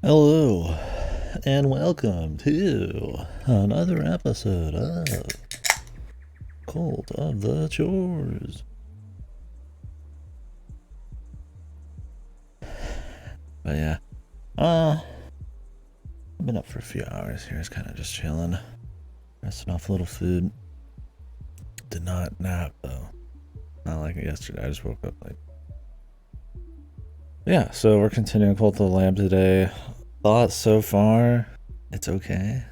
Hello, and welcome to another episode of Cult of the Chores. But yeah, I've been up for a few hours here. It's kind of just chilling, resting off a little food. Did not nap though, not like yesterday. I just woke up late. Yeah, so we're continuing Cult of the Lamb today. Thoughts so far, it's okay.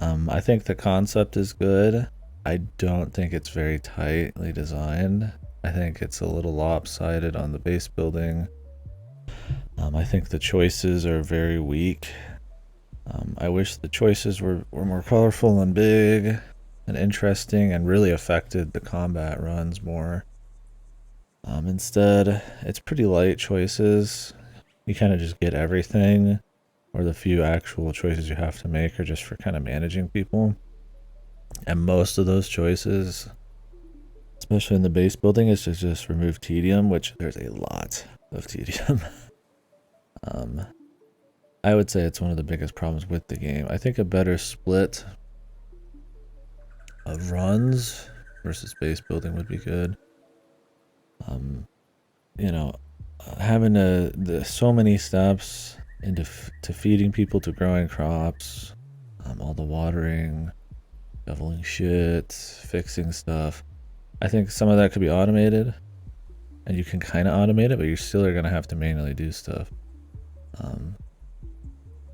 I think the concept is good. I don't think it's very tightly designed. I think it's a little lopsided on the base building. I think the choices are very weak. I wish the choices were more colorful and big and interesting and really affected the combat runs more. Instead, it's pretty light choices. You kind of just get everything, or the few actual choices you have to make are just for kind of managing people. And most of those choices, especially in the base building, is to just remove tedium, which there's a lot of tedium. I would say it's one of the biggest problems with the game. I think a better split of runs versus base building would be good. You know, having so many steps into to feeding people, to growing crops, all the watering, shoveling shit, fixing stuff. I think some of that could be automated, and you can kind of automate it, but you still are gonna have to manually do stuff.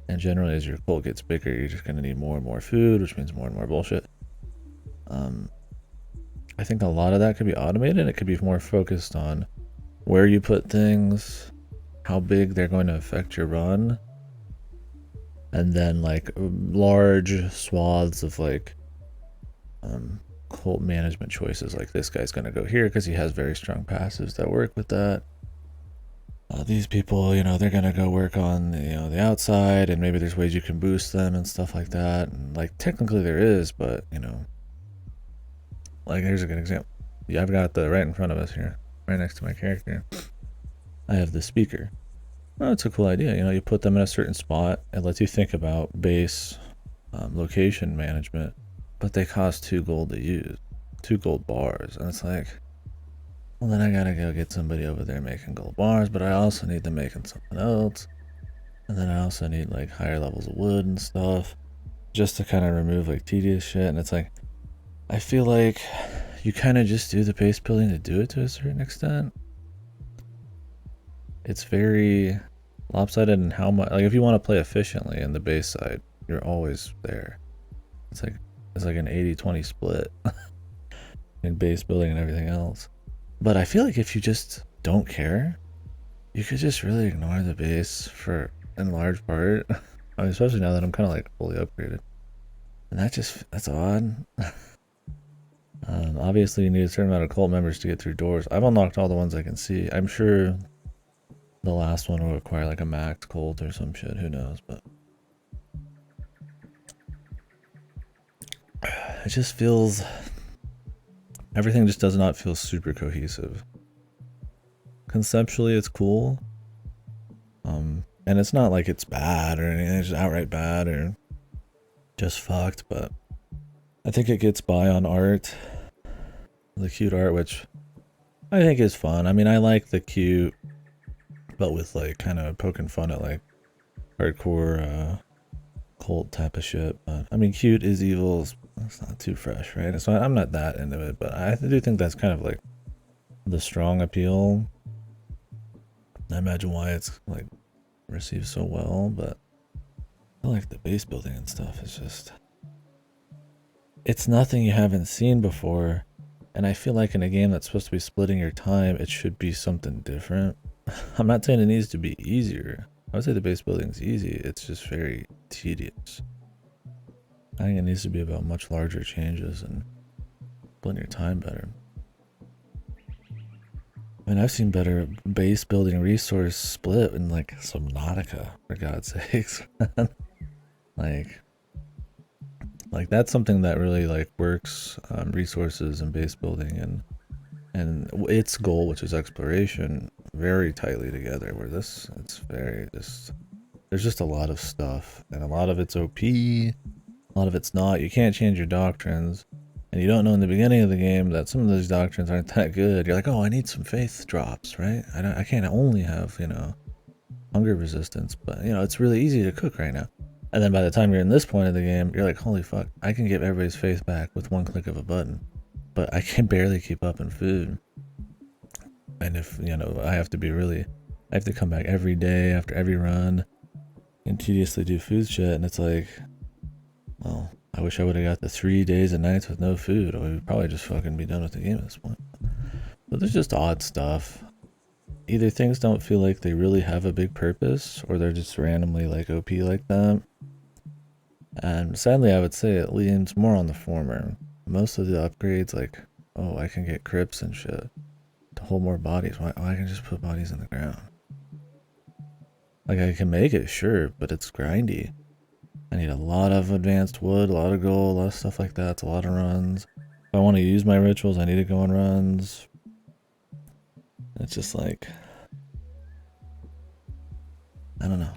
And generally, as your cult gets bigger, you're just gonna need more and more food, which means more and more bullshit. I think a lot of that could be automated. It could be more focused on where you put things, how big they're going to affect your run, and then like large swaths of like cult management choices. Like this guy's going to go here because he has very strong passives that work with that. These people, they're going to go work on the outside, and maybe there's ways you can boost them and stuff like that. And like technically there is, but like here's a good example. Yeah, I've got the right in front of us here, right next to my character. I have the speaker. Oh, it's a cool idea. You put them in a certain spot. It lets you think about base location management, but they cost 2 gold to use, 2 gold bars, and it's like, well, then I gotta go get somebody over there making gold bars, but I also need them making something else, and then I also need like higher levels of wood and stuff, just to kind of remove like tedious shit. And it's like, I feel like you kind of just do the base building to do it to a certain extent. It's very lopsided in how much, like if you want to play efficiently in the base side, you're always there. It's like an 80-20 split in base building and everything else. But I feel like if you just don't care, you could just really ignore the base for in large part. I mean, especially now that I'm kind of like fully upgraded, and that's odd. Obviously, you need a certain amount of cult members to get through doors. I've unlocked all the ones I can see. I'm sure the last one will require like a max cult or some shit. Who knows? But it just feels, everything just does not feel super cohesive. Conceptually, it's cool. And it's not like it's bad or anything. It's just outright bad or just fucked. But I think it gets by on art. The cute art, which I think is fun. I mean, I like the cute, but with like kind of poking fun at like hardcore cult type of shit. But I mean, cute is evil. It's not too fresh, right? So I'm not that into it, but I do think that's kind of like the strong appeal. I imagine why it's like received so well, but I like the base building and stuff. It's nothing you haven't seen before. And I feel like in a game that's supposed to be splitting your time, it should be something different. I'm not saying it needs to be easier. I would say the base building's easy. It's just very tedious. I think it needs to be about much larger changes and splitting your time better. I mean, I've seen better base building resource split in like Subnautica, for God's sakes. like that's something that really like works resources and base building and its goal, which is exploration, very tightly together. Where it's very just there's just a lot of stuff, and a lot of it's OP, a lot of it's not. You can't change your doctrines, and you don't know in the beginning of the game that some of those doctrines aren't that good. You're like, oh, I need some faith drops, right? I can't only have, you know, hunger resistance, but, you know, it's really easy to cook right now. And then by the time you're in this point of the game, you're like, holy fuck, I can give everybody's faith back with one click of a button, but I can barely keep up in food. And if, you know, I have to come back every day after every run and tediously do food shit, and it's like, well, I wish I would have got the 3 days and nights with no food, or we would probably just fucking be done with the game at this point. But there's just odd stuff. Either things don't feel like they really have a big purpose, or they're just randomly like OP like that. And sadly, I would say it leans more on the former. Most of the upgrades, like, oh, I can get crypts and shit to hold more bodies. Why I can just put bodies in the ground. Like, I can make it, sure, but it's grindy. I need a lot of advanced wood, a lot of gold, a lot of stuff like that. It's a lot of runs. If I want to use my rituals, I need to go on runs. It's just like, I don't know.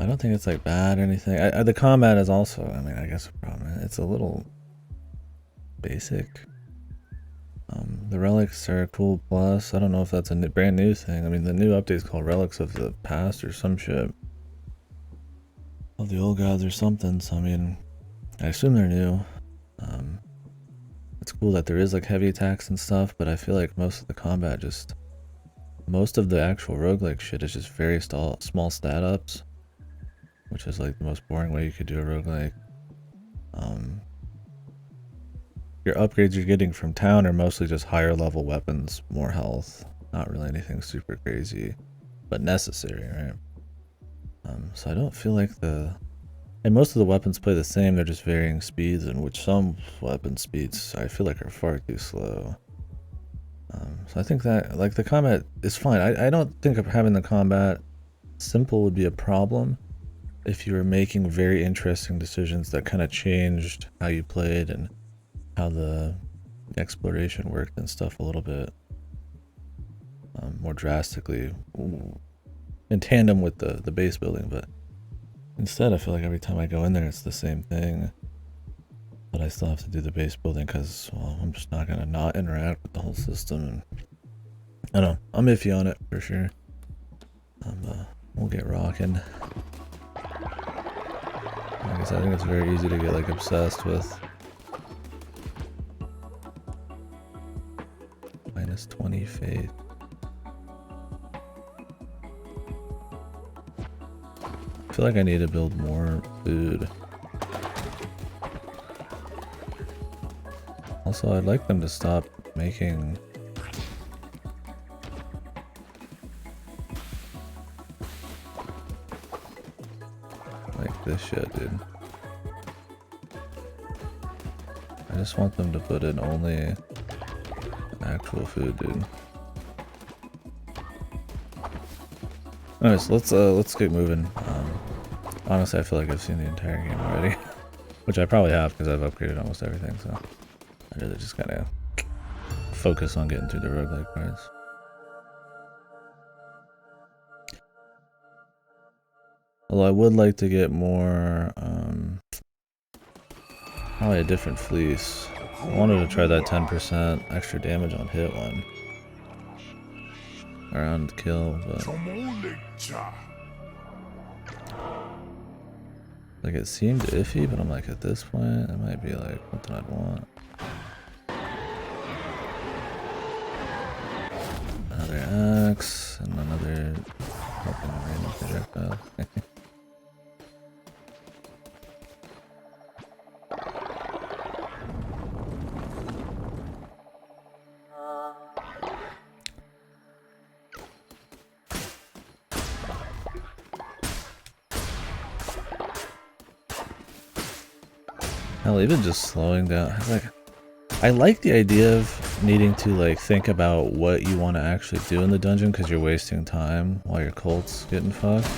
I don't think it's like bad or anything. The combat is also, I mean, I guess a problem. It's a little basic. The relics are a cool plus. I don't know if that's a brand new thing. I mean, the new update is called Relics of the Past or some shit. Of the old gods or something. So I mean, I assume they're new. It's cool that there is like heavy attacks and stuff, but I feel like most of the combat most of the actual roguelike shit is just very small stat ups, which is like the most boring way you could do a roguelike. Your upgrades you're getting from town are mostly just higher level weapons, more health, not really anything super crazy, but necessary, right? So I don't feel like and most of the weapons play the same, they're just varying speeds, in which some weapon speeds I feel like are far too slow. So I think that, like, the combat is fine. I don't think of having the combat simple would be a problem if you were making very interesting decisions that kind of changed how you played and how the exploration worked and stuff a little bit more drastically in tandem with the base building. But instead, I feel like every time I go in there, it's the same thing. But I still have to do the base building because, well, I'm just not gonna not interact with the whole system. And I don't know, I'm iffy on it for sure. We'll get rocking. Like I said, I think it's very easy to get like obsessed with. Minus 20 faith. I feel like I need to build more food. Also, I'd like them to stop making like this shit, dude. I just want them to put in only actual food, dude. Alright, so let's get moving. Honestly, I feel like I've seen the entire game already, which I probably have because I've upgraded almost everything. So I'd rather just kind of focus on getting through the roguelike parts. Although I would like to get more, probably a different fleece. I wanted to try that 10% extra damage on hit one. Around kill, but like it seemed iffy, but I'm like, at this point, it might be like something I'd want. Another axe and another fucking random projectile. Hell, even just slowing down. I like the idea of needing to like think about what you want to actually do in the dungeon because you're wasting time while your cult's getting fucked.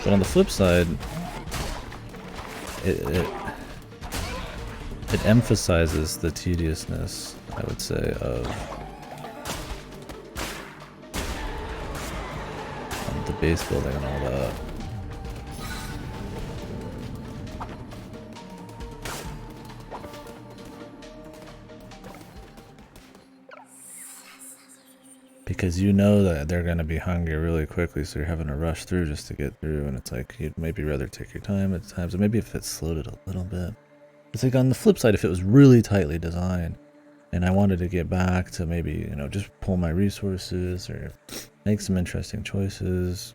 But on the flip side, it emphasizes the tediousness, I would say, of the base building and all that. because you know that they're going to be hungry really quickly, so you're having to rush through just to get through, and it's like you'd maybe rather take your time at times, and maybe if it slowed it a little bit. It's like on the flip side, if it was really tightly designed and I wanted to get back to maybe, you know, just pull my resources or make some interesting choices,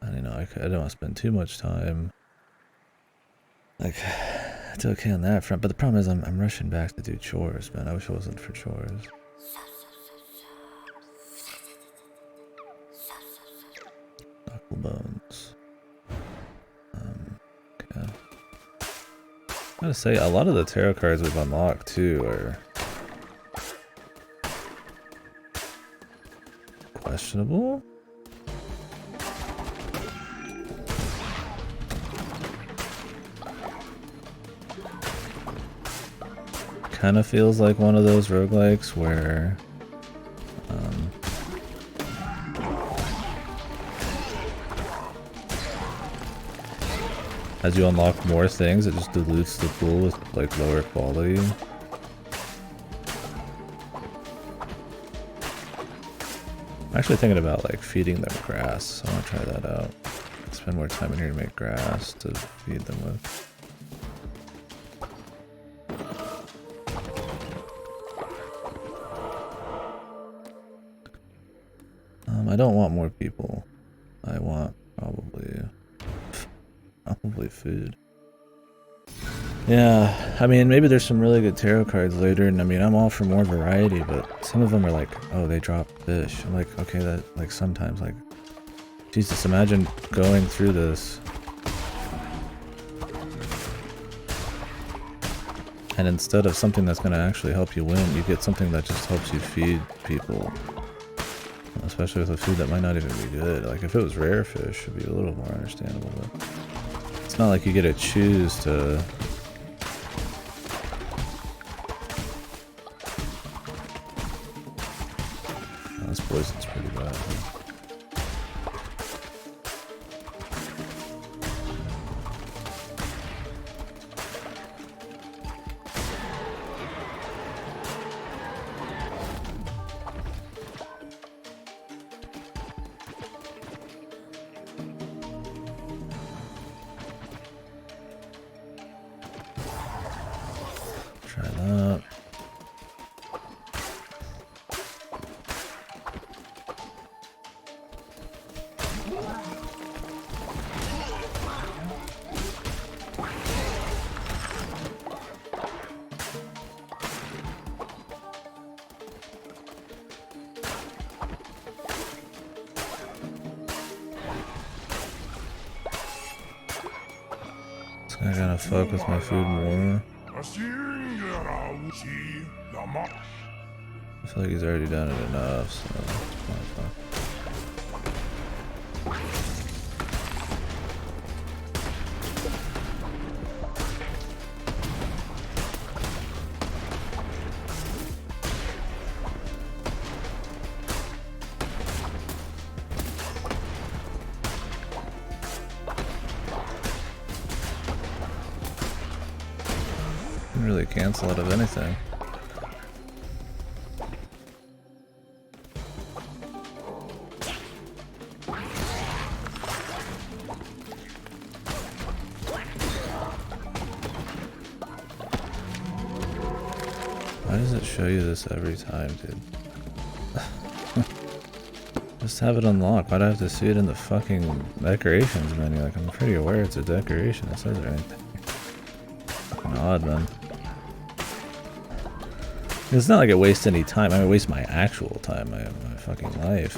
I don't know, I don't want to spend too much time. Like, it's okay on that front, but the problem is I'm rushing back to do chores, man. I wish it wasn't for chores. Knuckle bones. Okay. I gotta say, a lot of the tarot cards we've unlocked too are questionable. Kind of feels like one of those roguelikes where as you unlock more things, it just dilutes the pool with like lower quality. I'm actually thinking about like feeding them grass, so I want to try that out. Spend more time in here to make grass to feed them with. I don't want more people. I want probably food. Yeah, I mean, maybe there's some really good tarot cards later, and I mean, I'm all for more variety, but some of them are like, oh, they drop fish. I'm like, okay, that, like, sometimes, like, Jesus, imagine going through this, and instead of something that's going to actually help you win, you get something that just helps you feed people. Especially with a food that might not even be good. Like, if it was rare fish, it'd be a little more understandable, but it's not like you get to choose to... Oh, this poison's pretty bad. Try that. I gotta fuck with my food more. I feel like he's already done it enough, so fuck. Didn't really cancel out of anything. Why does it show you this every time, dude? Just have it unlocked. Why do I have to see it in the fucking decorations menu? Like, I'm pretty aware it's a decoration. It says anything. Fucking odd, man. It's not like it wastes any time. I mean, it wastes my actual time, my fucking life.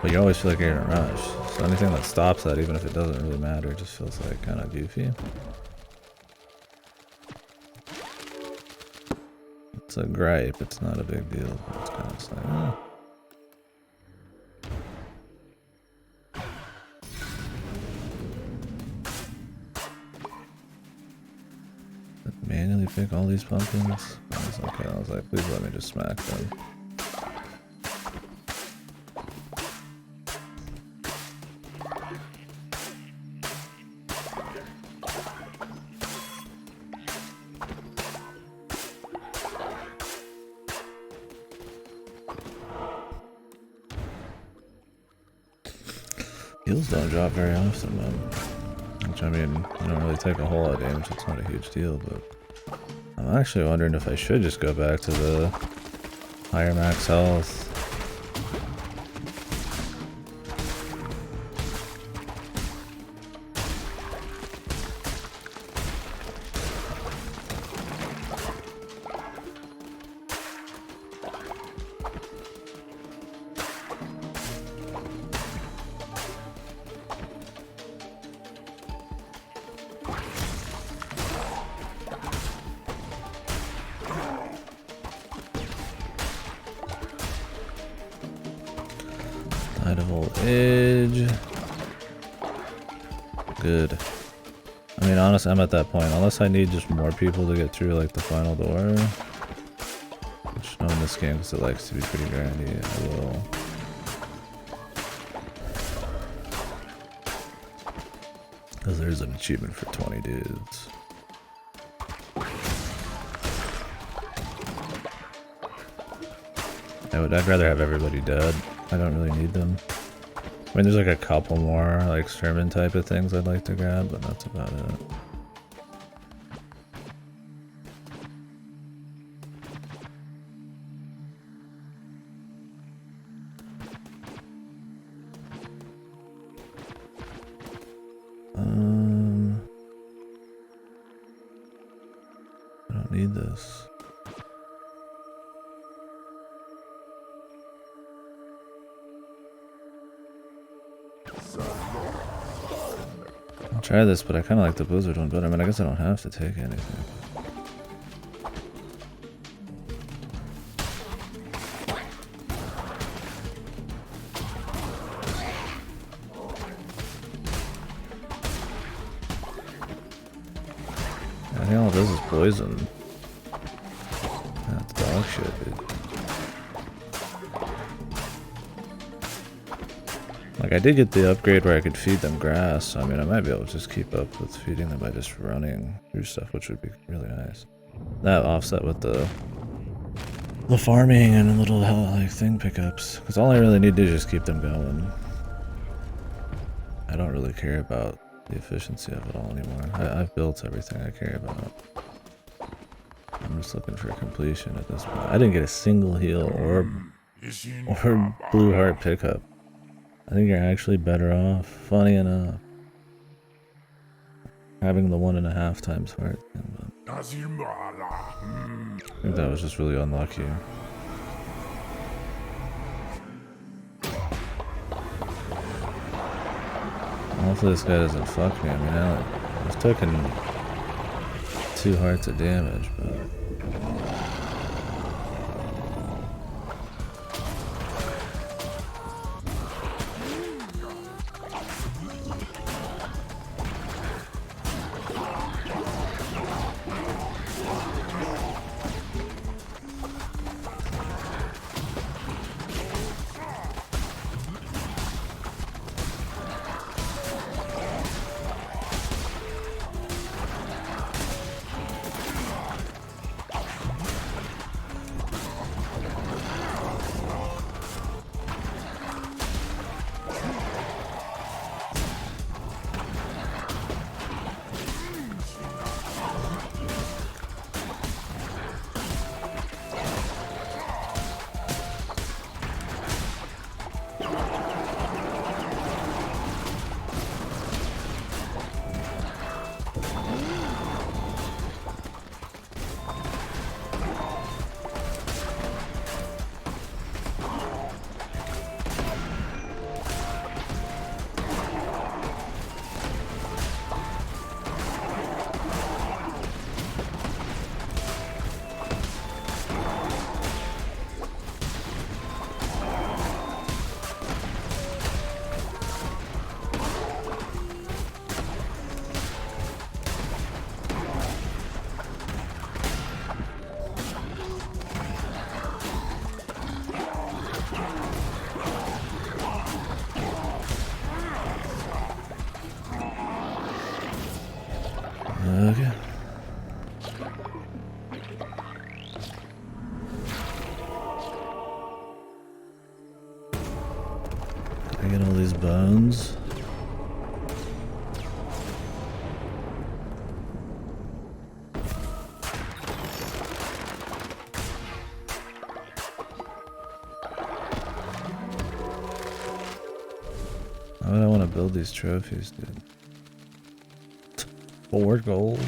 But you always feel like you're in a rush. So anything that stops that, even if it doesn't really matter, just feels like kind of goofy. It's a gripe. It's not a big deal. But it's kind of just like, oh. Manually pick all these pumpkins? I was okay. I was like, please let me just smack them. Heals don't drop very often, man. Which, I mean, you don't really take a whole lot of damage, it's not a huge deal, but... I'm actually wondering if I should just go back to the higher max health. Height of old age. Good. I mean, honestly, I'm at that point. Unless I need just more people to get through, like, the final door. Which, no, in this game, because it likes to be pretty grindy, I will. Because there's an achievement for 20 dudes. I'd rather have everybody dead. I don't really need them. I mean, there's like a couple more, like, sermon type of things I'd like to grab, but that's about it. I don't need this. I'll try this, but I kind of like the Blizzard one better. I mean, I guess I don't have to take anything. I think all this is poison. That's dog shit, dude. Like, I did get the upgrade where I could feed them grass, so I mean, I might be able to just keep up with feeding them by just running through stuff, which would be really nice. That offset with the farming and little, like, thing pickups. Because all I really need to do is just keep them going. I don't really care about the efficiency of it all anymore. I've built everything I care about. I'm just looking for completion at this point. I didn't get a single heal or blue heart pickup. I think you're actually better off, funny enough, having the 1.5 times heart thing, but I think that was just really unlucky. Hopefully this guy doesn't fuck me. I mean, I was taking 2 hearts of damage, but... Okay. I get all these bones. Why would I want to build these trophies, dude? 4 gold?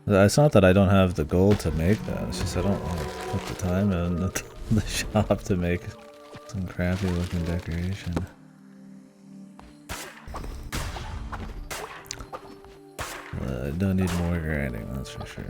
It's not that I don't have the gold to make that, it's just I don't want to put the time in the shop to make some crappy looking decoration. I don't need more grinding, that's for sure.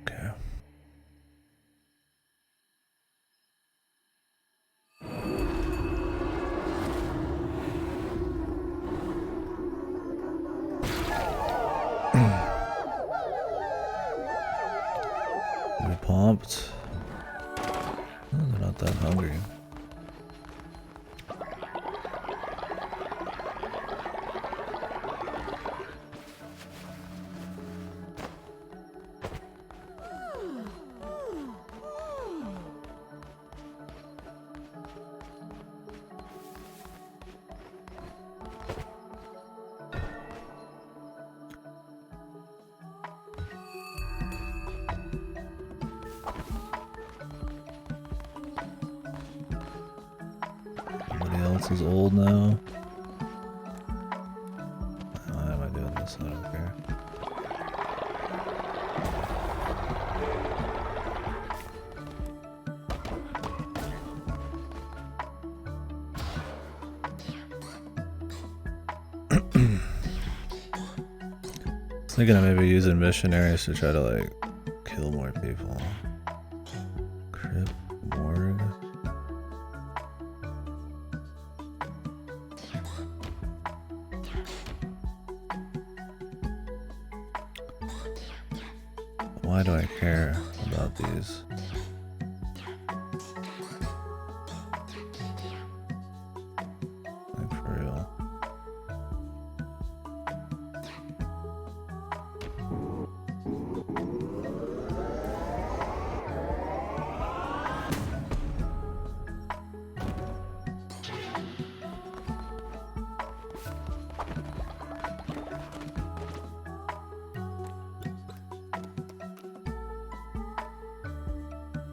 Okay. Are we pumped? Oh, they're not that hungry. Is old now. Why am I doing this? I don't care. I was thinking of maybe using missionaries to try to like kill more people. Crypt morgue. Why do I care about these? Like for real.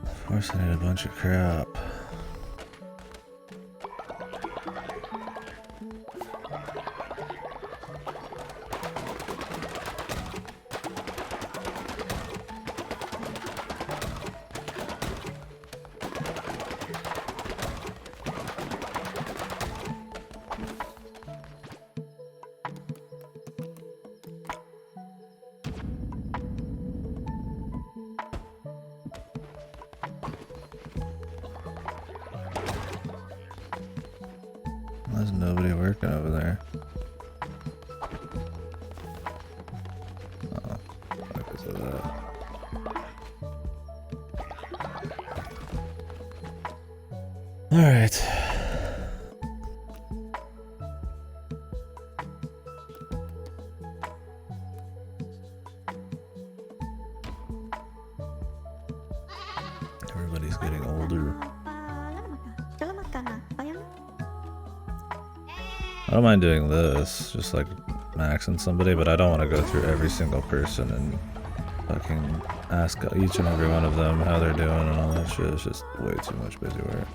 Of course I need a bunch of crap. There's nobody working over there. Oh, because of that. Alright. Everybody's getting older. I don't mind doing this, just like maxing somebody, but I don't want to go through every single person and fucking ask each and every one of them how they're doing and all that shit. It's just way too much busy work.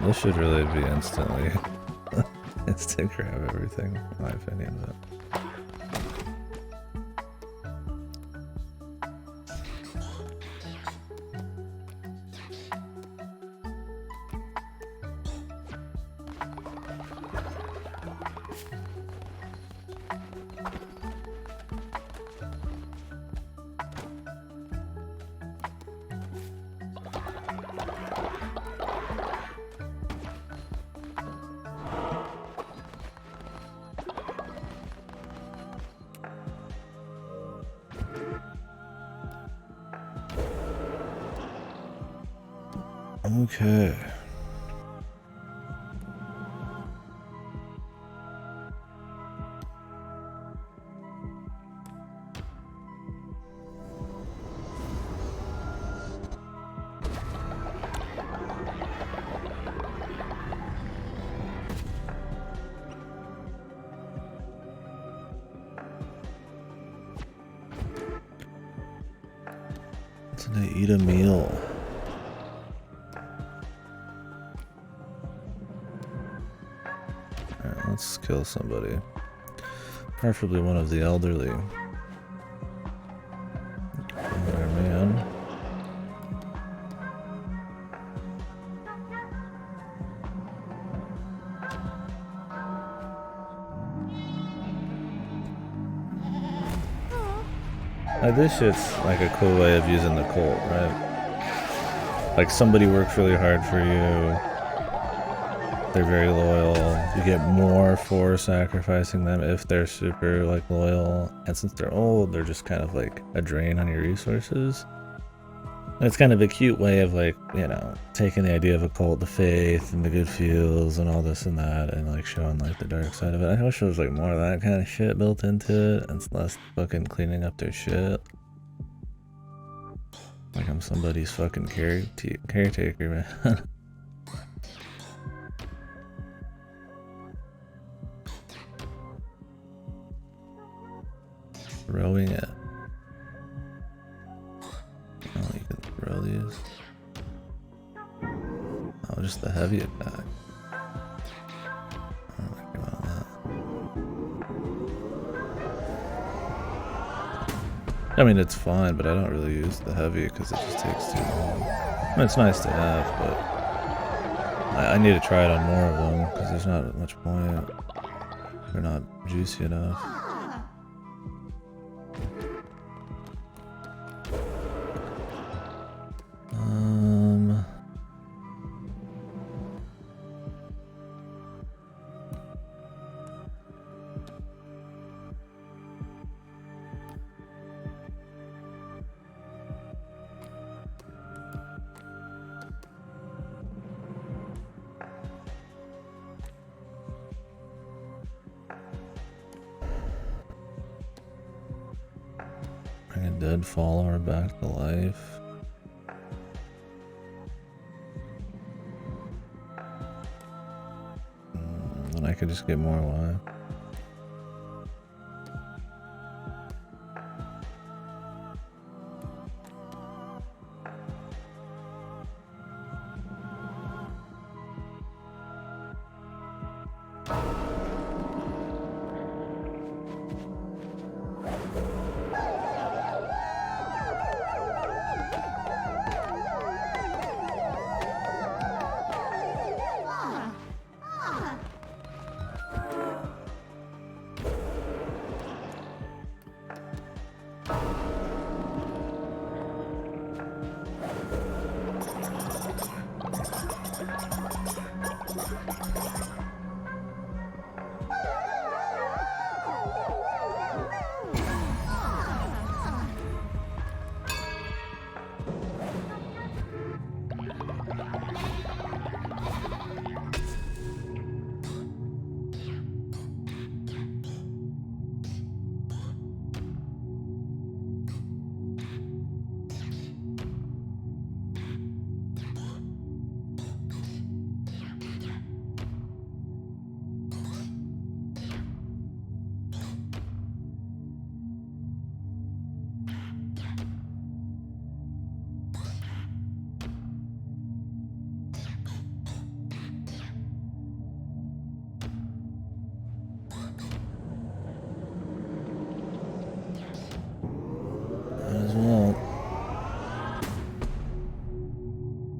This should really be instantly instant grab everything, in my opinion, but Okay. Today, eat a meal. Alright, let's kill somebody. Preferably one of the elderly. Older man. This shit's like a cool way of using the cult, right? Like somebody worked really hard for you. They're very loyal. You get more for sacrificing them if they're super like loyal. And since they're old, they're just kind of like a drain on your resources. And it's kind of a cute way of like, you know, taking the idea of a cult, the faith and the good feels and all this and that, and like showing like the dark side of it. I wish there was like more of that kind of shit built into it and less fucking cleaning up their shit. Like I'm somebody's fucking caretaker, man. Throwing it. Oh, you can throw these. Oh, just the heavy attack. I don't like about that. I mean, it's fine, but I don't really use the heavy because it just takes too long. I mean, it's nice to have, but I need to try it on more of them because there's not much point. They're not juicy enough. Bring a dead follower back to life. Then I could just get more alive.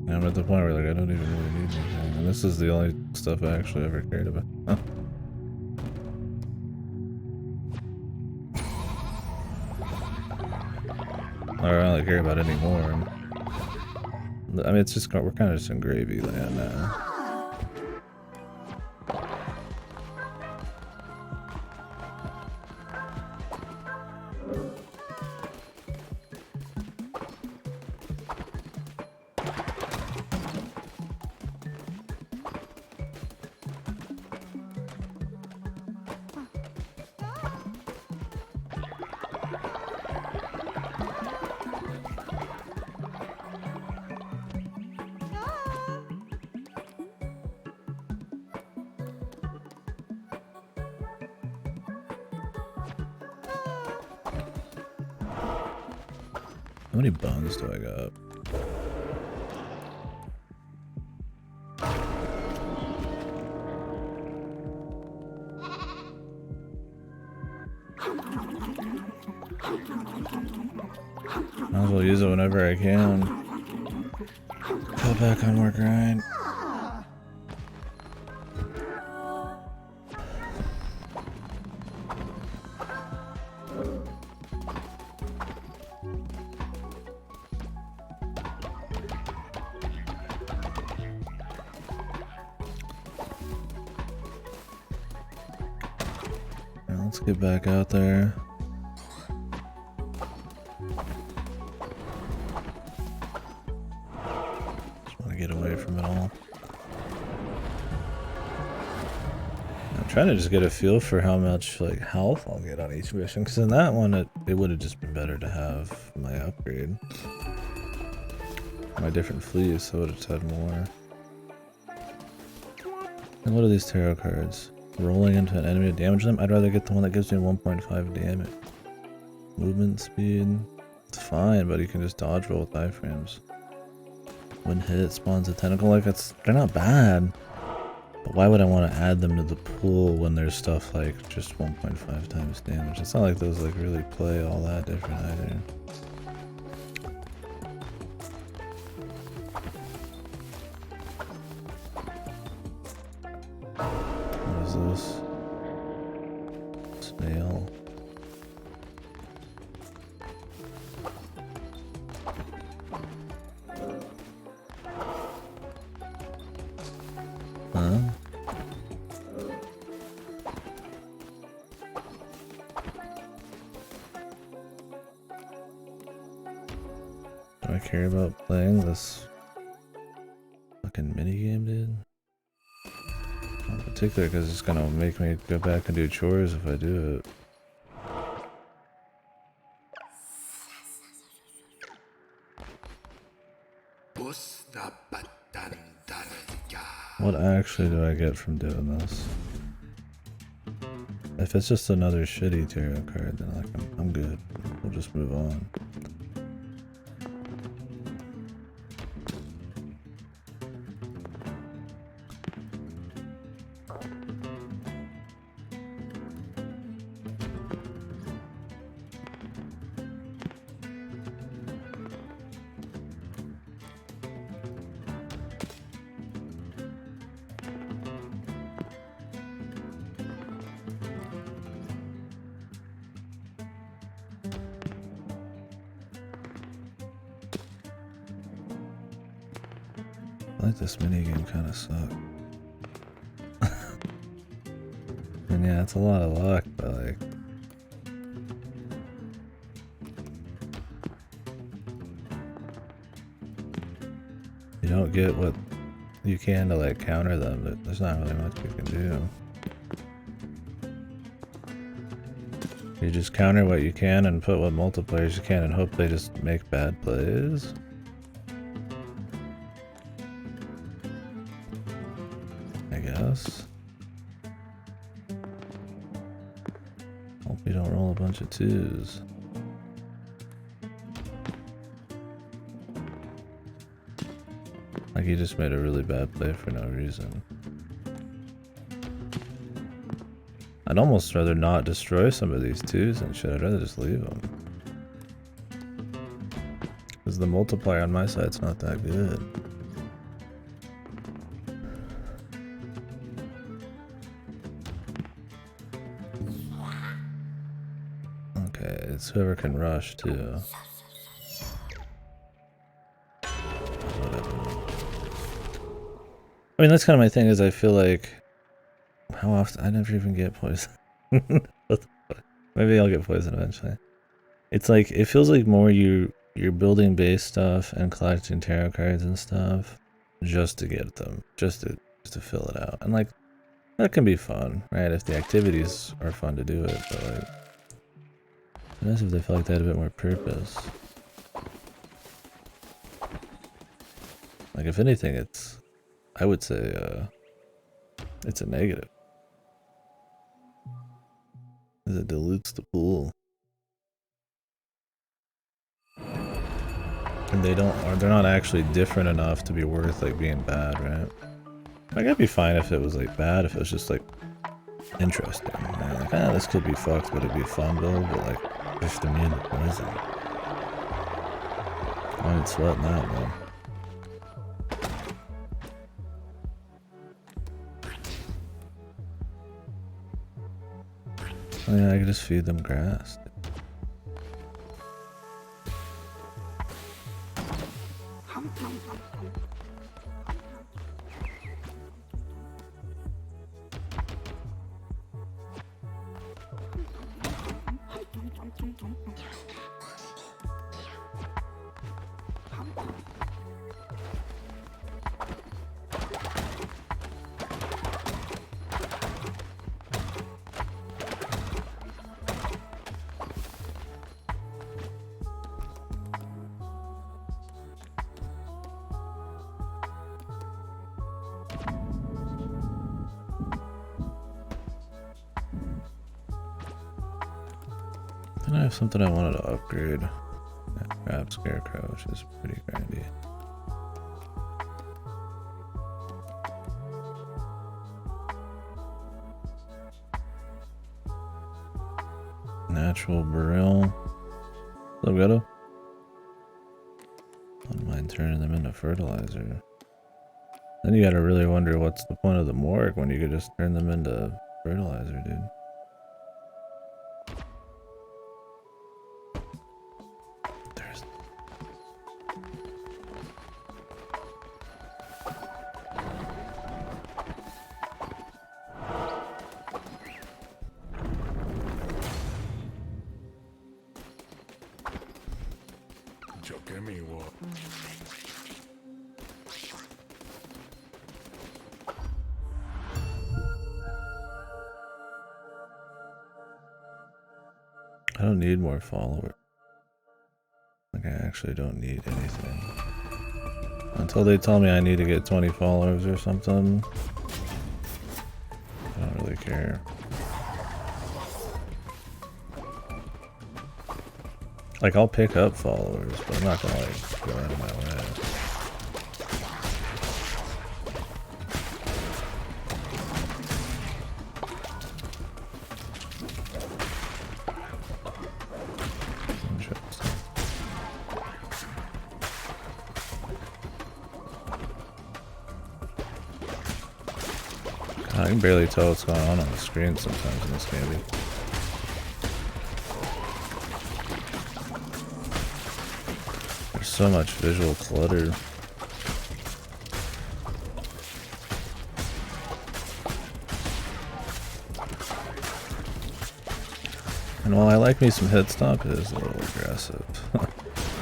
I'm at the point where like I don't even really need anything, and this is the only stuff I actually ever cared about. Huh. I don't really care about anymore. I mean, it's just we're kind of just in gravy land now. How many bones do I got? Might as well use it whenever I can. Go back on more grind. Let's get back out there. Just want to get away from it all. I'm trying to just get a feel for how much like health I'll get on each mission, because in that one it would have just been better to have my upgrade. My different fleas, so I would have had more. And what are these tarot cards? Rolling into an enemy to damage them? I'd rather get the one that gives me 1.5 damage. Movement speed. It's fine, but you can just dodge roll with iframes. When hit, it spawns a tentacle. Like, they're not bad. But why would I want to add them to the pool when there's stuff like just 1.5 times damage? It's not like those like really play all that different either. What is this? Snail. Huh? Do I care about playing this fucking minigame, dude? Not in particular, because it's gonna make me go back and do chores if I do it. What actually do I get from doing this? If it's just another shitty tarot card, then like I'm good. We'll just move on. I like this minigame kind of sucks. And yeah, it's a lot of luck, but like... you don't get what you can to like counter them, but there's not really much you can do. You just counter what you can and put what multipliers you can and hope they just make bad plays. I guess. Hope you don't roll a bunch of twos. Like you just made a really bad play for no reason. I'd almost rather not destroy some of these twos and shit. I'd rather just leave them. Because the multiplier on my side's not that good. Okay, it's whoever can rush too. I mean, that's kind of my thing, is I feel like... how often? I never even get poison. Maybe I'll get poison eventually. It's like, it feels like more you're building base stuff and collecting tarot cards and stuff just to get them, just to fill it out. And like, that can be fun, right? If the activities are fun to do it, but like, it's nice if they feel like they had a bit more purpose. Like, if anything, it's, I would say, it's a negative. Because it dilutes the pool. And they're not actually different enough to be worth like being bad, right? Like I'd be fine if it was like bad, if it was just like interesting. Like, this could be fucked, but it'd be a fun build, but like 50 million poison. I ain't sweating that, man. Oh yeah, I could just feed them grass. Then I have something I wanted to upgrade. That crab scarecrow, which is pretty grindy. Natural burial. What's up, Gato? I don't mind turning them into fertilizer. Then you gotta really wonder what's the point of the morgue when you could just turn them into fertilizer, dude. I don't need more followers. Like, I actually don't need anything. Until they tell me I need to get 20 followers or something, I don't really care. Like, I'll pick up followers, but I'm not gonna, like, go out of my way. I can barely tell what's going on the screen sometimes in this game. There's so much visual clutter. And while I like me some hit stop, it is a little aggressive.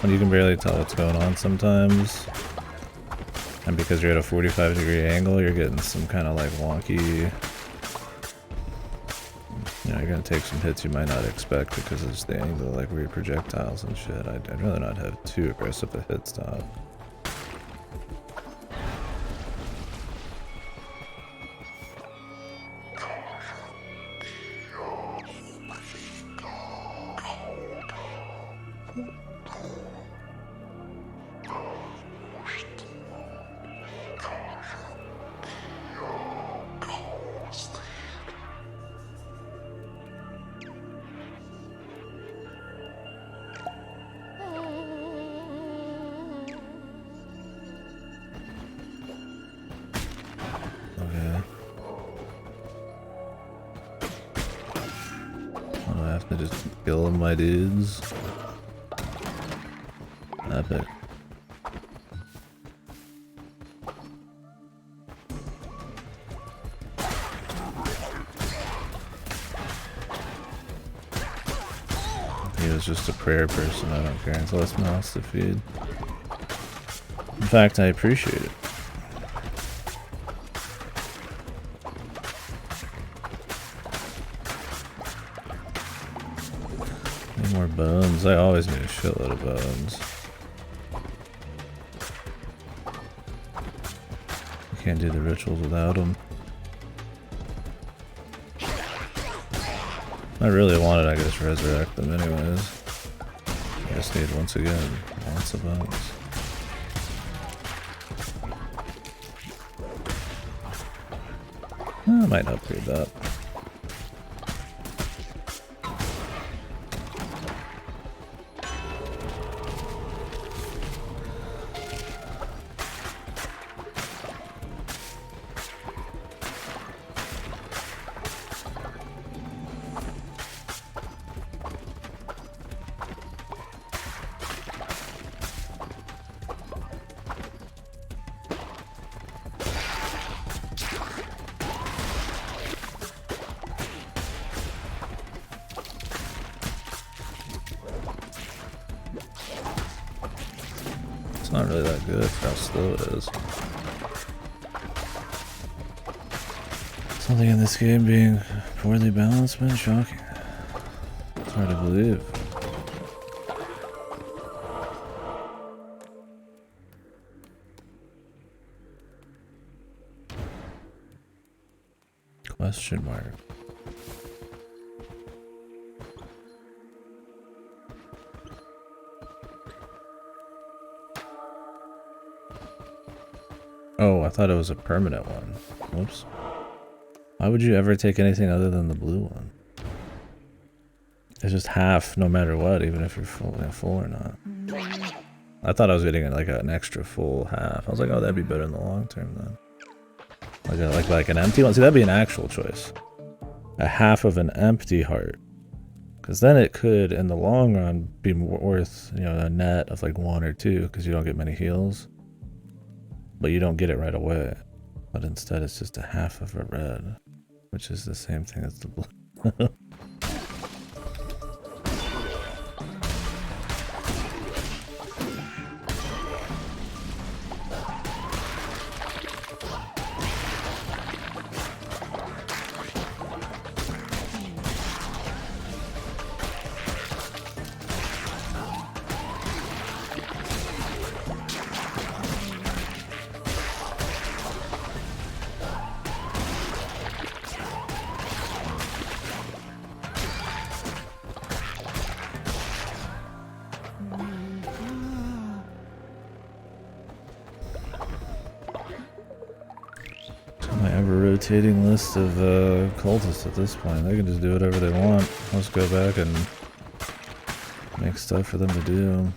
When you can barely tell what's going on sometimes. And because you're at a 45-degree angle, you're getting some kind of like wonky... You know, you're gonna take some hits you might not expect because it's the angle, like weird projectiles and shit. I'd rather not have too aggressive a hit stop. My dudes. Epic. He was just a prayer person, I don't care until it's mouse to feed. In fact, I appreciate it. More bones. I always need a shitload of bones. You can't do the rituals without them. If I really wanted, I could just resurrect them anyways. I just need, once again, lots of bones. I might upgrade that. It's not really that good for how slow it is. Something in this game being poorly balanced, man, shocking. It's hard to believe. Question mark. Oh, I thought it was a permanent one. Whoops. Why would you ever take anything other than the blue one? It's just half no matter what, even if you're full or not. I thought I was getting like an extra full half. I was like, oh, that'd be better in the long term then. Like an empty one. See, that'd be an actual choice. A half of an empty heart. Because then it could, in the long run, be worth, you know, a net of like 1 or 2, because you don't get many heals. But you don't get it right away. But instead it's just a half of a red, which is the same thing as the blue. Rotating list of cultists at this point. They can just do whatever they want. Let's go back and make stuff for them to do.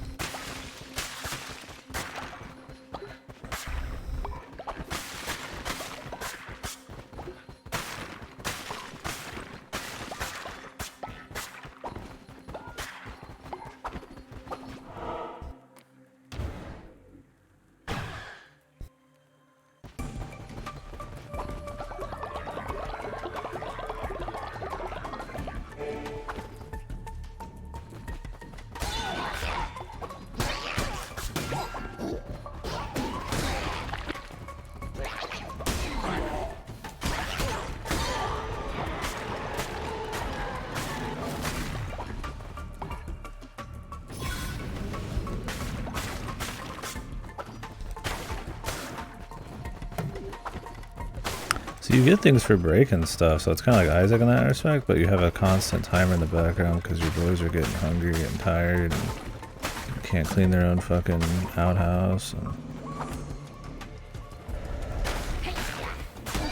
So you get things for breaking stuff, so it's kind of like Isaac in that respect, but you have a constant timer in the background because your boys are getting hungry, getting tired, and you can't clean their own fucking outhouse. And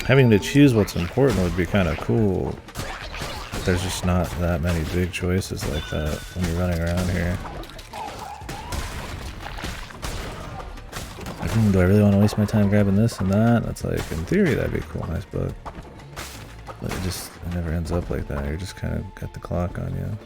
having to choose what's important would be kind of cool. But there's just not that many big choices like that when you're running around here. Do I really want to waste my time grabbing this and that? That's like, in theory, that'd be a cool, nice bug. But it never ends up like that. You're just kind of got the clock on you.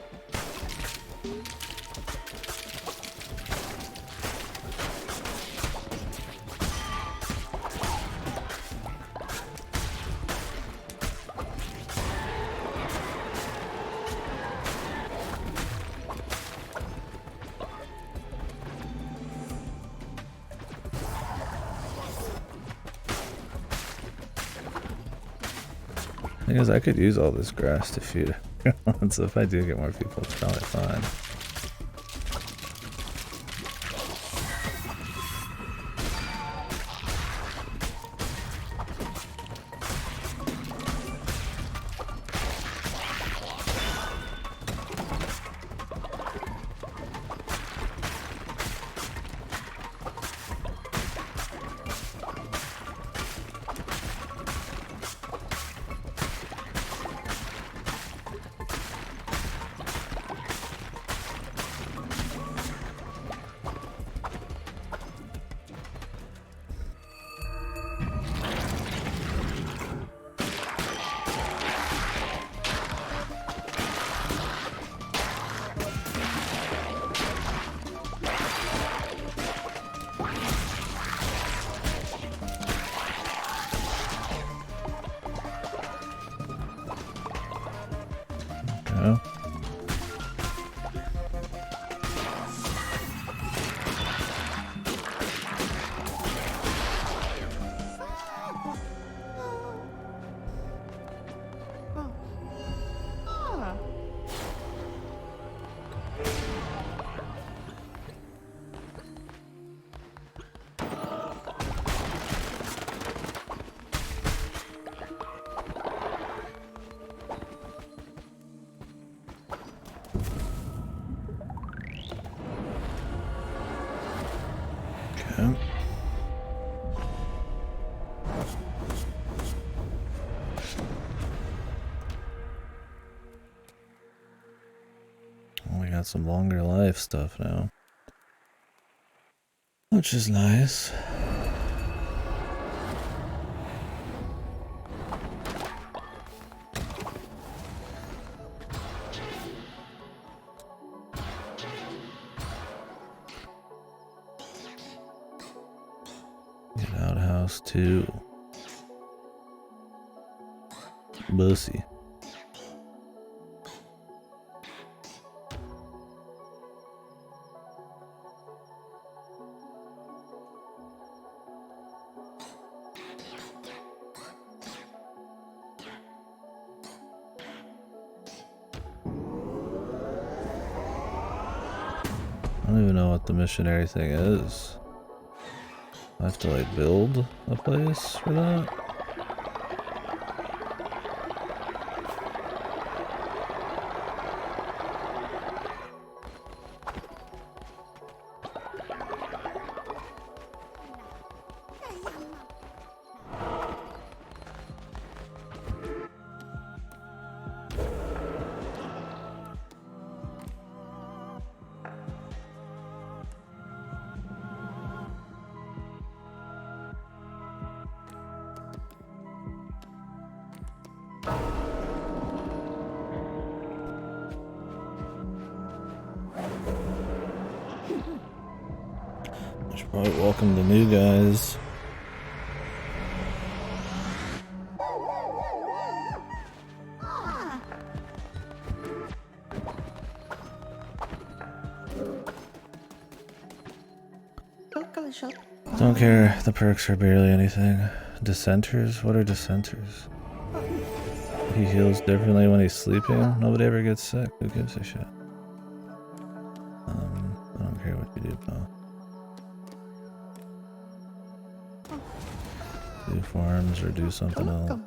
Thing is, I could use all this grass to feed everyone, so if I do get more people, it's probably fine. got some longer life stuff now, which is nice. Get outhouse 2. Bussy. I don't even know what the missionary thing is. I have to like build a place for that. I should probably welcome the new guys. Don't care, the perks are barely anything. Dissenters? What are dissenters? He heals differently when he's sleeping? Nobody ever gets sick, who gives a shit? I don't care what you do, pal. Do farms or do something else.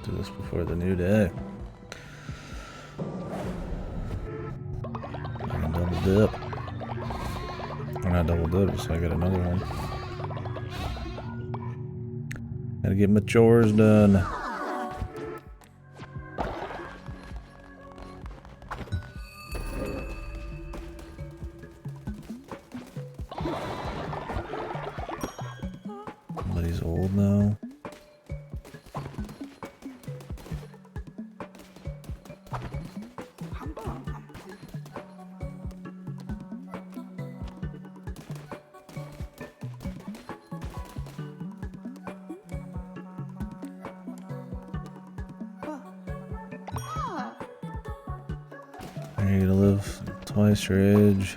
Do this before the new day. I can double dip. Or not double dip, so I get another one. Gotta get my chores done. Somebody's old now. You're gonna live twice your age.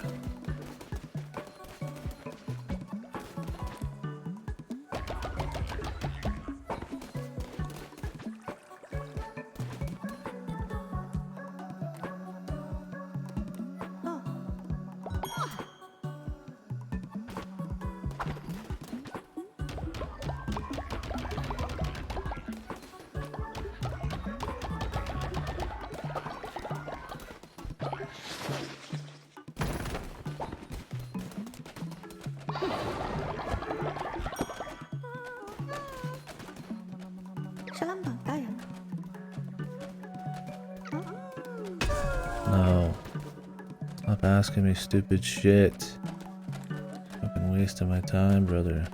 No. Stop asking me stupid shit. Fucking wasting my time, brother.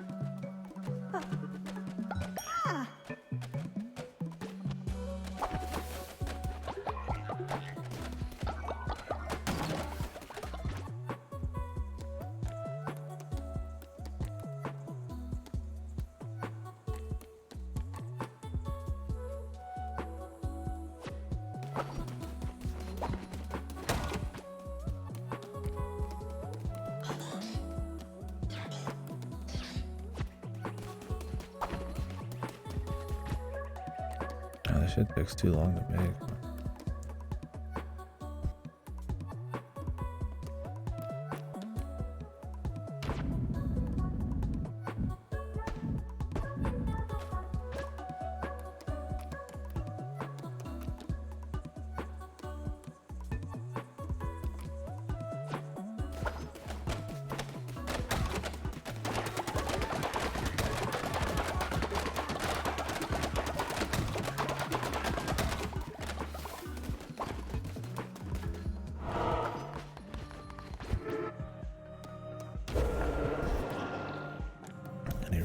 Oh, this shit takes too long to make.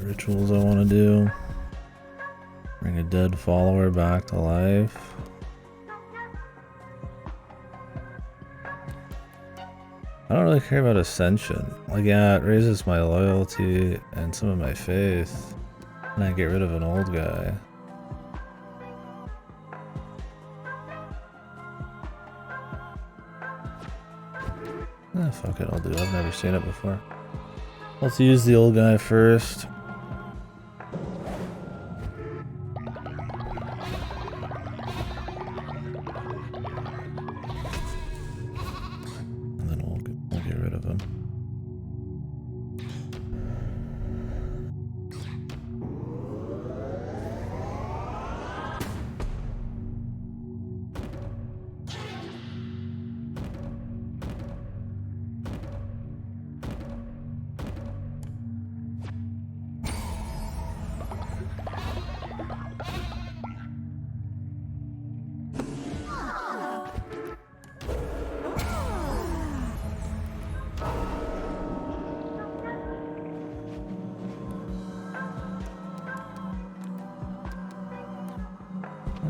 Rituals I want to do. Bring a dead follower back to life. I don't really care about ascension. Like, yeah, it raises my loyalty and some of my faith. And I get rid of an old guy. Fuck it, I'll do it. I've never seen it before. Let's use the old guy first.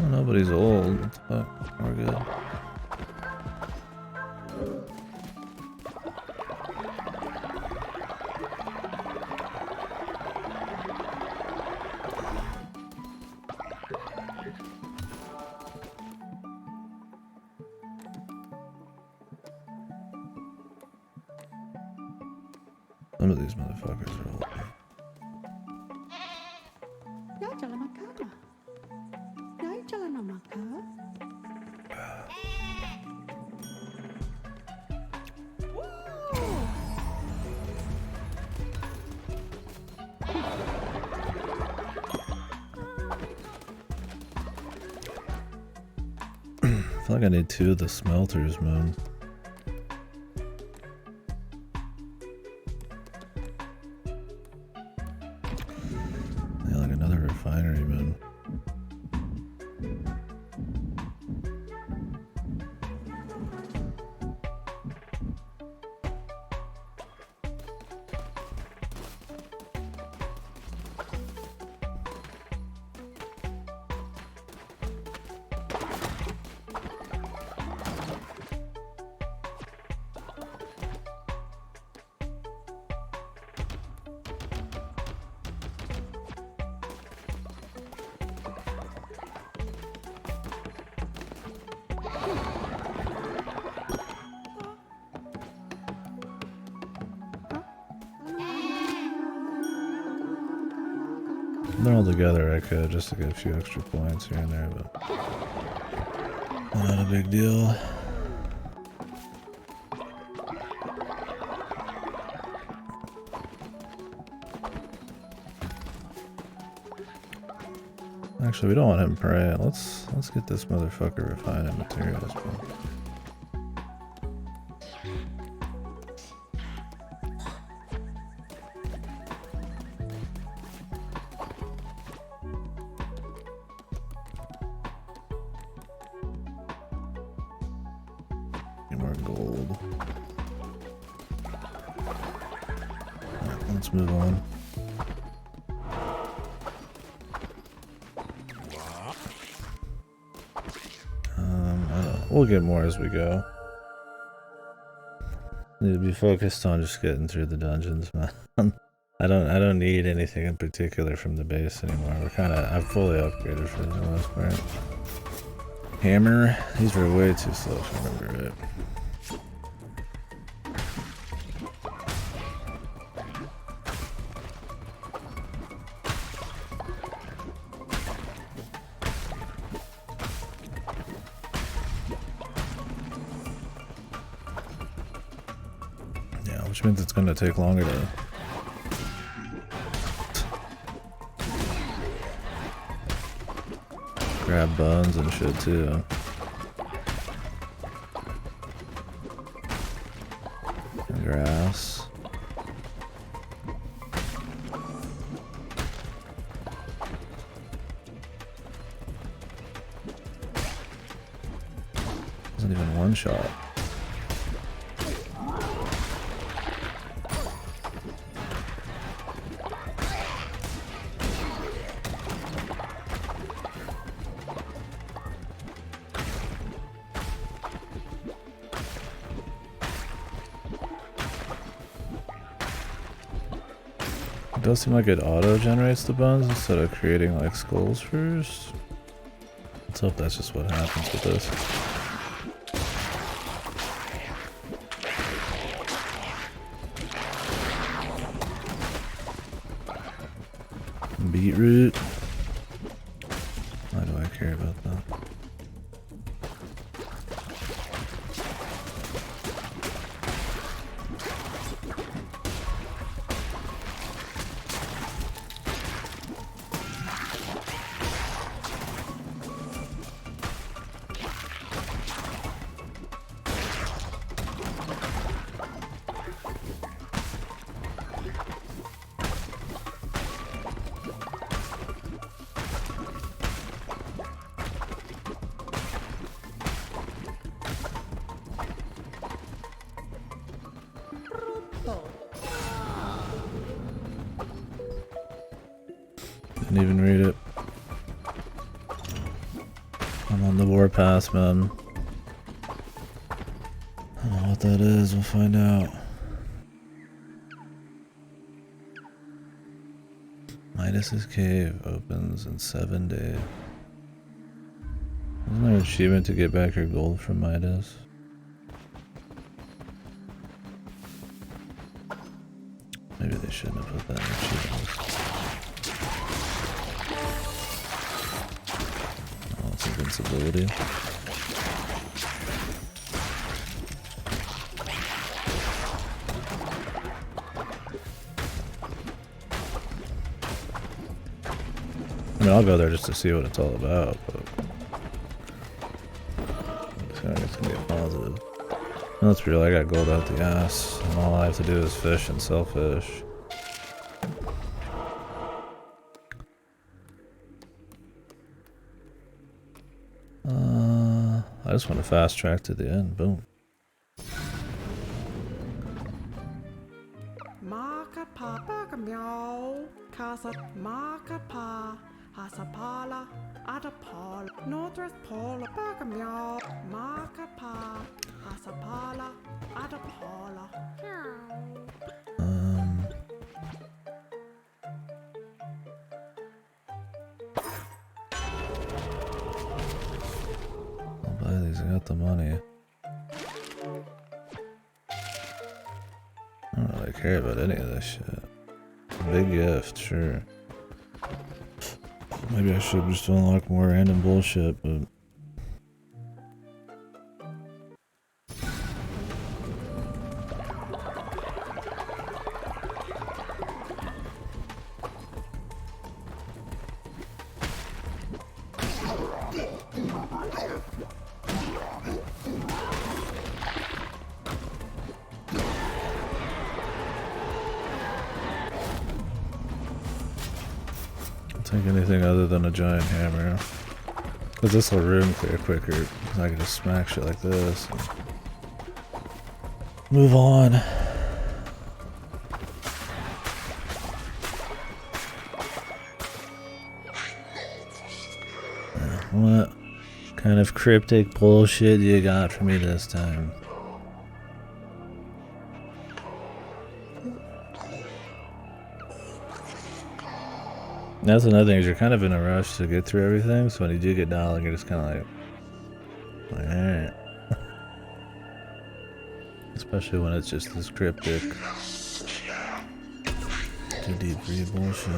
Nobody's old. What the fuck? We're good. Some of these motherfuckers are old. I feel like I need 2 of the smelters, man. Yeah, like another refinery, man. They're all together, I could just to get a few extra points here and there, but not a big deal. Actually, we don't want him praying. Let's get this motherfucker refining materials, bro. Gold. Right, let's move on. I don't know. We'll get more as we go. Need to be focused on just getting through the dungeons, man. I don't need anything in particular from the base anymore. I've fully upgraded for the most part. Hammer. These were way too slow if I remember it. Yeah, which means it's gonna take longer to grab buns and shit too. And grass. Isn't even one shot. It does seem like it auto-generates the buns instead of creating like skulls first. Let's hope that's just what happens with this. Beetroot. Why do I care about that? Didn't even read it. I'm on the warpath, man. I don't know what that is, we'll find out. Midas's cave opens in 7 days. Isn't there an achievement to get back your gold from Midas? Maybe they shouldn't have put that in the achievement list. Oh, it's invincibility. I mean, I'll go there just to see what it's all about, but it's gonna be a positive. No, let's be real, I got gold out the ass, and all I have to do is fish and sell fish. I just want to fast track to the end, boom. I'll buy these, I got the money. I don't really care about any of this shit. Big gift, sure. Maybe I should just unlock more random bullshit, but... Take anything other than a giant hammer. Because this will room clear quicker. Because I can just smack shit like this. And move on. What kind of cryptic bullshit you got for me this time? That's another thing, is you're kind of in a rush to get through everything, so when you do get down, you're just kind of like, Especially when it's just this cryptic. Too deep for your bullshit.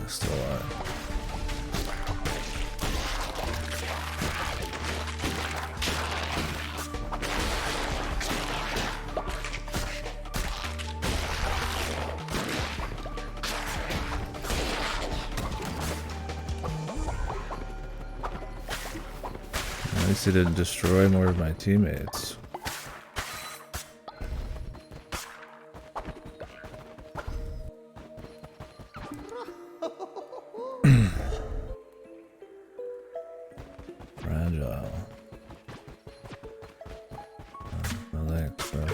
Still alive. At least he didn't destroy more of my teammates. Fragile. My legs, bro.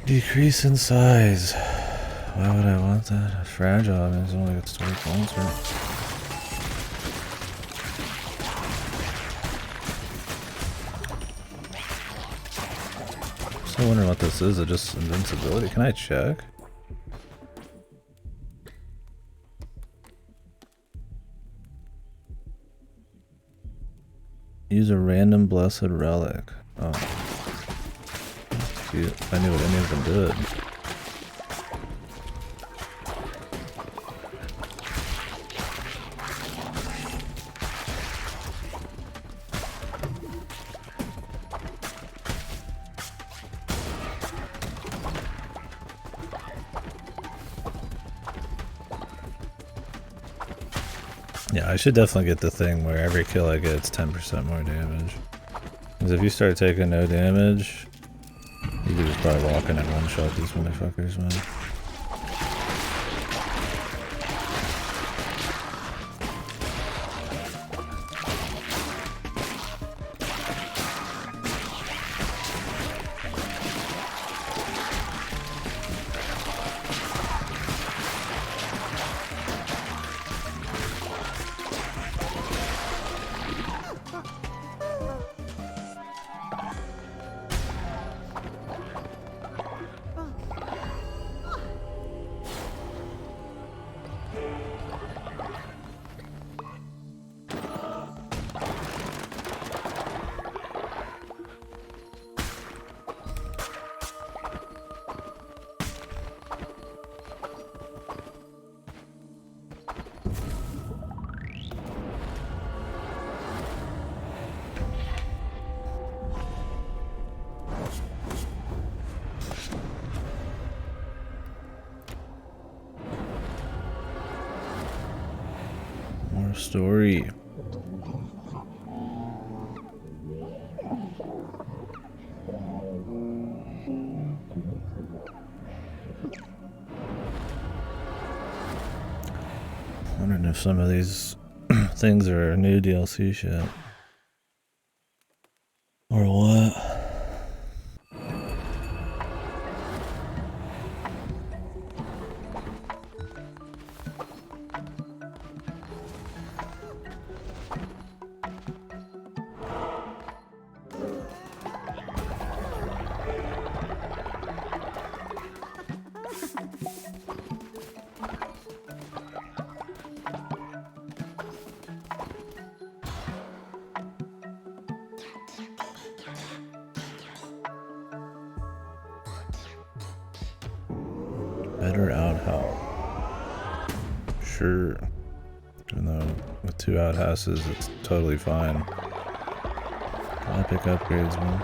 Decrease in size. Why would I want that? Fragile, I mean, it's only got 20 points, right? Still wondering what this is. Is it just invincibility? Can I check? Use a random blessed relic. Oh. See, if I knew what any of them did. Yeah, I should definitely get the thing where every kill I get, it's 10% more damage. Because if you start taking no damage, you could just probably walk in and one-shot these motherfuckers, man. More story. Wondering if some of these things are new DLC shit. Or what? Better outhouse. Sure. Even though with 2 outhouses, it's totally fine. Epic upgrades, man.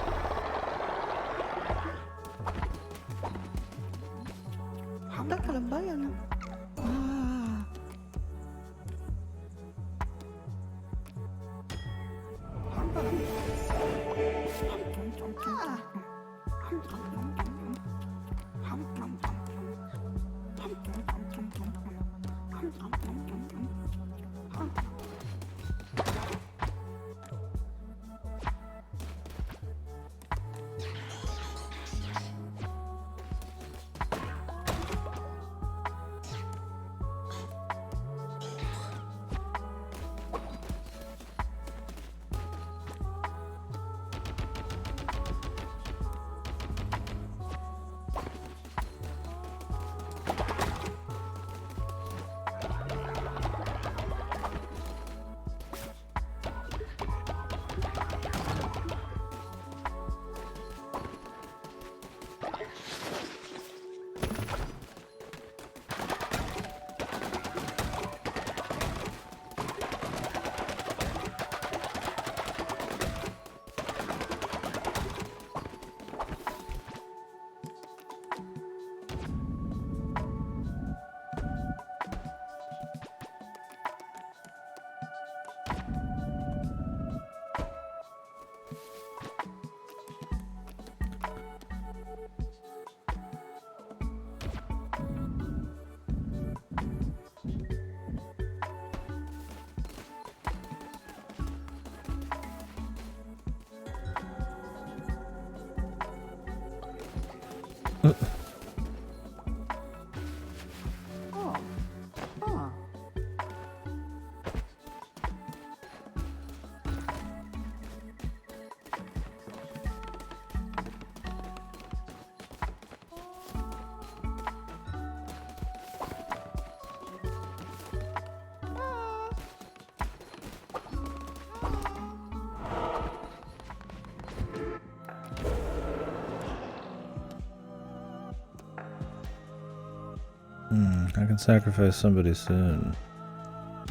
I can sacrifice somebody soon.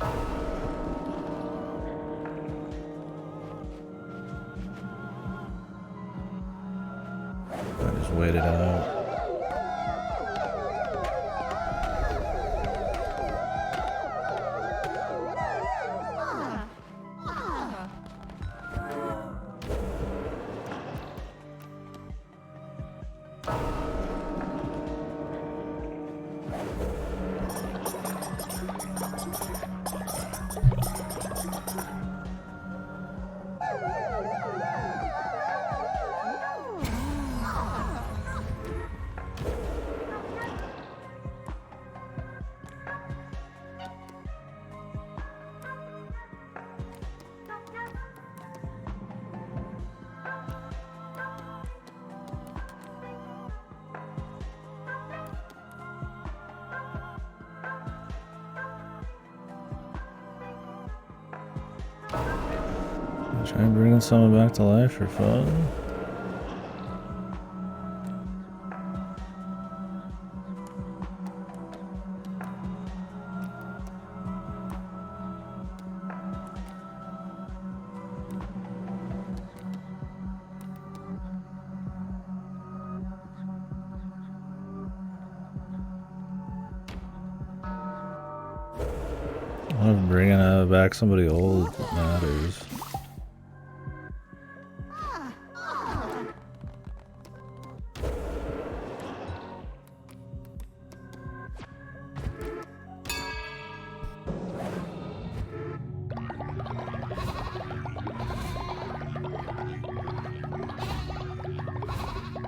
I just wait it out. Try bringing someone back to life for fun. Bringing back somebody old matters.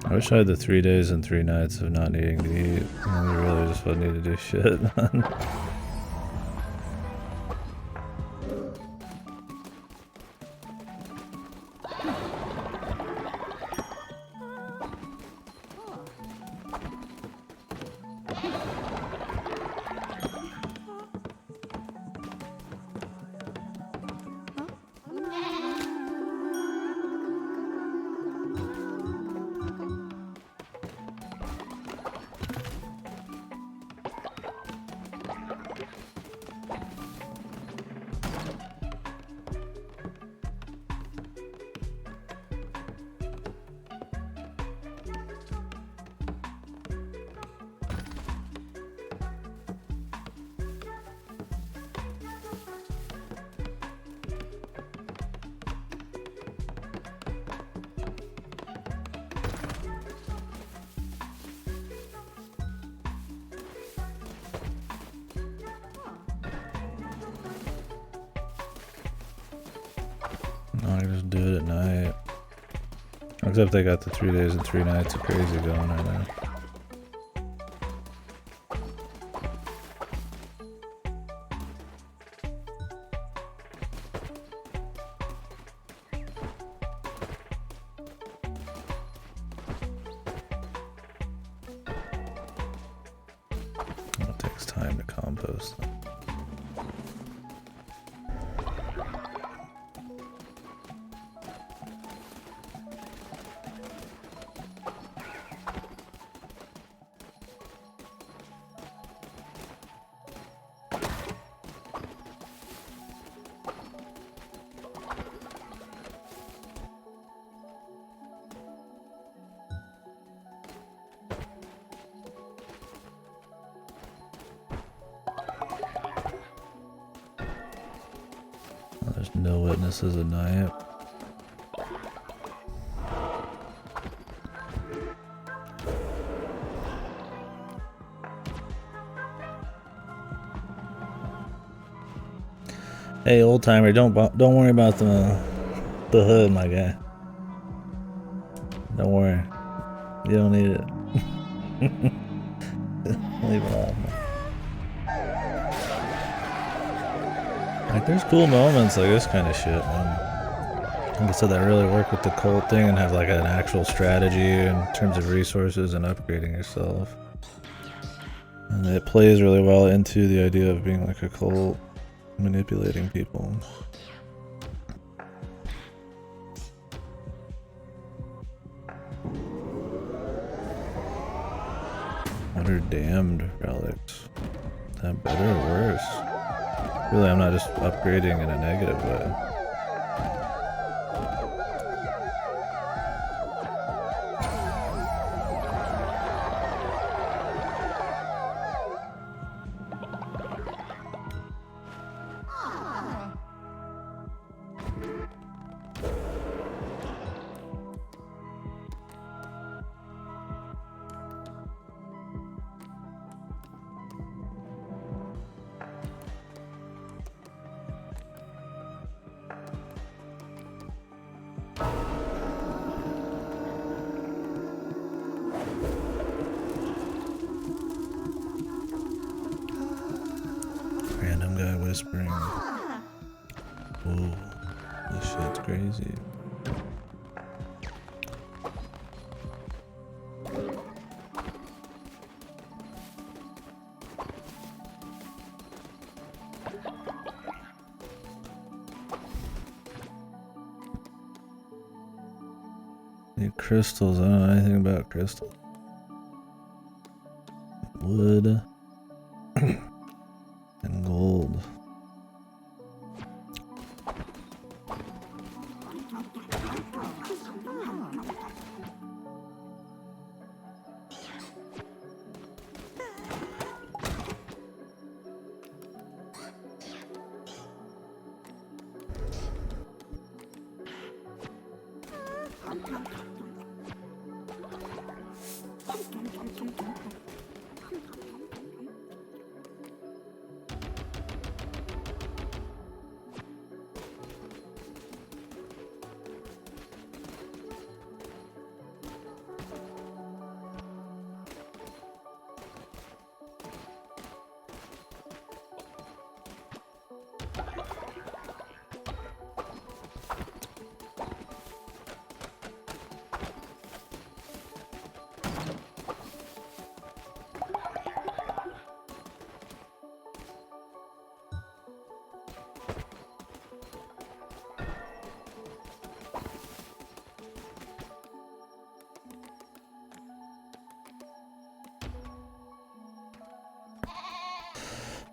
I wish I had the 3 days and 3 nights of not needing to eat. I really just wouldn't need to do shit, man. I can just do it at night. Except they got the 3 days and 3 nights of crazy going right now. It takes time to compost them. There's no witnesses at night. Hey, old timer, don't worry about the hood, my guy. Don't worry, you don't need it. Leave it off. Like, there's cool moments like this kind of shit, man. Like I said, that really work with the cult thing and have like an actual strategy in terms of resources and upgrading yourself. And it plays really well into the idea of being like a cult, manipulating people. What are damned relics? Is that better or worse? Really, I'm not just upgrading in a negative way. Random guy whispering. Whoa, this shit's crazy. Need crystals, I don't know anything about crystals. Wood and gold.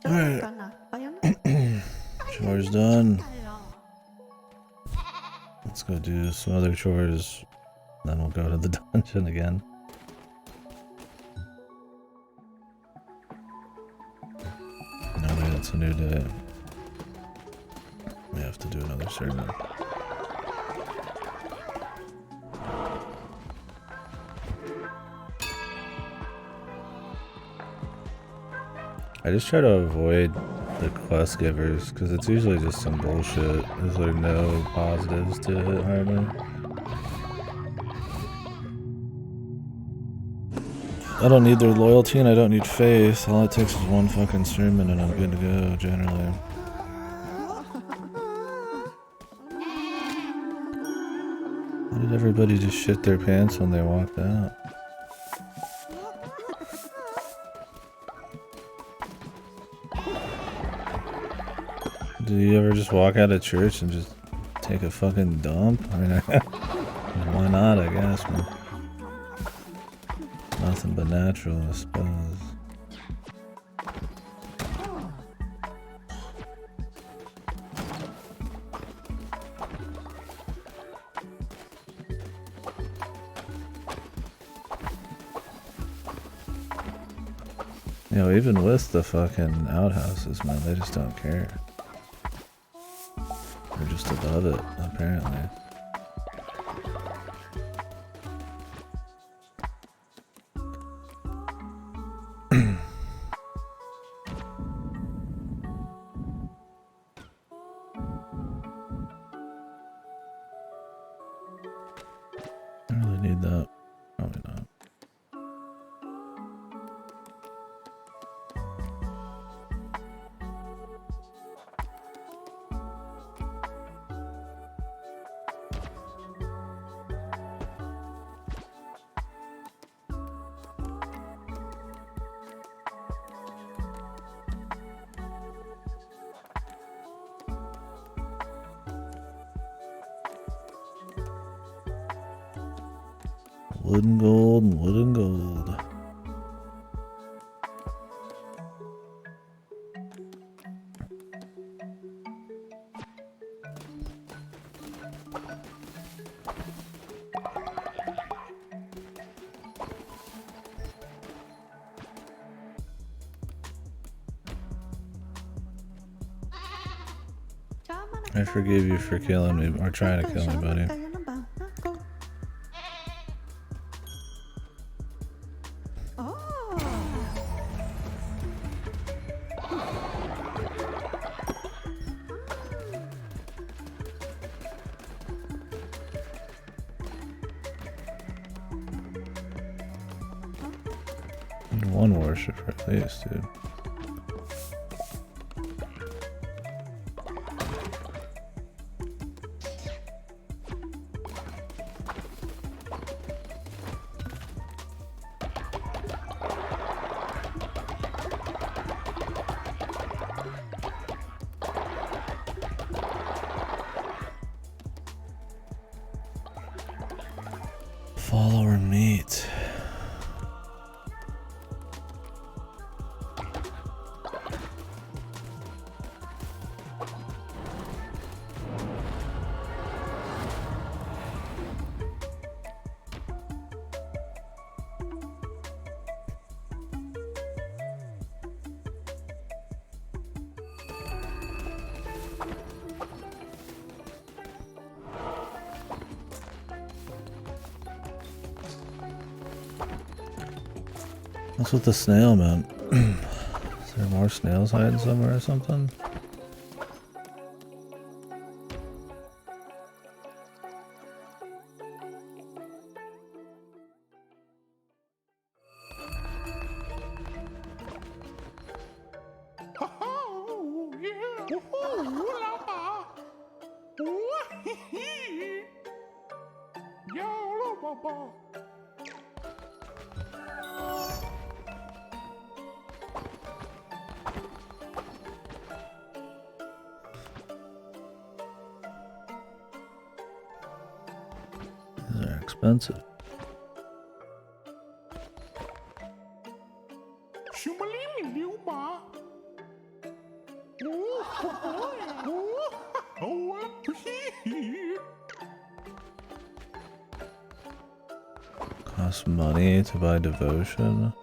Alright. Chores done. Let's go do some other chores. Then we'll go to the dungeon again. No way, it's a new day. We have to do another sermon. I just try to avoid the quest givers, because it's usually just some bullshit. There's like no positives to it hardly. I don't need their loyalty and I don't need faith. All it takes is one fucking sermon and I'm good to go, generally. Why did everybody just shit their pants when they walked out? Do you ever just walk out of church and just take a fucking dump? I mean, why not, I guess, man. Nothing but natural, I suppose. You know, even with the fucking outhouses, man, they just don't care. They're just above it, apparently. I really need that. Probably not. Wood and gold and wood and gold. I forgive you for killing me, or trying to kill me, buddy. One worshiper at least, dude. Follower meat. What's with the snail, man? Is there more snails hiding somewhere or something? These are expensive. Cost money to buy devotion.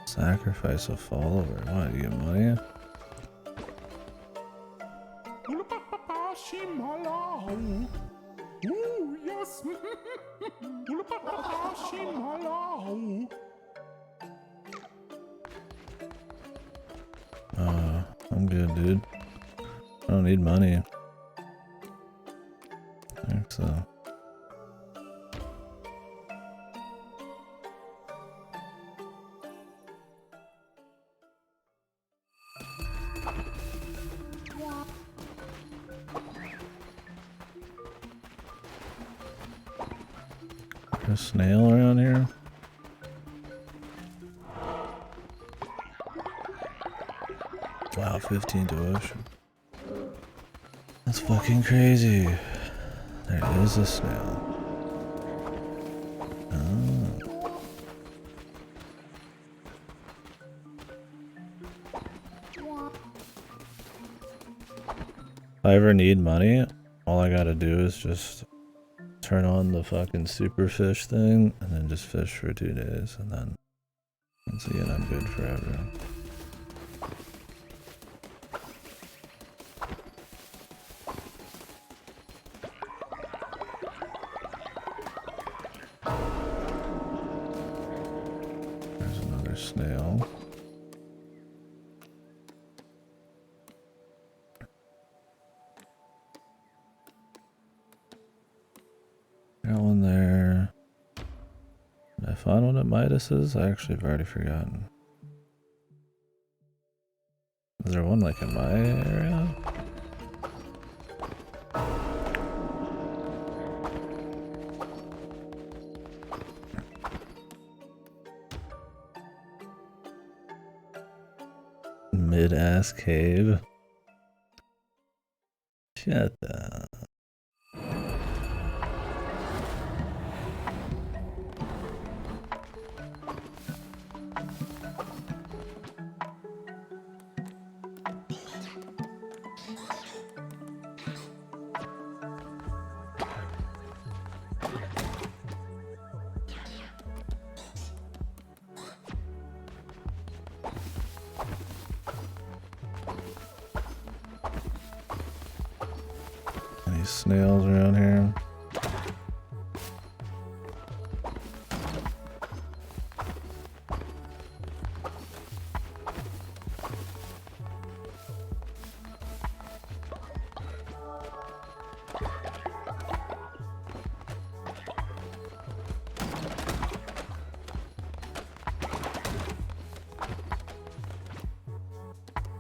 Sacrifice a follower. What, you get money? I'm good, dude. I don't need money. I think so. A snail around here? Wow, 15 to ocean. That's fucking crazy. There is a snail. Oh. If I ever need money, all I gotta do is just turn on the fucking super fish thing and then just fish for 2 days, and then once again I'm good forever. There's another snail. Got one there. Did I find one at Midas's? I actually have already forgotten. Is there one like in my area? Mid-ass cave. Shut up. Any snails around here?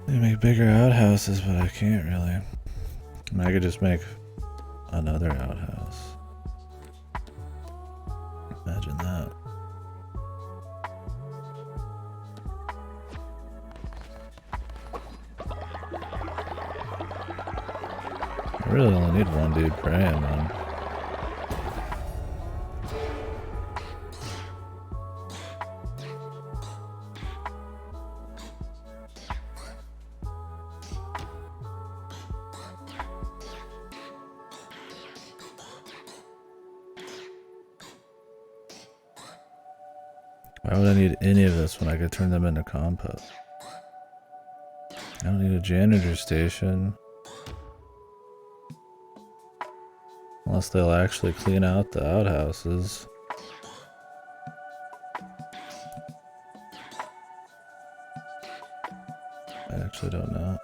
They make bigger outhouses, but I can't really. I mean, I could just make another outhouse. Imagine that. I really only need one dude praying, man. Why would I need any of this when I could turn them into compost? I don't need a janitor station. Unless they'll actually clean out the outhouses. I actually don't know.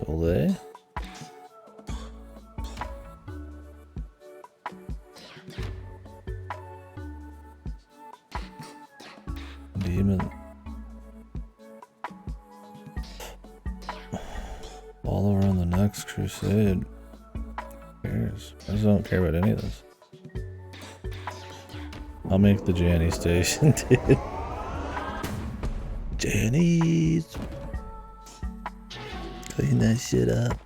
Will they? Demon. Follow her on the next crusade. Who cares? I just don't care about any of this. I'll make the Janny station, dude. Janny's. Clean that shit up.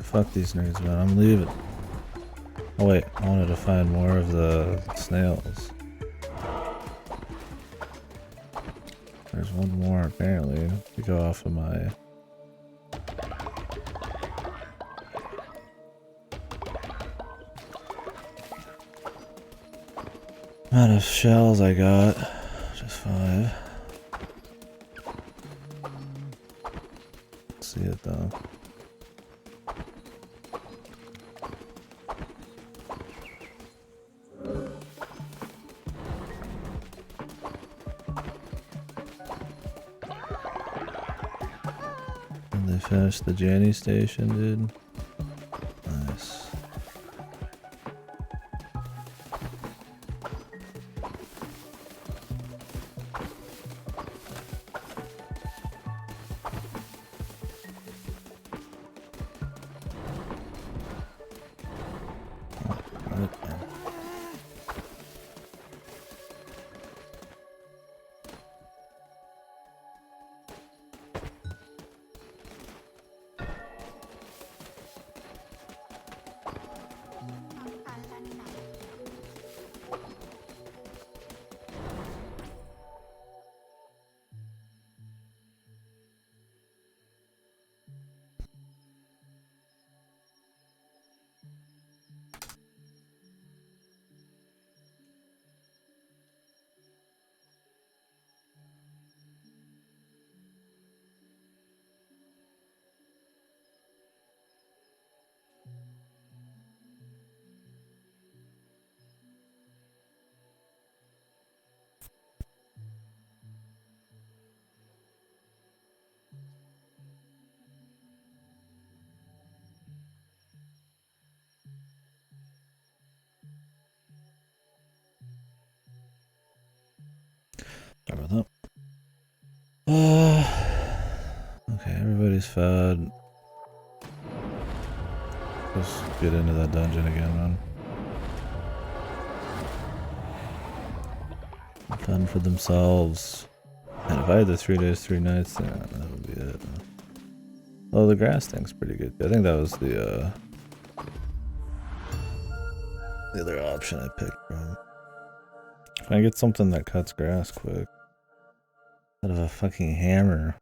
fuck these nerds, man. I'm leaving. Oh wait, I wanted to find more of the snails. There's one more apparently. To go off of my... amount of shells I got. Just 5. Let's see it though. And they finished the Janny station, dude. Nice. Sorry about that. Okay, everybody's fed. Let's get into that dungeon again, man. Fun for themselves. And if I had the 3 days, 3 nights, then that would be it. Oh, the grass thing's pretty good. I think that was the other option I picked from. If I get something that cuts grass quick. Out of a fucking hammer.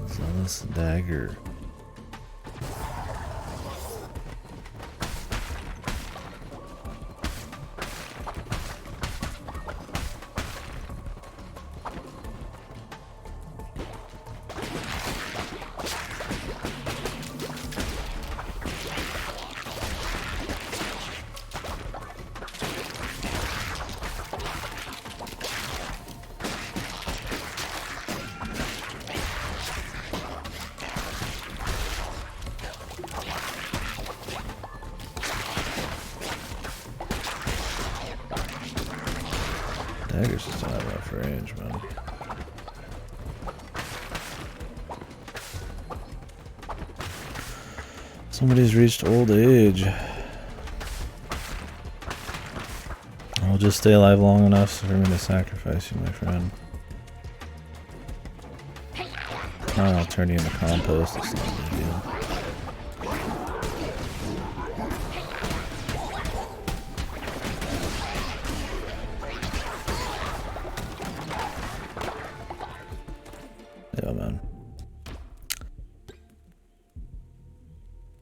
Zealous dagger. Daggers just don't have enough range, man. Somebody's reached old age. I'll just stay alive long enough for me to sacrifice you, my friend. I'll turn you into compost. It's not a big deal. Yeah, man.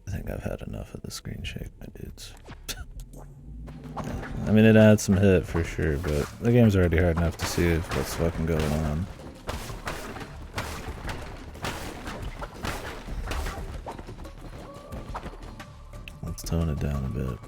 I think I've had enough of the screen shake, my dudes. I mean, it adds some hit for sure, but the game's already hard enough to see what's fucking going on. Let's tone it down a bit.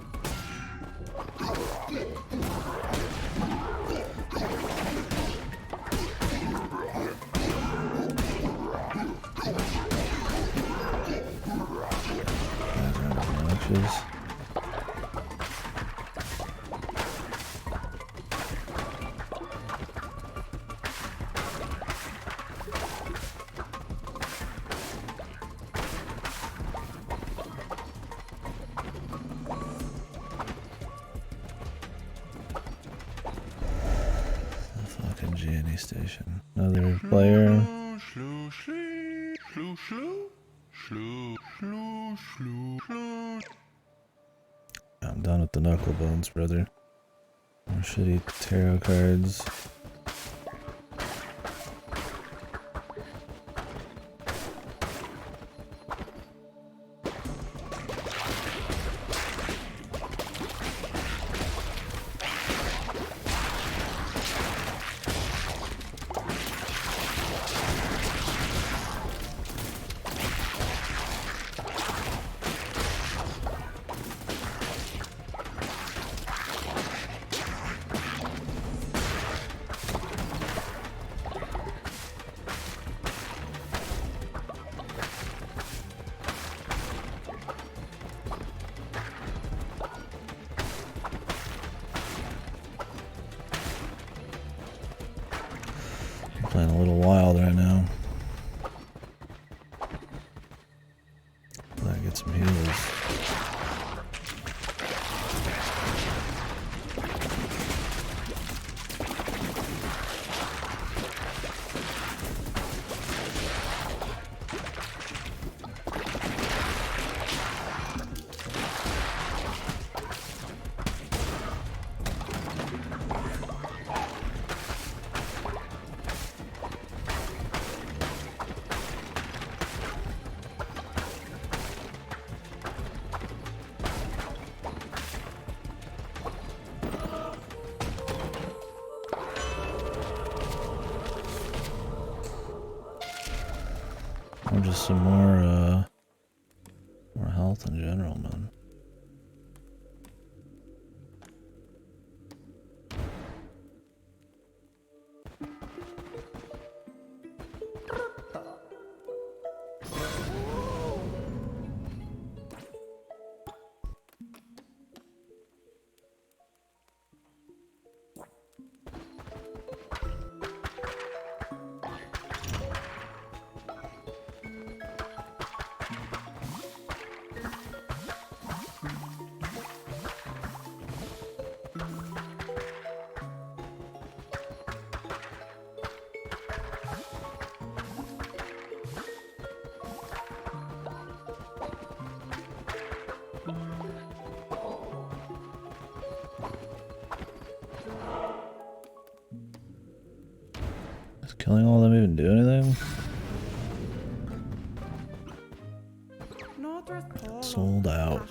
Fucking Jenny. Mini station. Another player. I'm done with the knuckle bones, brother. More shitty tarot cards. Playing a little wild right now. Gotta get some heals. Or just some more health in general, man. Does killing all of them even do anything? Sold out.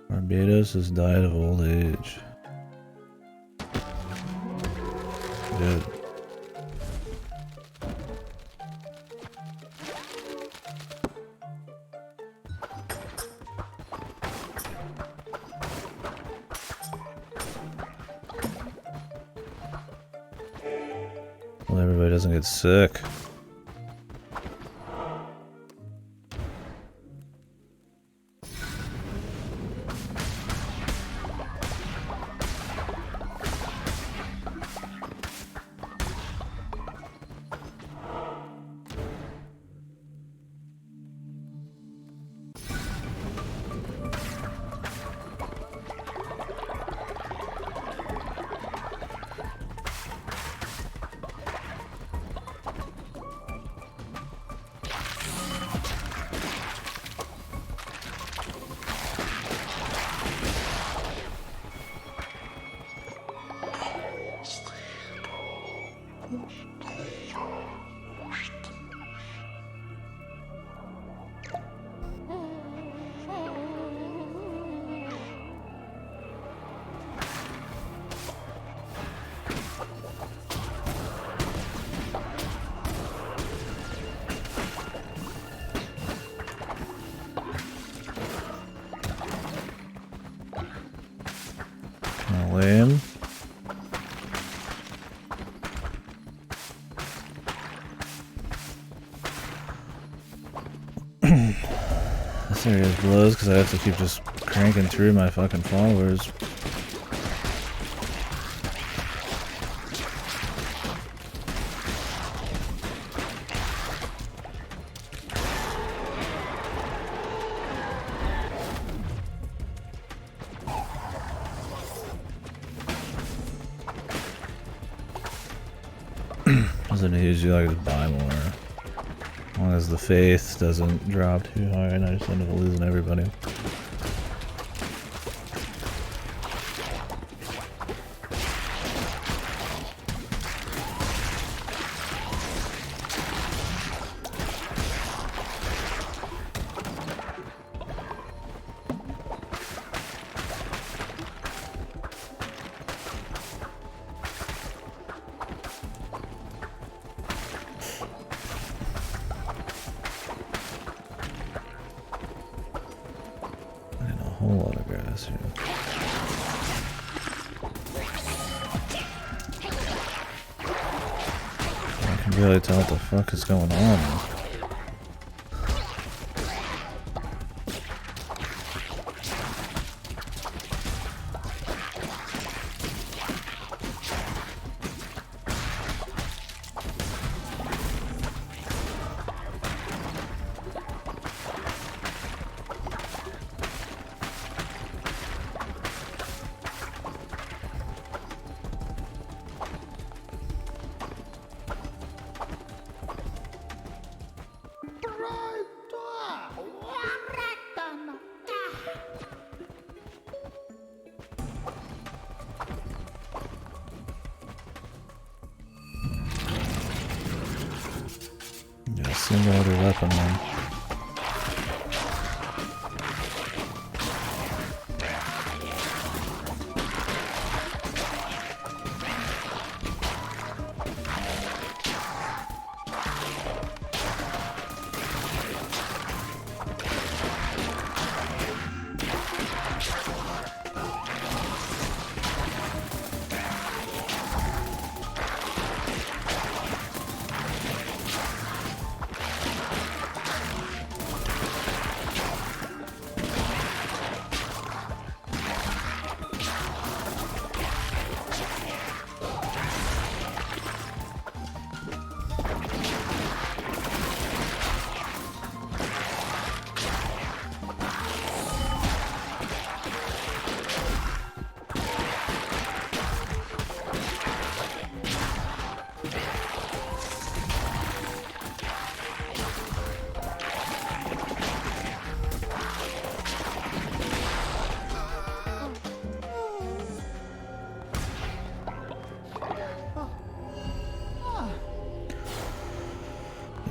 Barbados has died of old age. Good. Well, everybody doesn't get sick. Lame. This area blows because I have to keep just cranking through my fucking followers. Doesn't usually like to buy more. As long as the faith doesn't drop too high, and I just end up losing everybody. Really tell what the fuck is going on. Single other weapon, man.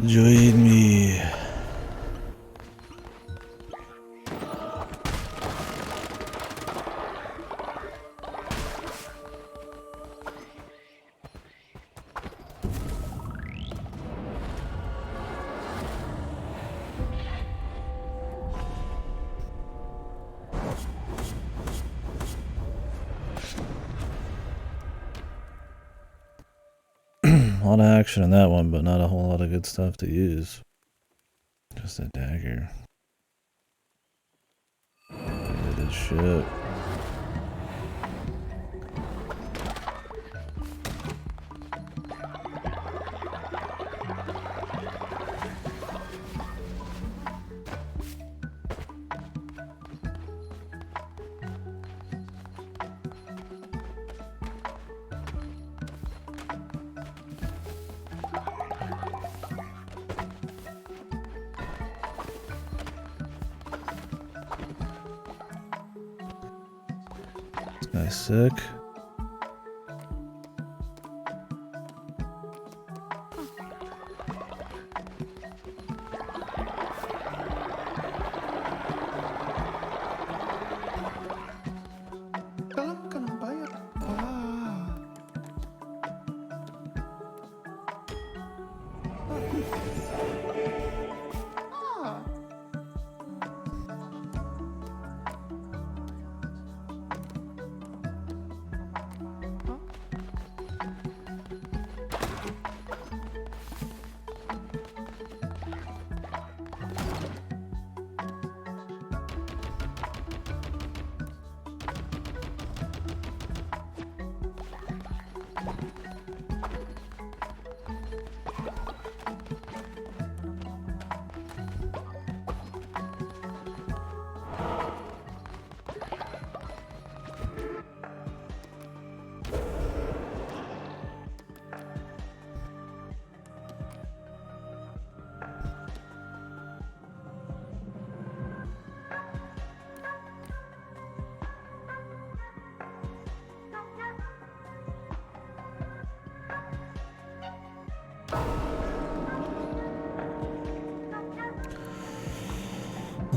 Join me. A lot of action in that one, but not a whole lot of good stuff to use. Just a dagger. Good shit. Nice, sick.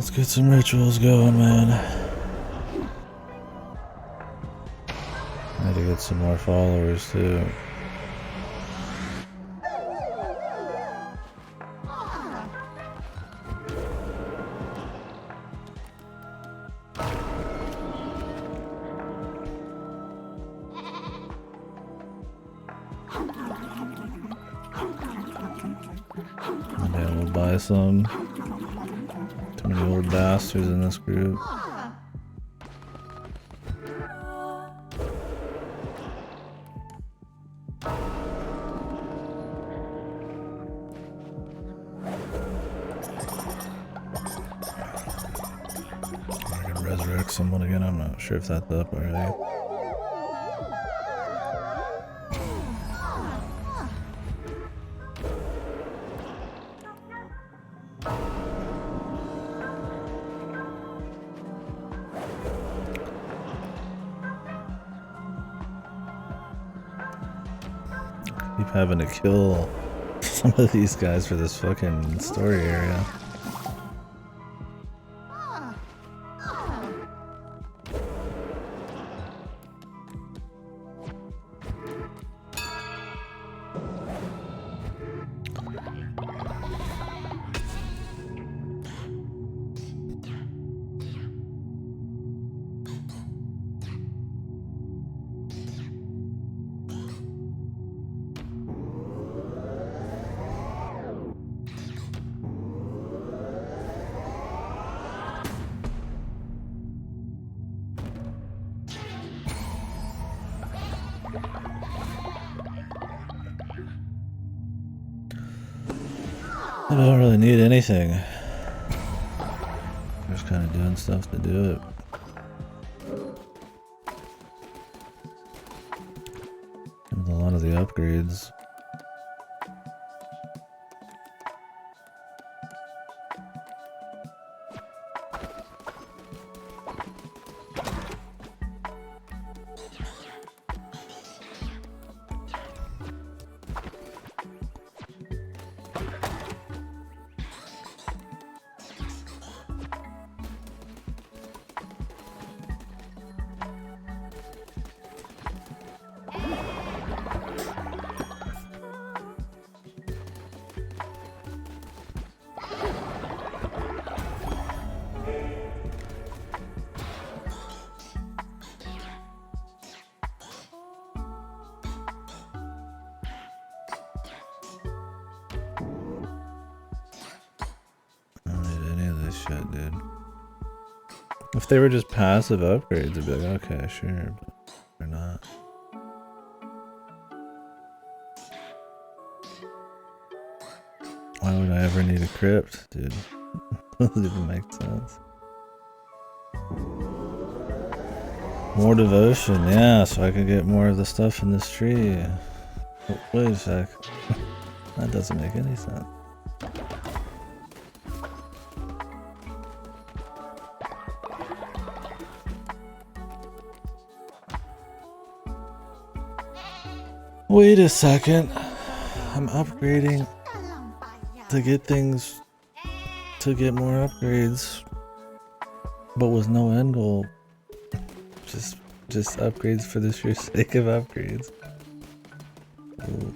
Let's get some rituals going, man. I need to get some more followers too. Yeah, we'll buy some. Too many old bastards in this group. I can resurrect someone again. I'm not sure if that's up already. Keep having to kill some of these guys for this fucking story area. I don't really need anything. Just kind of doing stuff to do it. With a lot of the upgrades. Shit, dude. If they were just passive upgrades, I'd be like, okay, sure, but they're not. Why would I ever need a crypt, dude? Doesn't even make sense. More devotion, yeah, so I can get more of the stuff in this tree. Oh, wait a sec. That doesn't make any sense. Wait a second. I'm upgrading to get things, to get more upgrades, but with no end goal. Just upgrades for the sheer sake of upgrades. Ooh.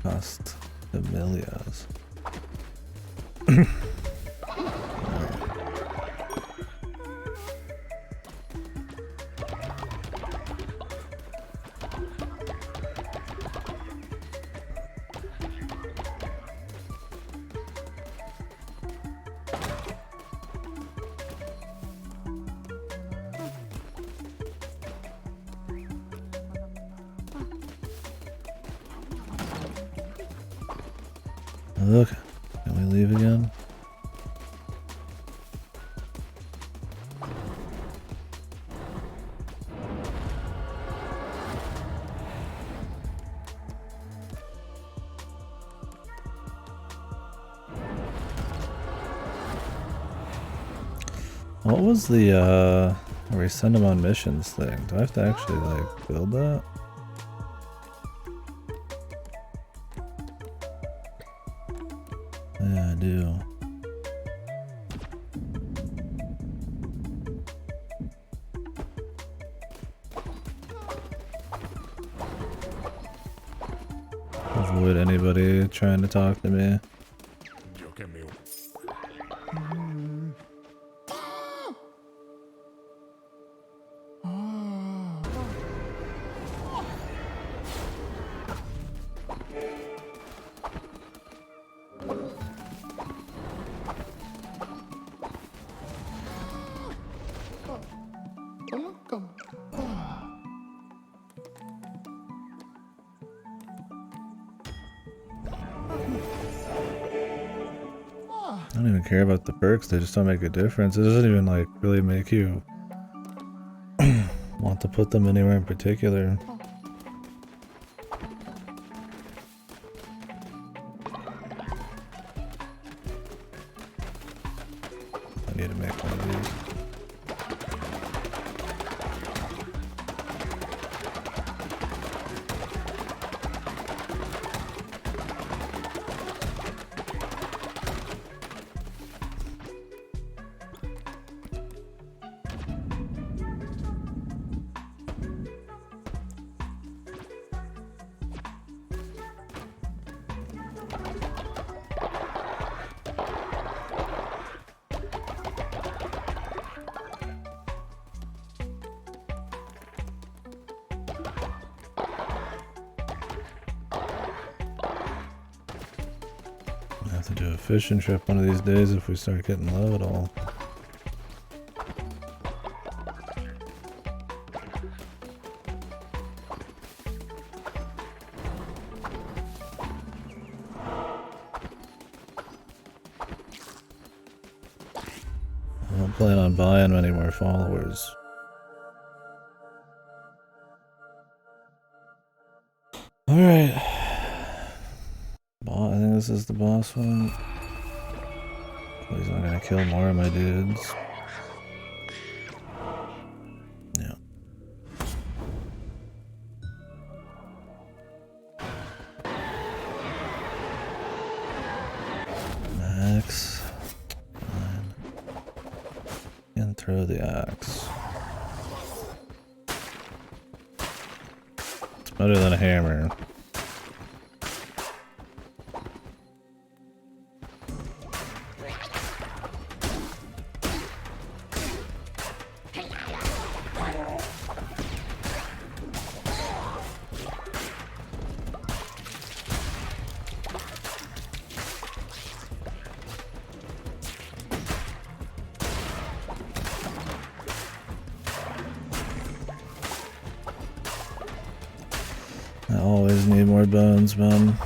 Cost Emilios. Look, can we leave again? What was the where we send them on missions thing? Do I have to actually like build that? Yeah, I do. Avoid anybody trying to talk to me. I don't even care about the perks, they just don't make a difference. It doesn't even like really make you want to put them anywhere in particular. I need to make one of these. I have to do a fishing trip one of these days if we start getting low at all. I don't plan on buying any more followers. Alright. I think this is the boss one. Please, I'm gonna kill more of my dudes. Yeah. Max. Fine. And throw the axe. It's better than a hammer. I always need more bones, man.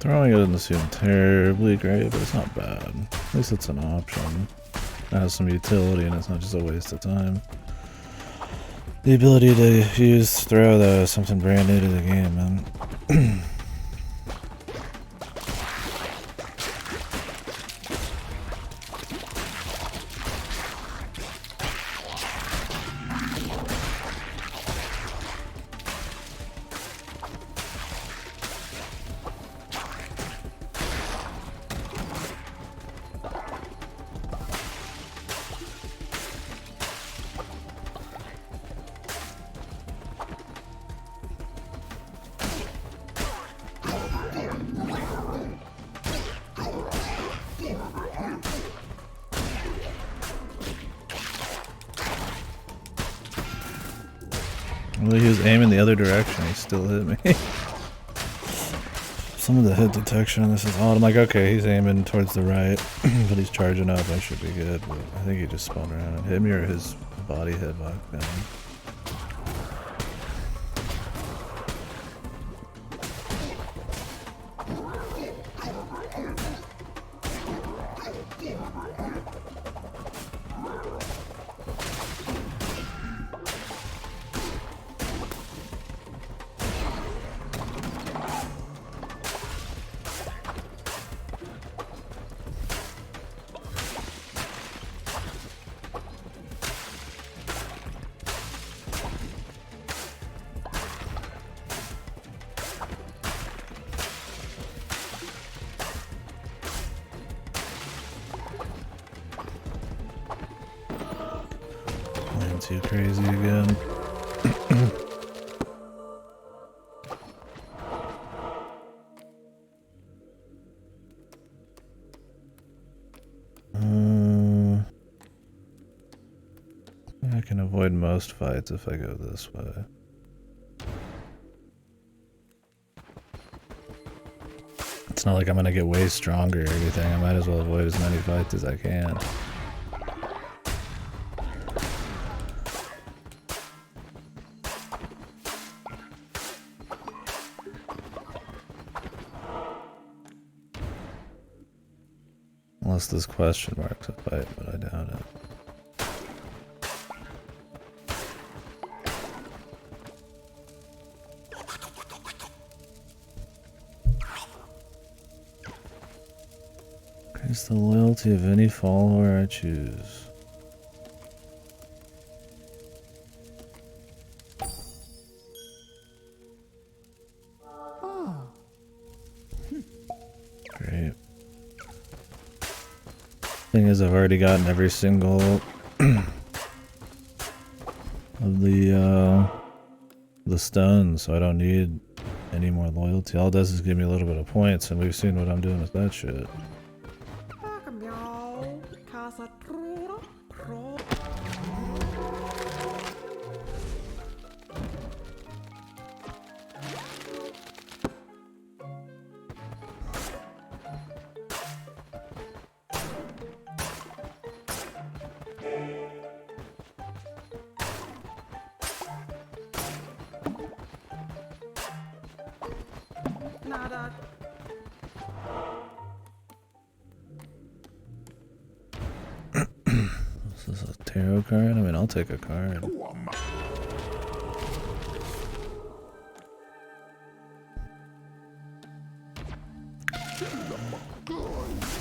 Throwing it doesn't seem terribly great, but it's not bad. At least it's an option. It has some utility and it's not just a waste of time. The ability to use throw though is something brand new to the game, man. Well, he was aiming the other direction, he still hit me. some of the hit detection on this is odd. I'm like, okay, he's aiming towards the right, but he's charging up. I should be good, but I think he just spun around and hit me, or his body hit back down. Too crazy again. I can avoid most fights if I go this way. It's not like I'm gonna get way stronger or anything. I might as well avoid as many fights as I can. Unless this question marks a fight, but I doubt it. Increase the loyalty of any follower I choose. Great. Thing is, I've already gotten every single of the stones, so I don't need any more loyalty. All it does is give me a little bit of points, and we've seen what I'm doing with that shit. This is a tarot card? I mean, I'll take a card.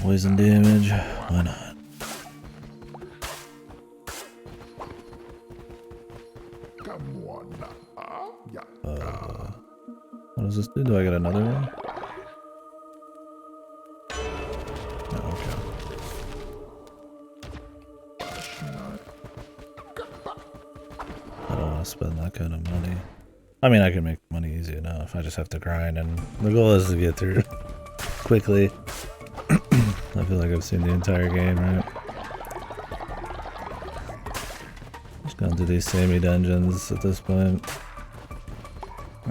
Poison damage? Why not? What does this do? Do I get another one? Oh, okay. I don't want to spend that kind of money. I mean, I can make money easy enough. I just have to grind, and the goal is to get through quickly. I feel like I've seen the entire game, right? Just going to these samey dungeons at this point.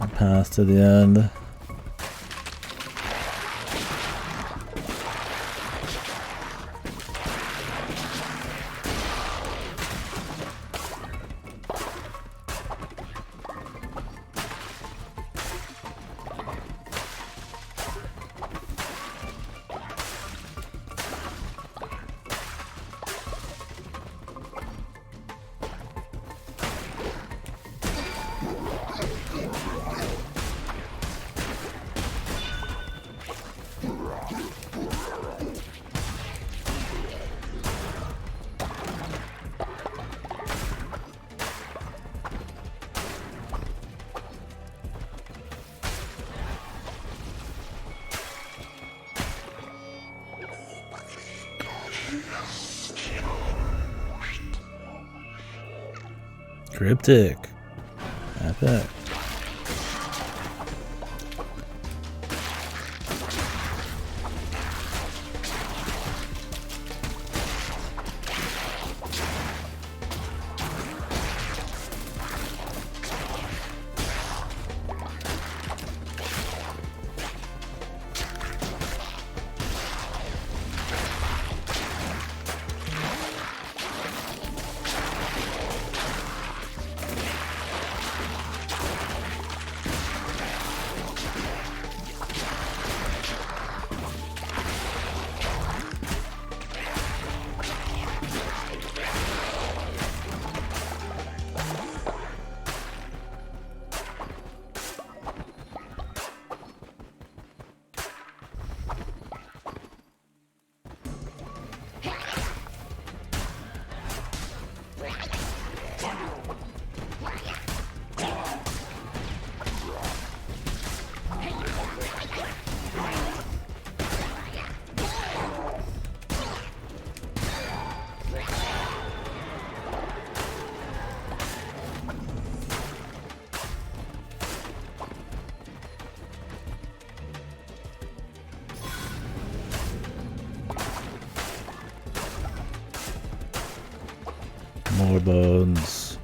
Our path to the end. Cryptic. Epic. More bones.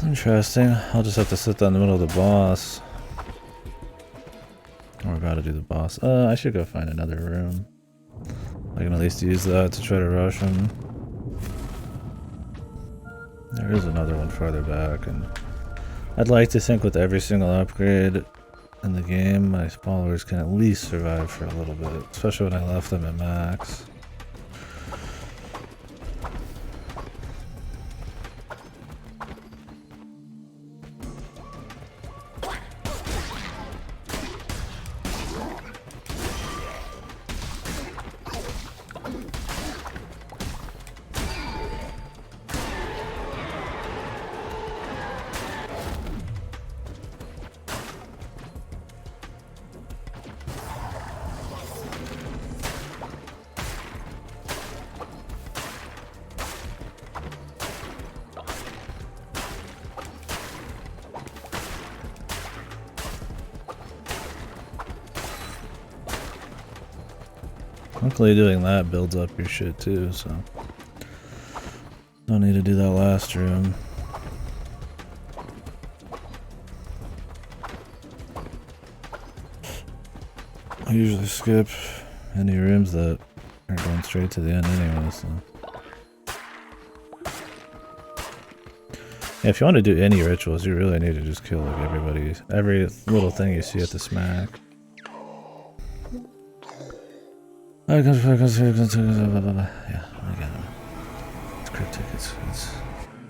Interesting. I'll just have to sit down in the middle of the boss. We're about to do the boss. I should go find another room. I can at least use that to try to rush him. There is another one farther back, and I'd like to think with every single upgrade in the game, my followers can at least survive for a little bit, especially when I left them at max. Luckily doing that builds up your shit too, so don't need to do that last room. I usually skip any rooms that are going straight to the end anyway, so. Yeah, if you want to do any rituals, you really need to just kill like every little thing you see at the smack. Yeah, I got him. It's cryptic, it's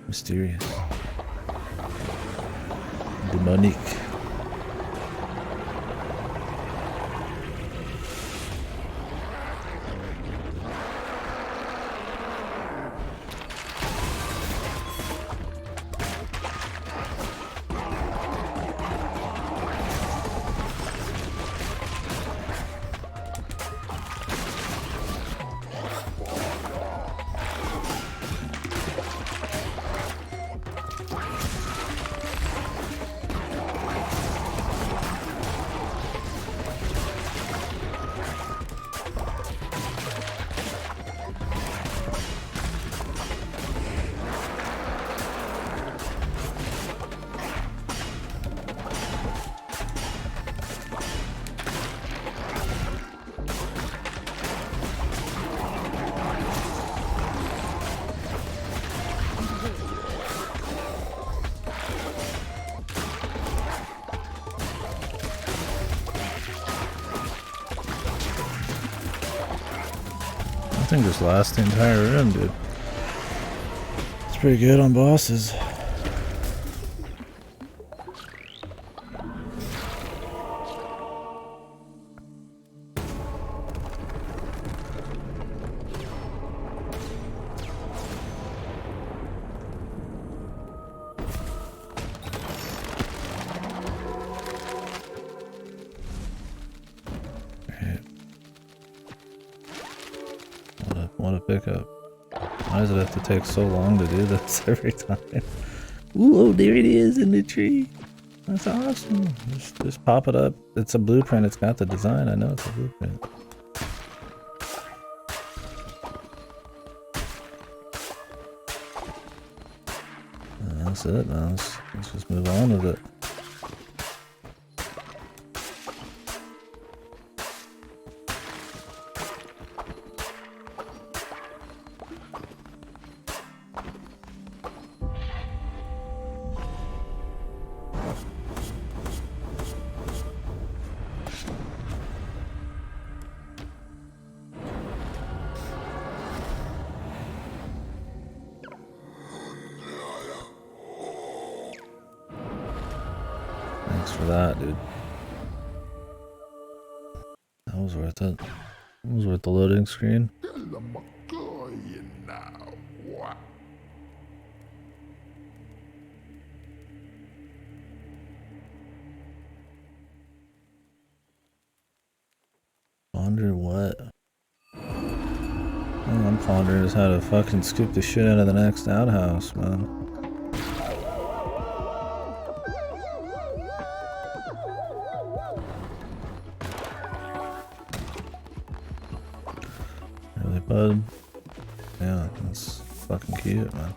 mysterious. Demonic. I think just last the entire room, dude. It's pretty good on bosses. What a pickup. Why does it have to take so long to do this every time? Ooh, oh, there it is in the tree. That's awesome. Just pop it up. It's a blueprint. It's got the design. I know it's a blueprint. That's it. Now let's just move on with it. Thanks for that, dude. That was worth it. That was worth the loading screen. Wonder what. All I'm pondering is how to fucking scoop the shit out of the next outhouse, man. Really, bud? Yeah, that's fucking cute, man.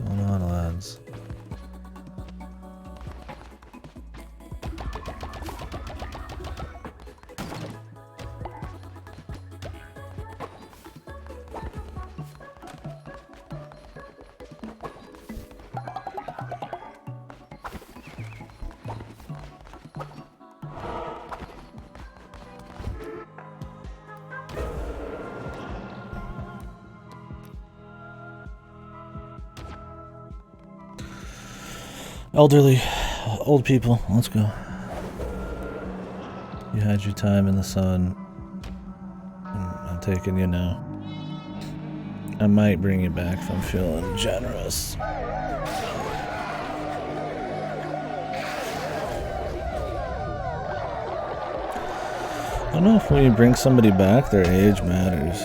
Hold on, lads. Elderly, old people, let's go. You had your time in the sun. I'm taking you now. I might bring you back if I'm feeling generous. I don't know if when you bring somebody back, their age matters.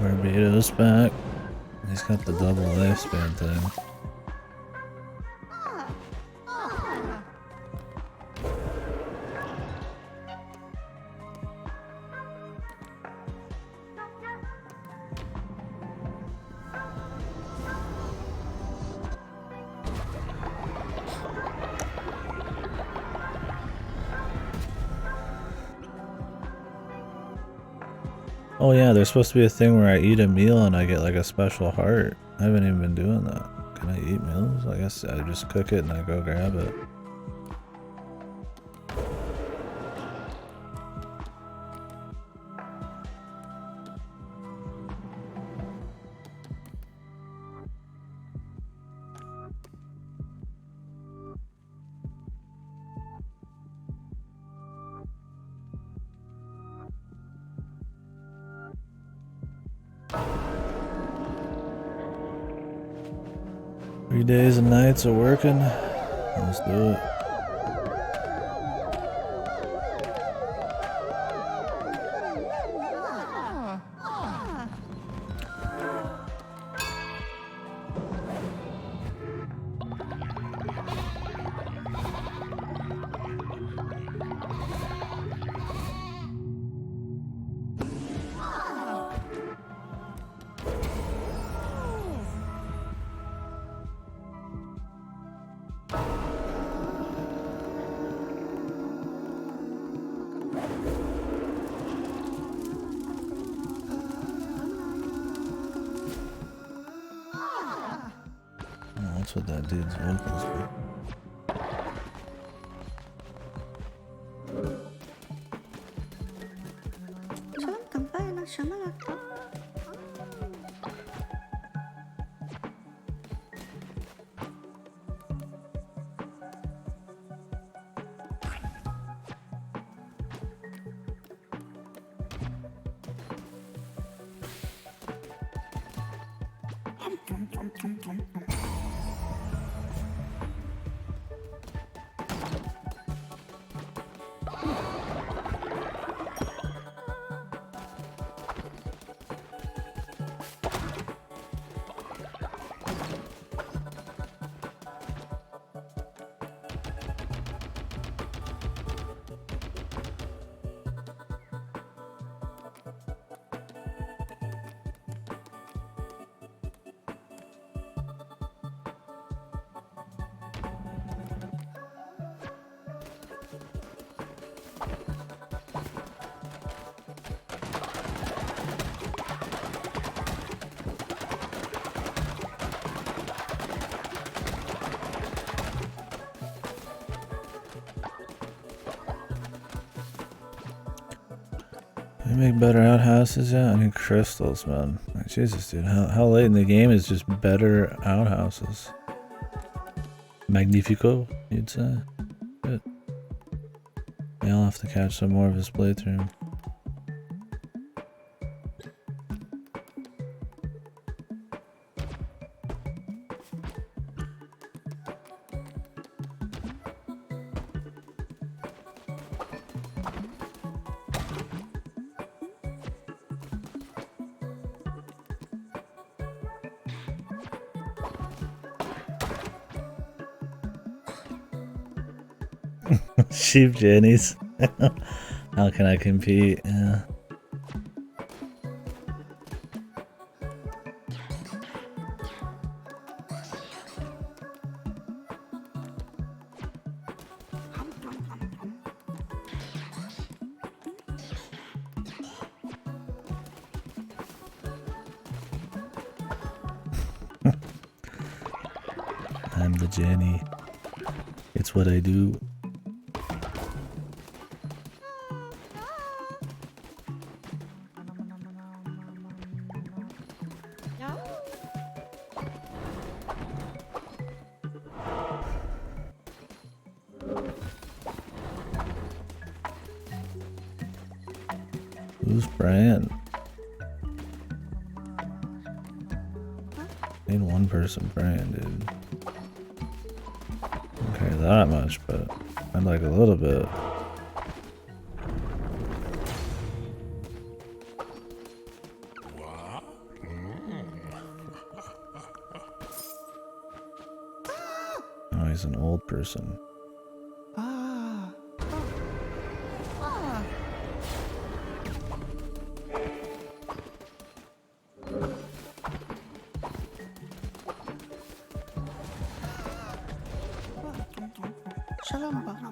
Barbados back. He's got the double lifespan thing. Oh yeah, there's supposed to be a thing where I eat a meal and I get like a special heart. I haven't even been doing that. Can I eat meals? I guess I just cook it and I go grab it. Three days and nights of working. Let's do it. That's what that dude's vocals for. They make better outhouses yet? I need crystals, man. Like, Jesus, dude. How late in the game is just better outhouses? Magnifico, you'd say? Good. Yeah, I'll have to catch some more of his playthrough. Sheep Jennies. How can I compete? Yeah. I'm the Jenny. It's what I do. Who's Brian? Need one person praying, dude. Don't care that much, but I'd like a little bit. Oh, he's an old person.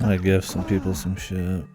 I give some people some shit.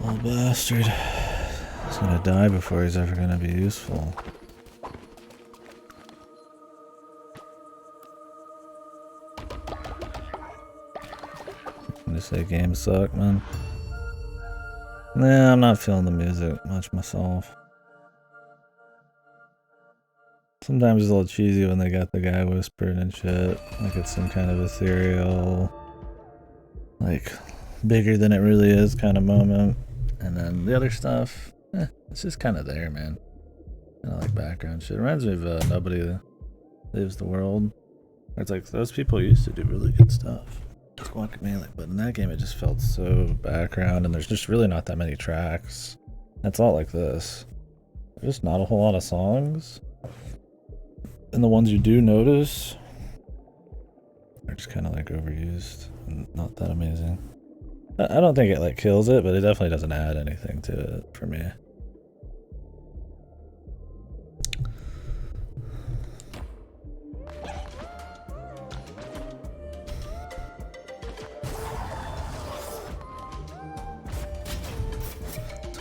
Little bastard. He's gonna die before he's ever gonna be useful. Just say games suck, man. Nah, I'm not feeling the music much myself. Sometimes it's a little cheesy when they got the guy whispering and shit. Like it's some kind of ethereal, like bigger than it really is kind of moment. And then the other stuff, it's just kind of there, man. Kind of like background shit. Reminds me of Nobody Saves the world. It's like those people used to do really good stuff. Guacamelee, but in that game it just felt so background, and there's just really not that many tracks. It's all like this. There's just not a whole lot of songs. And the ones you do notice are just kind of like overused and not that amazing. I don't think it like kills it, but it definitely doesn't add anything to it for me.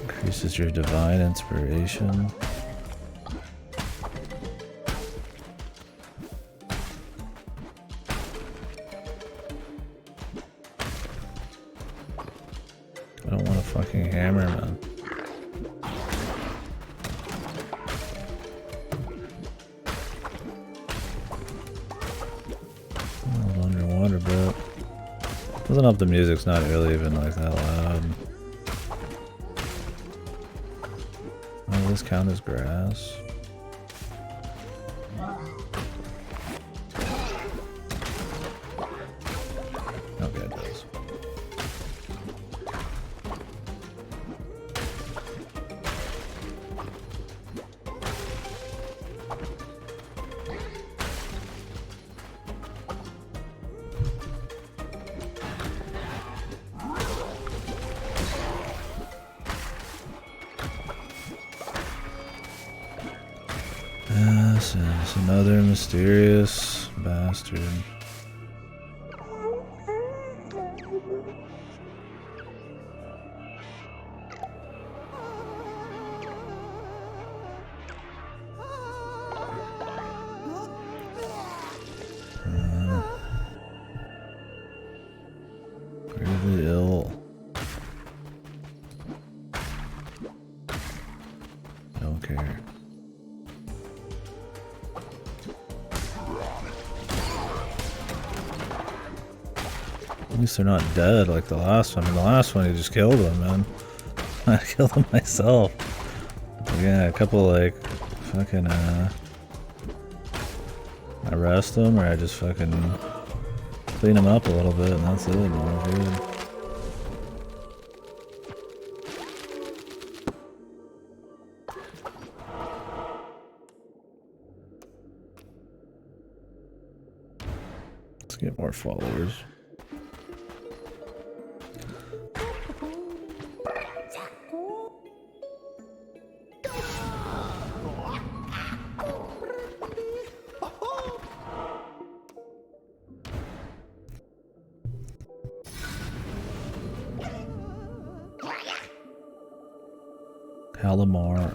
Increases your divine inspiration. I don't want a fucking hammer, man. Oh, underwater bit. Doesn't help the music's not really even like that loud. Does this count as grass? Okay, it does. This is another mysterious bastard. Really ill. Don't care. At least they're not dead like the last one. I mean, the last one, you just killed them, man. I killed them myself. But yeah, a couple like fucking I rest them or I just fucking clean them up a little bit and that's it. Man, dude. Let's get more followers. Calamari.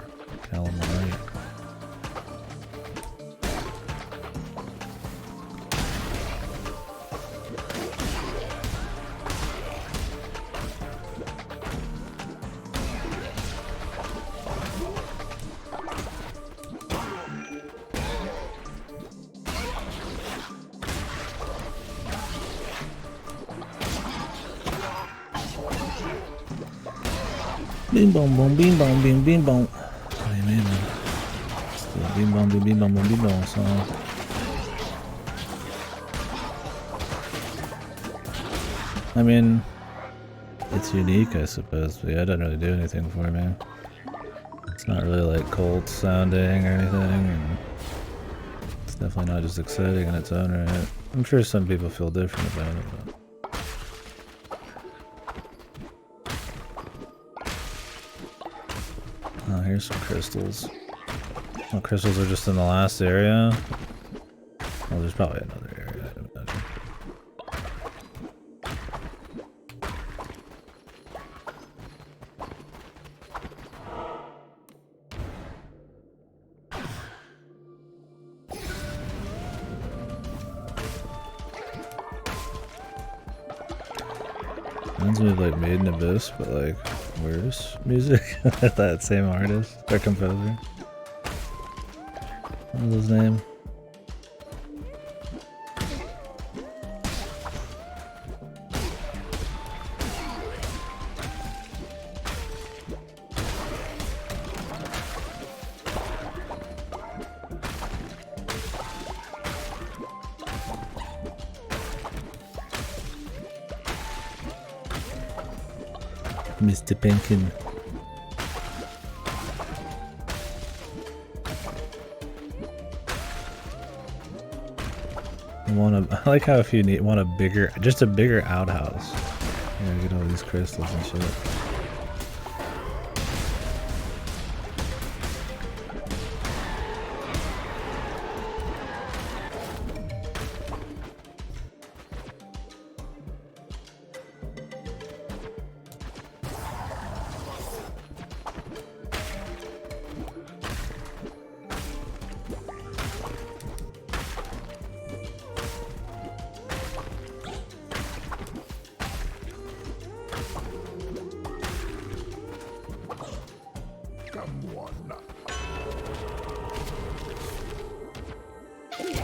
Bing bong bong bing bong bing bing bong. What do you mean, man? It's the bing bong bing bing bong bing bing bong song. I mean, it's unique, I suppose, but yeah, it doesn't really do anything for me. It's not really like cold sounding or anything, and it's definitely not just exciting in its own right. I'm sure some people feel different about it, but oh, here's some crystals. Oh, crystals are just in the last area? Well, there's probably another area, I'd imagine. Reminds me of like Made in Abyss, but like worse music. That same artist or composer. What was his name? Mr. Penkin. I like how if you want a bigger, just a bigger outhouse. Yeah, get all these crystals and shit.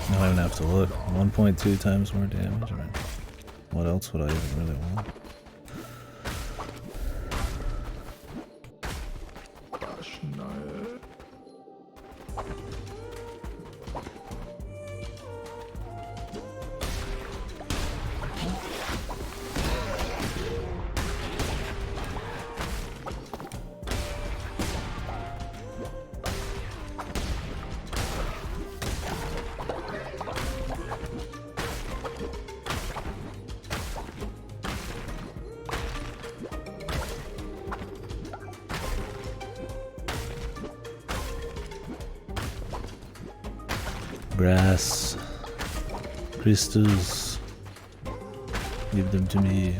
I don't even have to look. 1.2 times more damage. I mean, what else would I even really want? Grass, crystals, give them to me.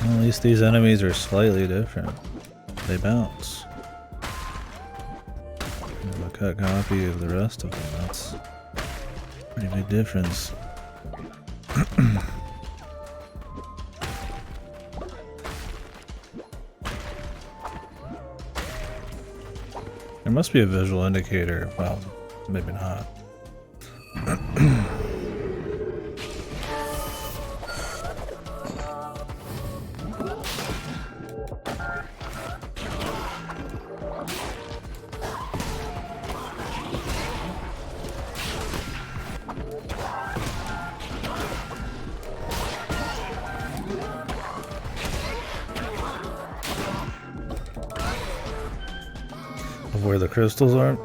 Well, at least these enemies are slightly different. They bounce. A copy of the rest of them. That's a pretty big difference. There must be a visual indicator. Well, maybe not. Where the crystals are.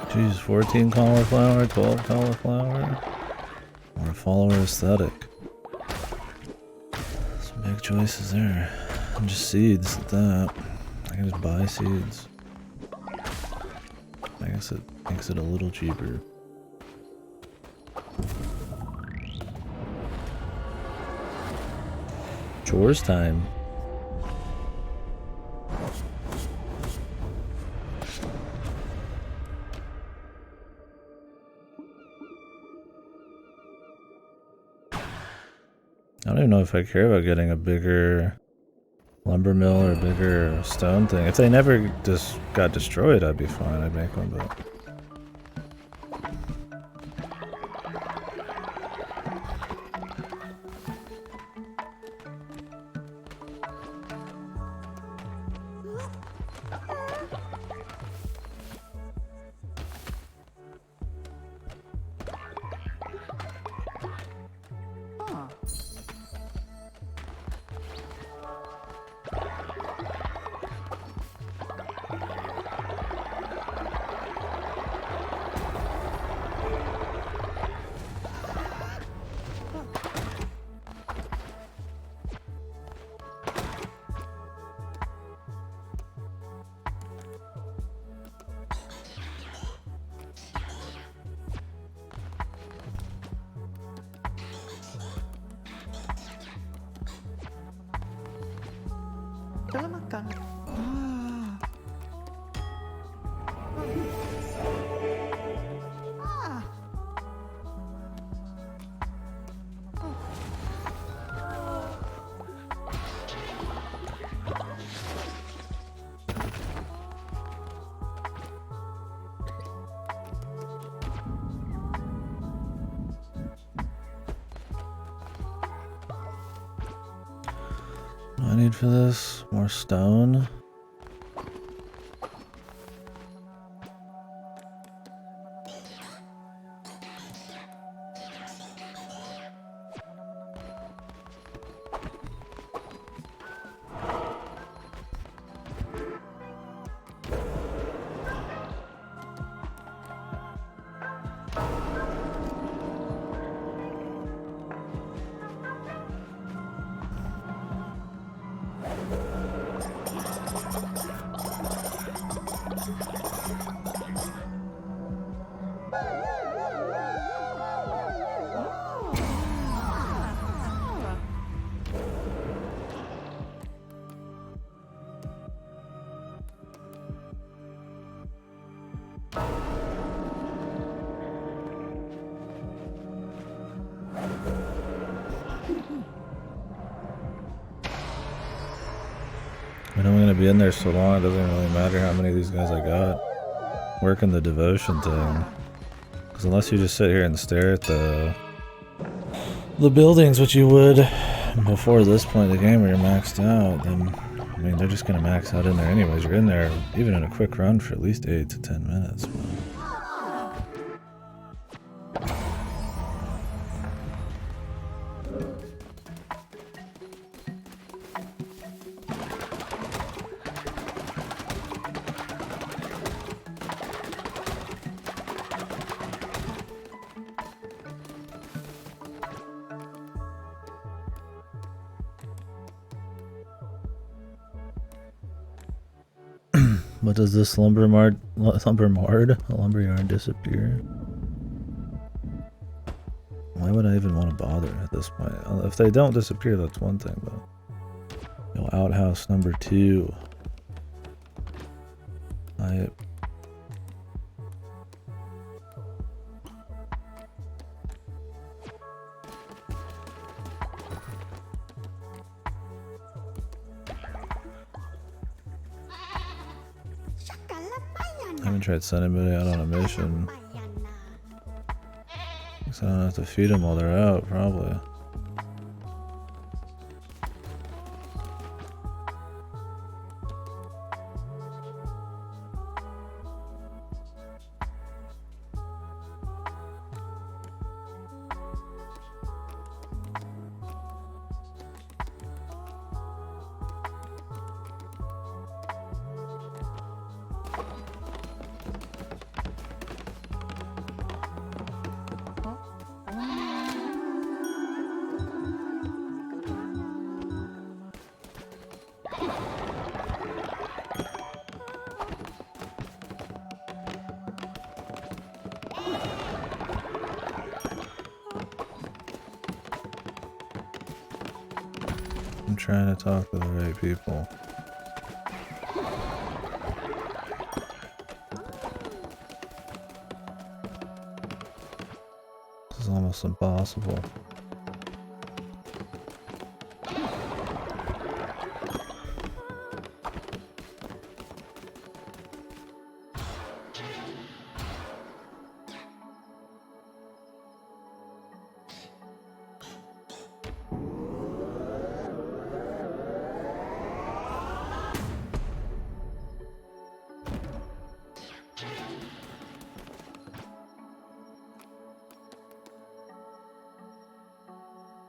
Jeez, 14 cauliflower, 12 cauliflower. Or a follower aesthetic. Some big choices there. And just seeds at that. I can just buy seeds. I guess it makes it a little cheaper. Chores time. I don't even know if I care about getting a bigger lumber mill or a bigger stone thing. If they never just got destroyed, I'd be fine. I'd make one, but... need for this? More stone? I know I'm gonna be in there so long, it doesn't really matter how many of these guys I got. Working the devotion thing. Because unless you just sit here and stare at the buildings, which you would before this point of the game where you're maxed out, then, I mean, they're just gonna max out in there anyways. You're in there, even in a quick run, for at least 8 to 10 minutes. But But does this lumberyard disappear? Why would I even want to bother at this point? If they don't disappear, that's one thing, but... Yo, outhouse number 2. I... I haven't tried sending anybody out on a mission. Guess I don't have to feed them while they're out, probably. I'm trying to talk to the right people. This is almost impossible.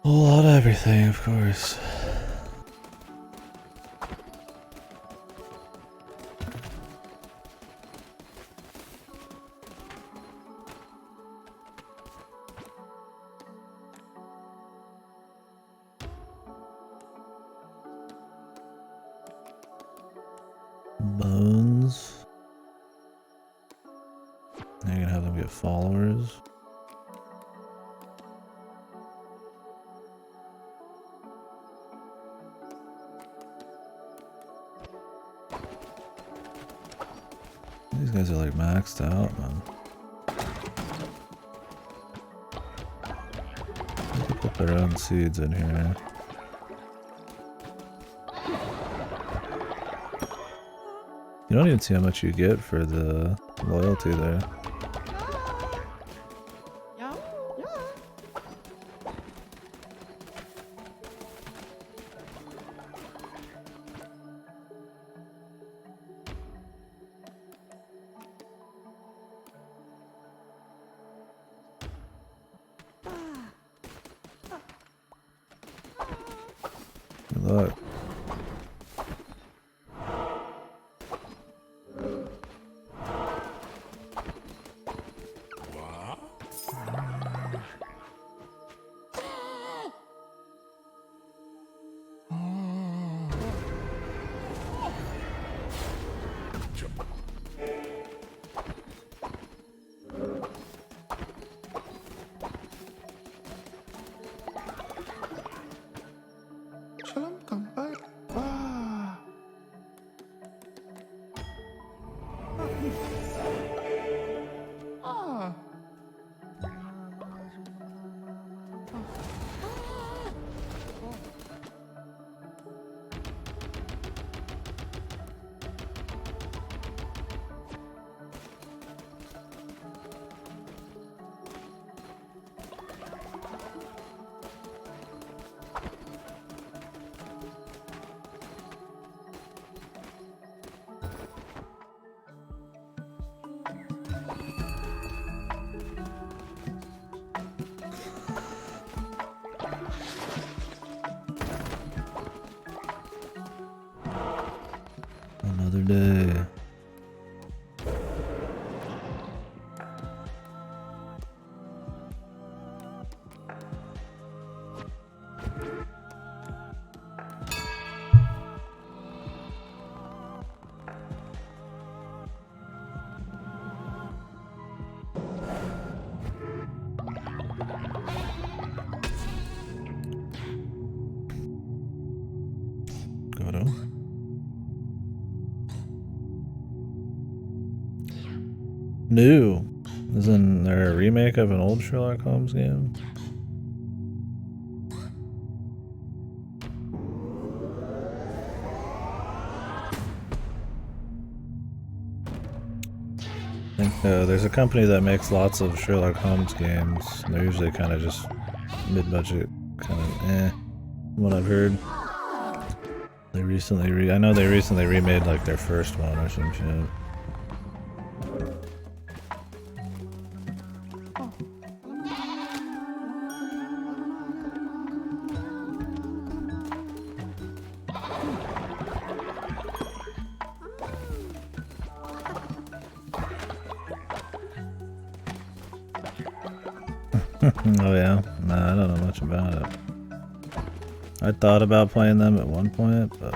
A lot of everything, of course. Bones. Now you're gonna have them get followers. These guys are like maxed out, man. They can put their own seeds in here. You don't even see how much you get for the loyalty there. Fuck. Another day. Go to. New. Isn't there a remake of an old Sherlock Holmes game? I think there's a company that makes lots of Sherlock Holmes games. They're usually kind of just mid-budget, kind of from what I've heard. They recently I know they recently remade like their first one or some shit. Oh yeah? Nah, I don't know much about it. I thought about playing them at one point, but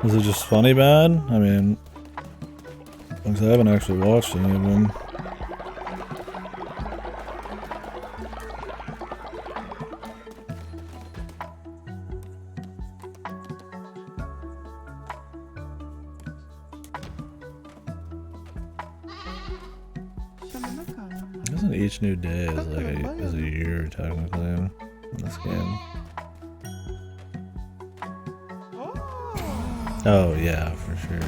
is it just funny bad? I mean, because I haven't actually watched any of them. Isn't each new day is like is a year technically in this game? Oh yeah, for sure.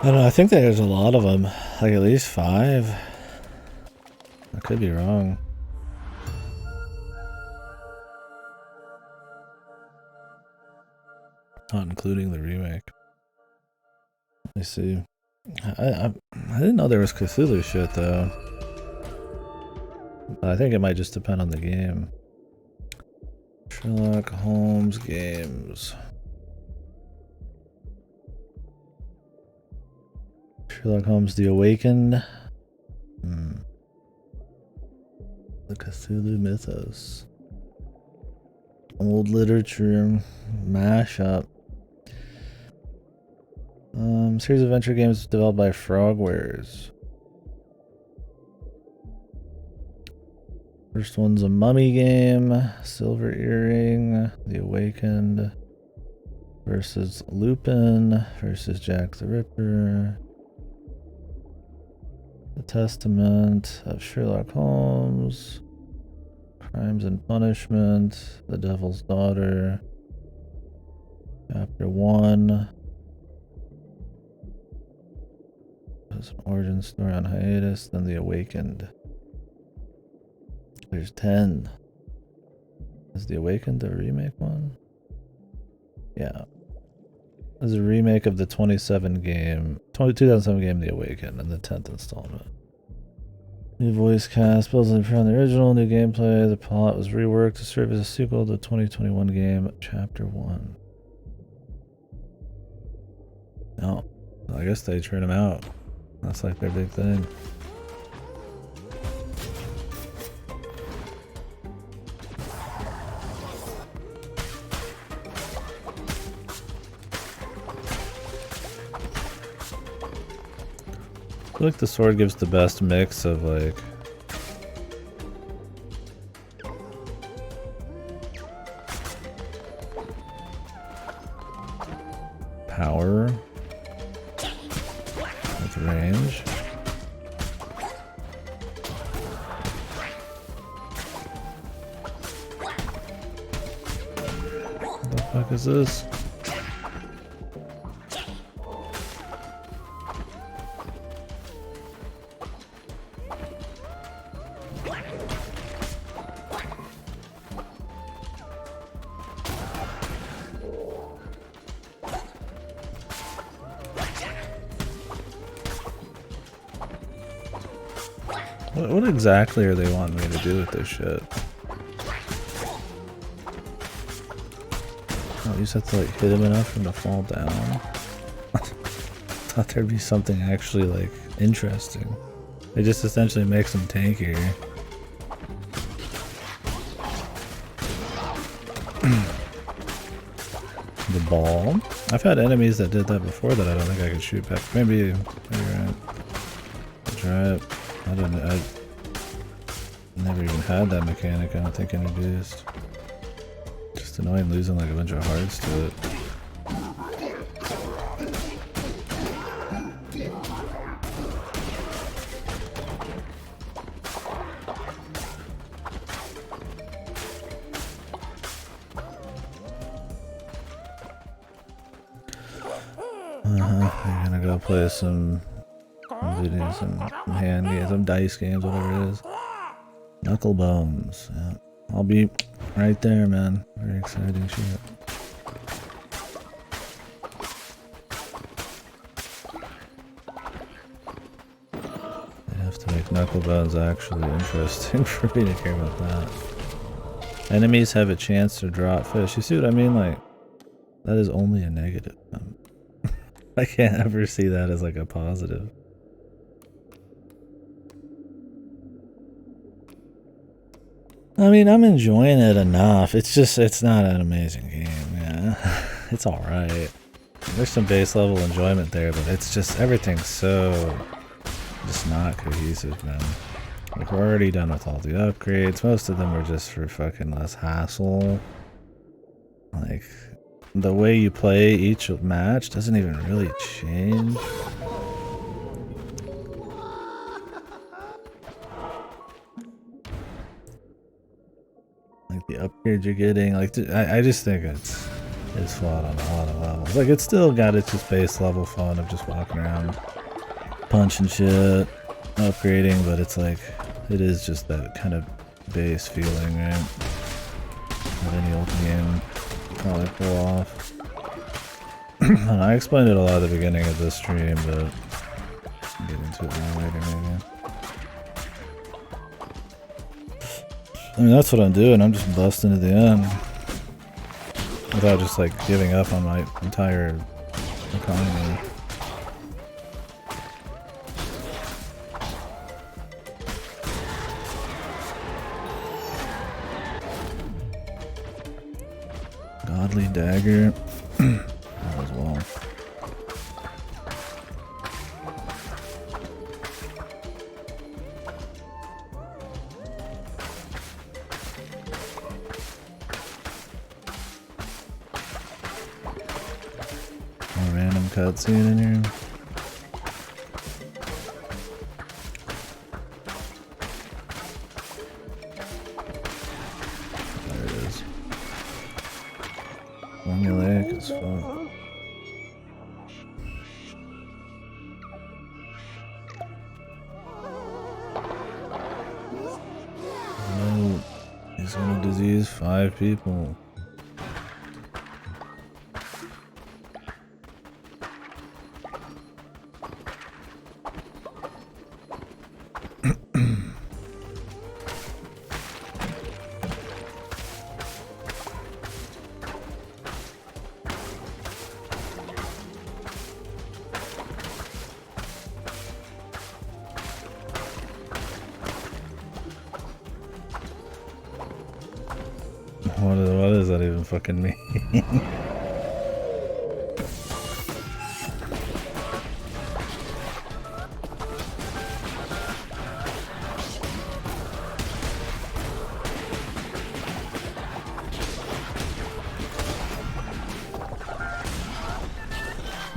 I don't know, I think there's a lot of them, like at least 5. I could be wrong. Not including the remake. Let me see. I didn't know there was Cthulhu shit though. I think it might just depend on the game. Sherlock Holmes games. Sherlock Holmes The Awakened. The Cthulhu Mythos. Old literature mashup. Series of adventure games developed by Frogwares. First one's a mummy game. Silver Earring. The Awakened. Versus Lupin. Versus Jack the Ripper. The Testament of Sherlock Holmes. Crimes and Punishment. The Devil's Daughter. Chapter 1. There's an origin story on hiatus. Then The Awakened. There's 10. Is The Awakened a remake one? Yeah. This is a remake of the 2007 game The Awakened, and the 10th installment. New voice cast, builds on the original, new gameplay. The plot was reworked to serve as a sequel to the 2021 game, Chapter 1. Oh, I guess they turn them out. That's like their big thing. I feel like the sword gives the best mix of like power with range. What the fuck is this? What exactly are they wanting me to do with this shit? Oh, you just have to like hit him enough for him to fall down. Thought there'd be something actually like interesting. It just essentially makes him tankier. The ball. I've had enemies that did that before that I don't think I could shoot back. Maybe you're right. I'll try it. I never even had that mechanic, I don't think, introduced. Just annoying losing like a bunch of hearts to it. I'm gonna go play some videos, some hand games, some dice games, whatever it is. Knuckle Bones. Yeah. I'll be right there, man. Very exciting shit. They have to make Knuckle Bones actually interesting for me to care about that. Enemies have a chance to drop fish. You see what I mean? Like, that is only a negative. I can't ever see that as like a positive. I mean, I'm enjoying it enough. It's just, it's not an amazing game, yeah. It's alright. There's some base level enjoyment there, but it's just, everything's so just not cohesive, man. Like, we're already done with all the upgrades. Most of them are just for fucking less hassle. Like, the way you play each match doesn't even really change. Like the upgrades you're getting, like I just think it's flawed on a lot of levels. Like it's still got its just base level fun of just walking around, punching shit, upgrading, but it's like it is just that kind of base feeling, right? That any old game probably pull off. I explained it a lot at the beginning of this stream, but I'll get into it more later maybe. I mean, that's what I'm doing. I'm just busting to the end. Without just, like, giving up on my entire economy. Godly dagger. As well. A random cutscene in here. There it is. Formulaic as fuck. No, he's gonna disease 5 people. What does that even fucking mean?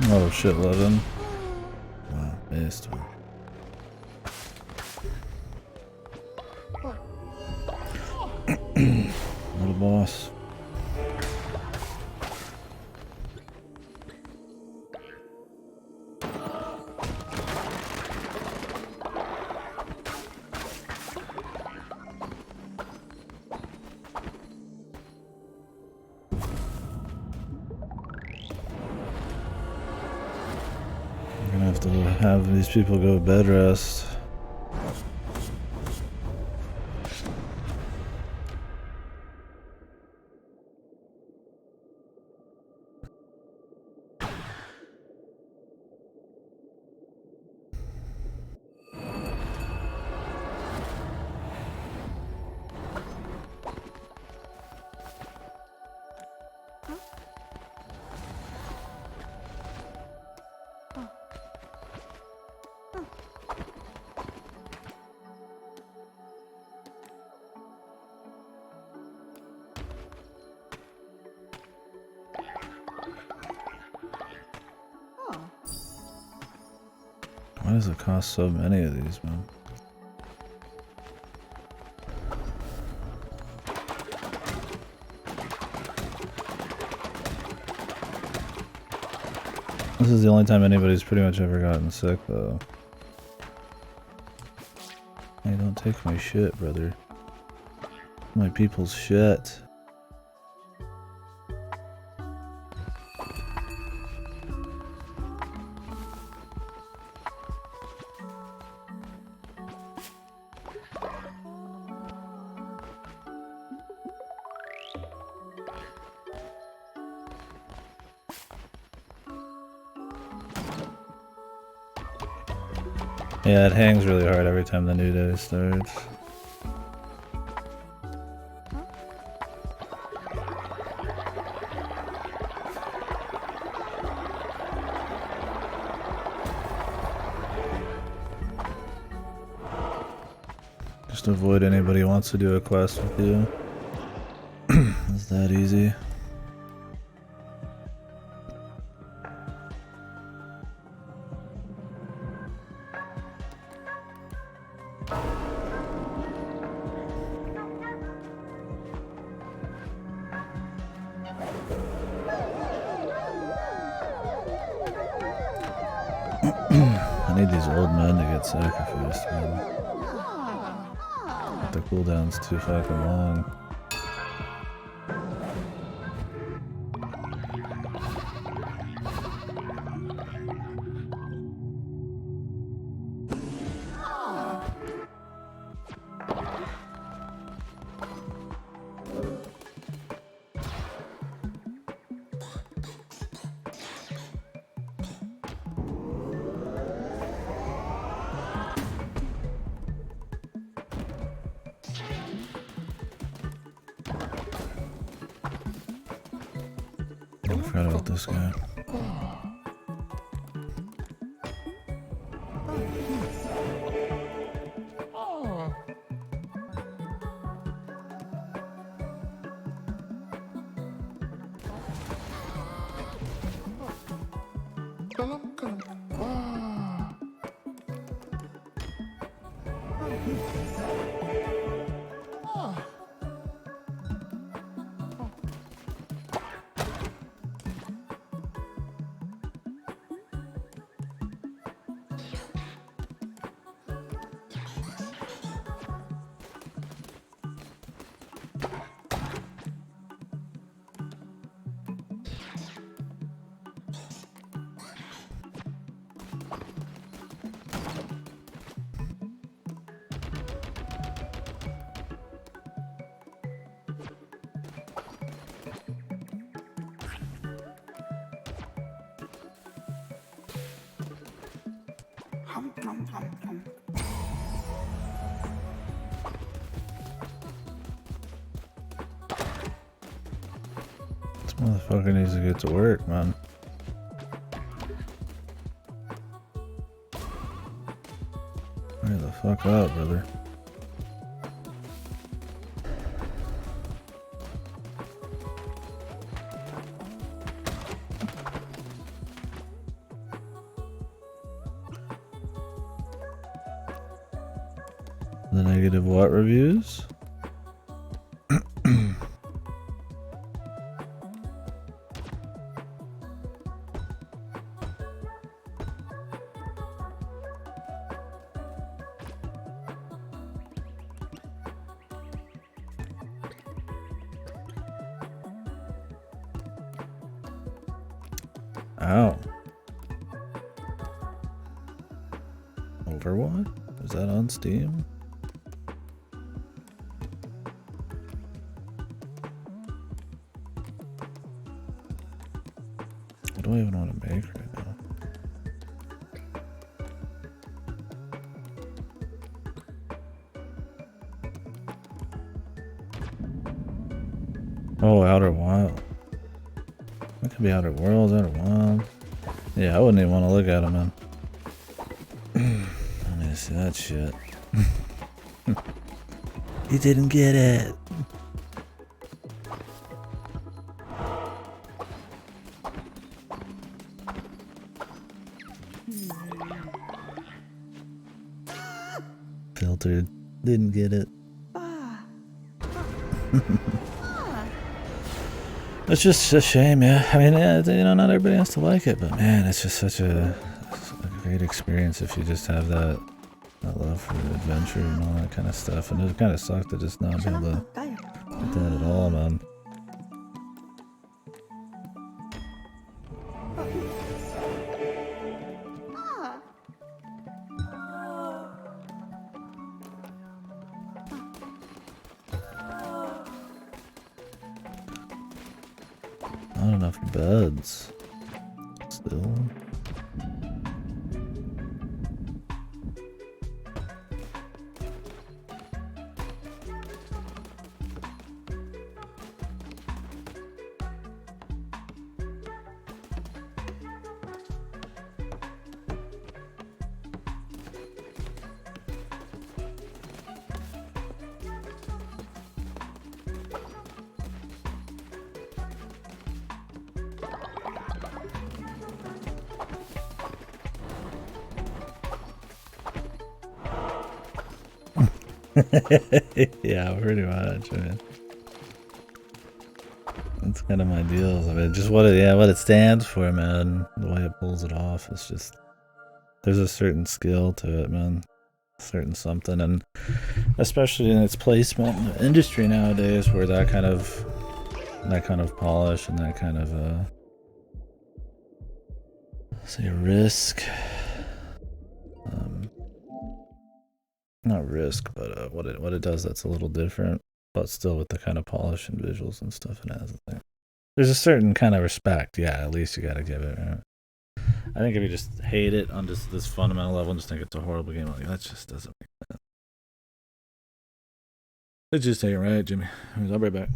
Oh shit, 11. Wow, missed one. What a boss. I'm gonna have to have these people go bed rest. Why does it cost so many of these, man? This is the only time anybody's pretty much ever gotten sick, though. Hey, don't take my shit, brother. My people's shit. Yeah, it hangs really hard every time the new day starts. Just avoid anybody who wants to do a quest with you. It's that easy. I need these old men to get sacrificed, man. But the cooldown's too fucking long. I forgot about this guy. This motherfucker needs to get to work, man. Hurry the fuck up, brother. The negative what reviews? Ow. Over what? Is that on Steam? What do I even want to make right now? Oh, Outer Wild. That could be Outer Worlds, Outer Wild. Yeah, I wouldn't even want to look at them, man. I need to see that shit. You didn't get it. Filtered. Didn't get it. It's just a shame, yeah. I mean, yeah, you know, not everybody has to like it, but man, it's just such a great experience if you just have that love for adventure and all that kind of stuff. And it kind of sucked to just not be able to get that at all, man. Not enough beds. Still. Yeah, pretty much, man. That's kind of my deal. I mean, just what it stands for, man. The way it pulls it off, it's just there's a certain skill to it, man. A certain something, and especially in its placement in the industry nowadays, where that kind of polish and that kind of say risk. Not risk, but what it does that's a little different, but still with the kind of polish and visuals and stuff it has. There's a certain kind of respect, yeah. At least you gotta give it. Right? I think if you just hate it on just this fundamental level and just think it's a horrible game, like that just doesn't make sense. Let's just take it right, Jimmy. I'll be right back.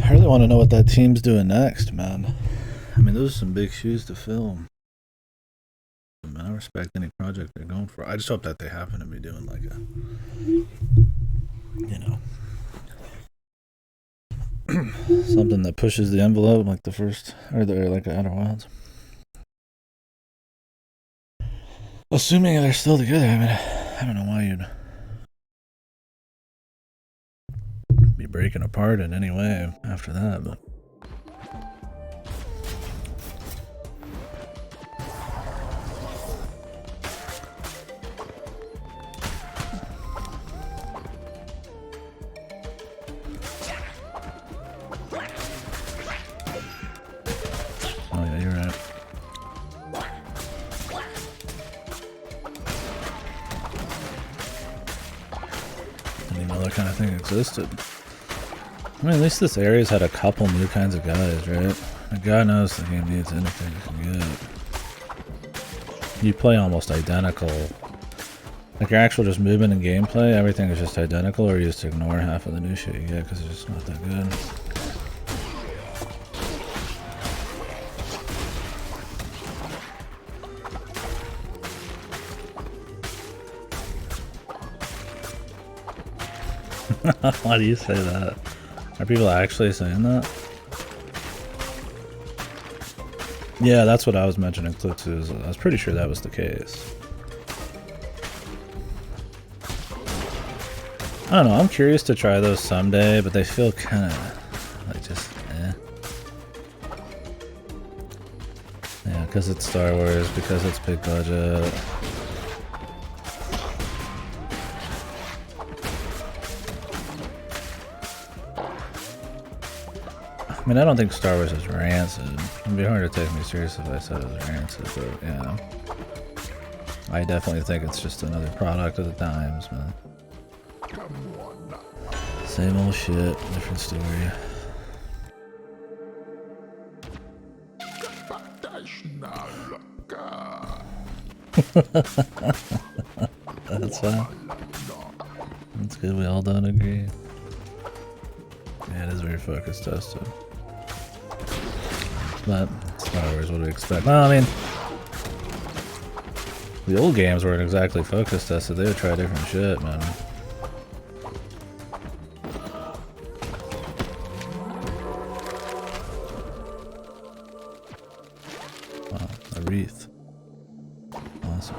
I really want to know what that team's doing next, man. I mean, those are some big shoes to fill. I respect any project they're going for. I just hope that they happen to be doing like a, you know, something that pushes the envelope like the first, or like Outer Wilds. Assuming they're still together, I mean, I don't know why you'd be breaking apart in any way after that, but. Oh yeah, you're right. Didn't even know that kind of thing existed. I mean, at least this area's had a couple new kinds of guys, right? And God knows the game needs anything it can get. You play almost identical. Like your actual just movement and gameplay, everything is just identical, or you just ignore half of the new shit you get because it's just not that good. Why do you say that? Are people actually saying that? Yeah, that's what I was mentioning too. I was pretty sure that was the case. I don't know, I'm curious to try those someday, but they feel kind of like just eh. Yeah, because it's Star Wars, because it's big budget. I mean, I don't think Star Wars is rancid. It'd be hard to take me seriously if I said it was rancid, but yeah. I definitely think it's just another product of the times, man. Same old shit, different story. That's fine. That's good, we all don't agree. Yeah, it is very focus tested. But Star Wars, what do we expect? Well, I mean, the old games weren't exactly focus tested. They would try different shit, man. Wow, a wreath. Awesome.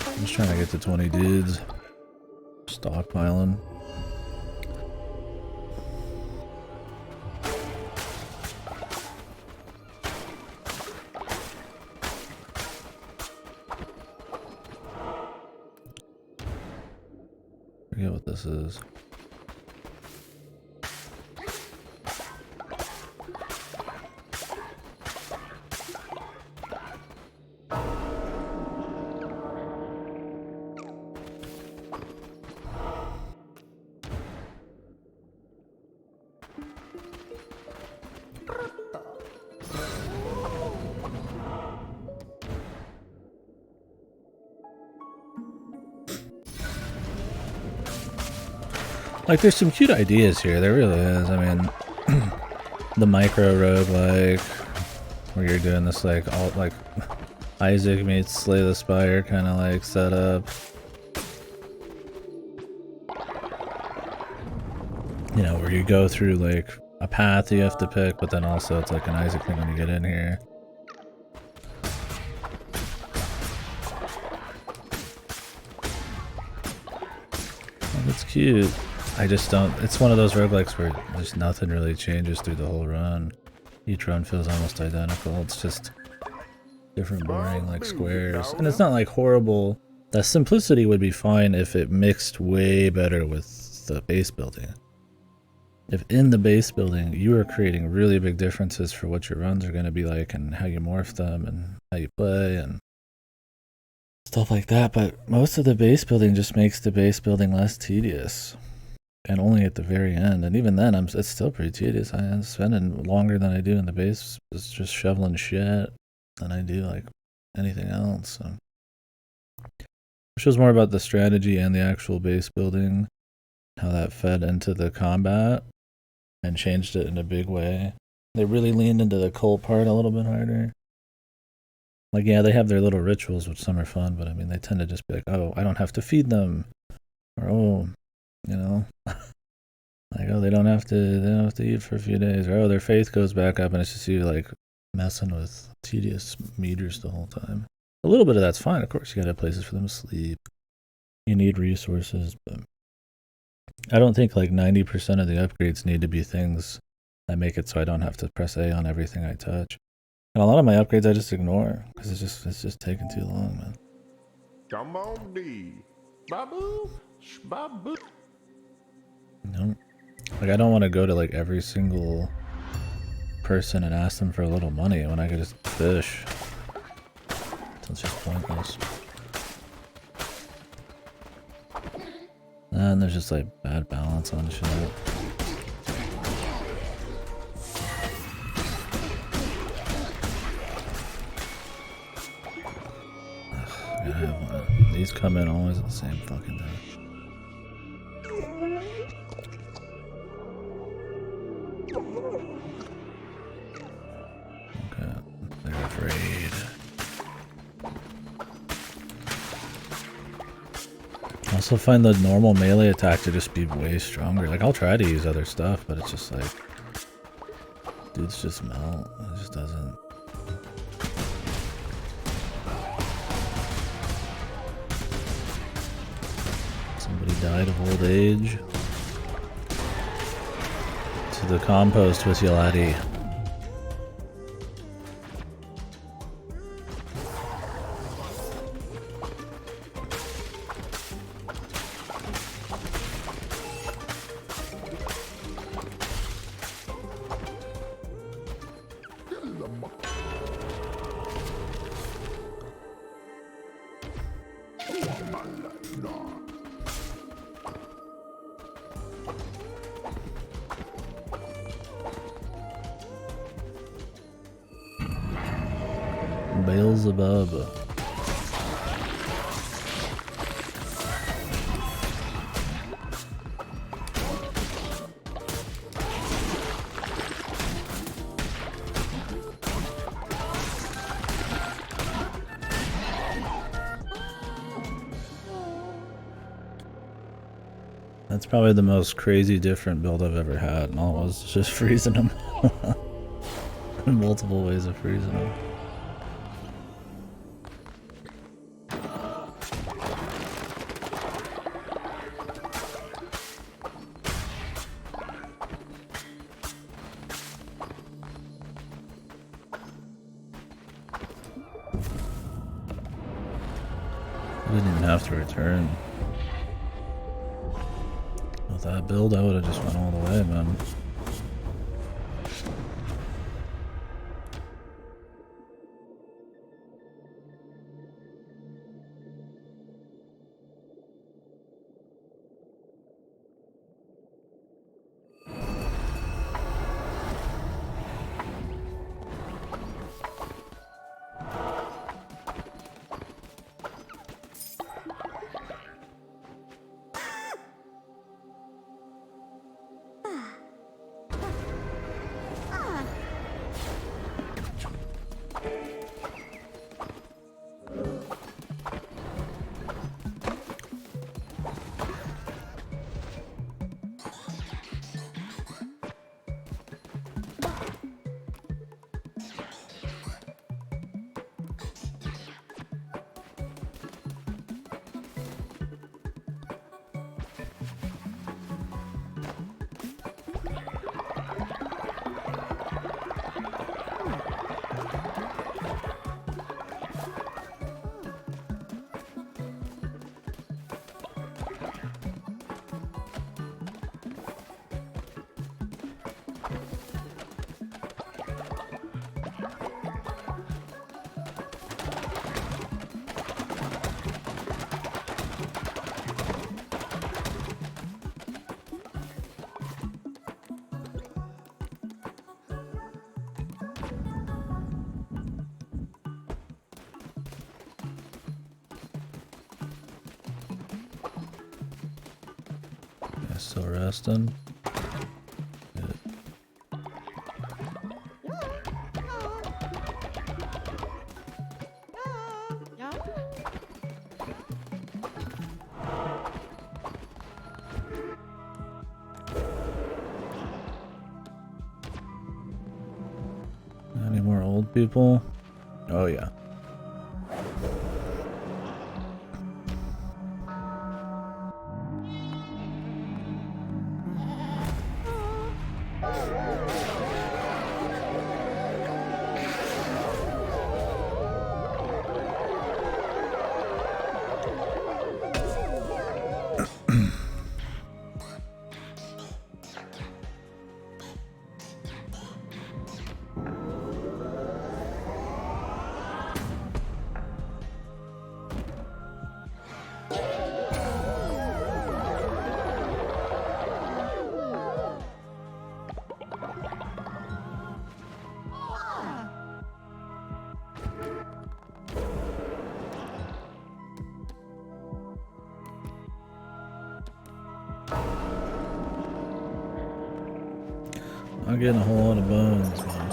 I'm just trying to get to 20 dudes. Stockpiling. Forget what this is. Like, there's some cute ideas here, there really is. I mean, the micro roguelike, where you're doing this, like, all, like, Isaac meets Slay the Spire kind of, like, setup. You know, where you go through, like, a path you have to pick, but then also it's like an Isaac thing when you get in here. Oh, that's cute. I just don't, it's one of those roguelikes where there's nothing really changes through the whole run. Each run feels almost identical. It's just different boring like squares. And it's not like horrible. The simplicity would be fine if it mixed way better with the base building. If in the base building you are creating really big differences for what your runs are going to be like and how you morph them and how you play and stuff like that, but most of the base building just makes the base building less tedious. and only at the very end. And even then, it's still pretty tedious. I'm spending longer than I do in the base. It's just shoveling shit than I do like anything else. So. Which was more about the strategy and the actual base building, how that fed into the combat and changed it in a big way. They really leaned into the cult part a little bit harder. Like, yeah, they have their little rituals, which some are fun, but I mean, they tend to just be like, oh, I don't have to feed them. Or, oh, you know, like, oh, they don't have to eat for a few days. Or, oh, their faith goes back up, and it's just you, like, messing with tedious meters the whole time. A little bit of that's fine, of course. You gotta have places for them to sleep. You need resources, but I don't think like 90% of the upgrades need to be things that make it so I don't have to press A on everything I touch. And a lot of my upgrades I just ignore because it's just taking too long, man. Come on, D. Babu, babu. No, like I don't want to go to like every single person and ask them for a little money when I could just fish. It's just pointless. And there's just like bad balance on shit. These come in always at the same fucking time. Okay, they're afraid. I also find the normal melee attack to just be way stronger. Like, I'll try to use other stuff, but it's just like... dudes just melt. It just doesn't... Somebody died of old age. To the compost with you, laddie. Beelzebub. That's probably the most crazy different build I've ever had, and all it was just freezing them. Multiple ways of freezing them. I didn't even have to return. With that build, I would have just went all the way, man. I still resting? Good. Any more old people? Oh yeah. I'm getting a whole lot of bones, man.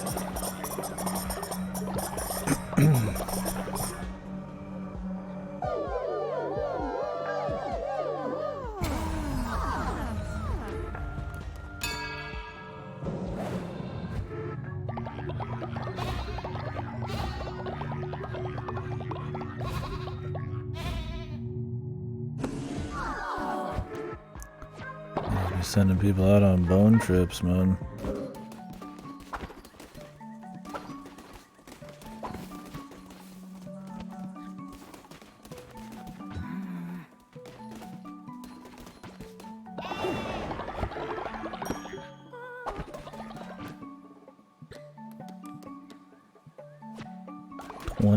I'll be sending people out on bone trips, man.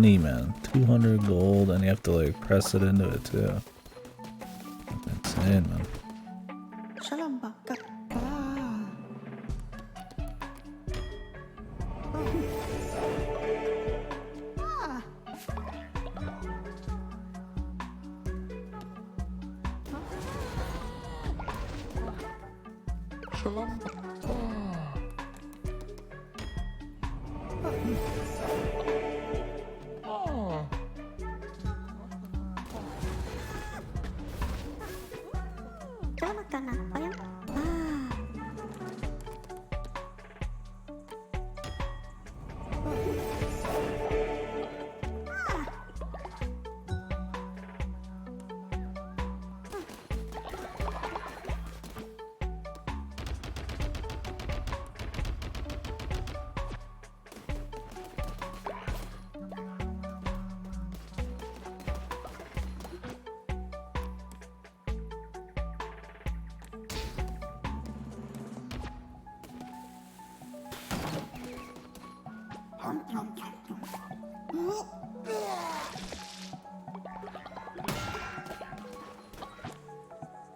Man, 200 gold, and you have to like press it into it too. That's insane, man.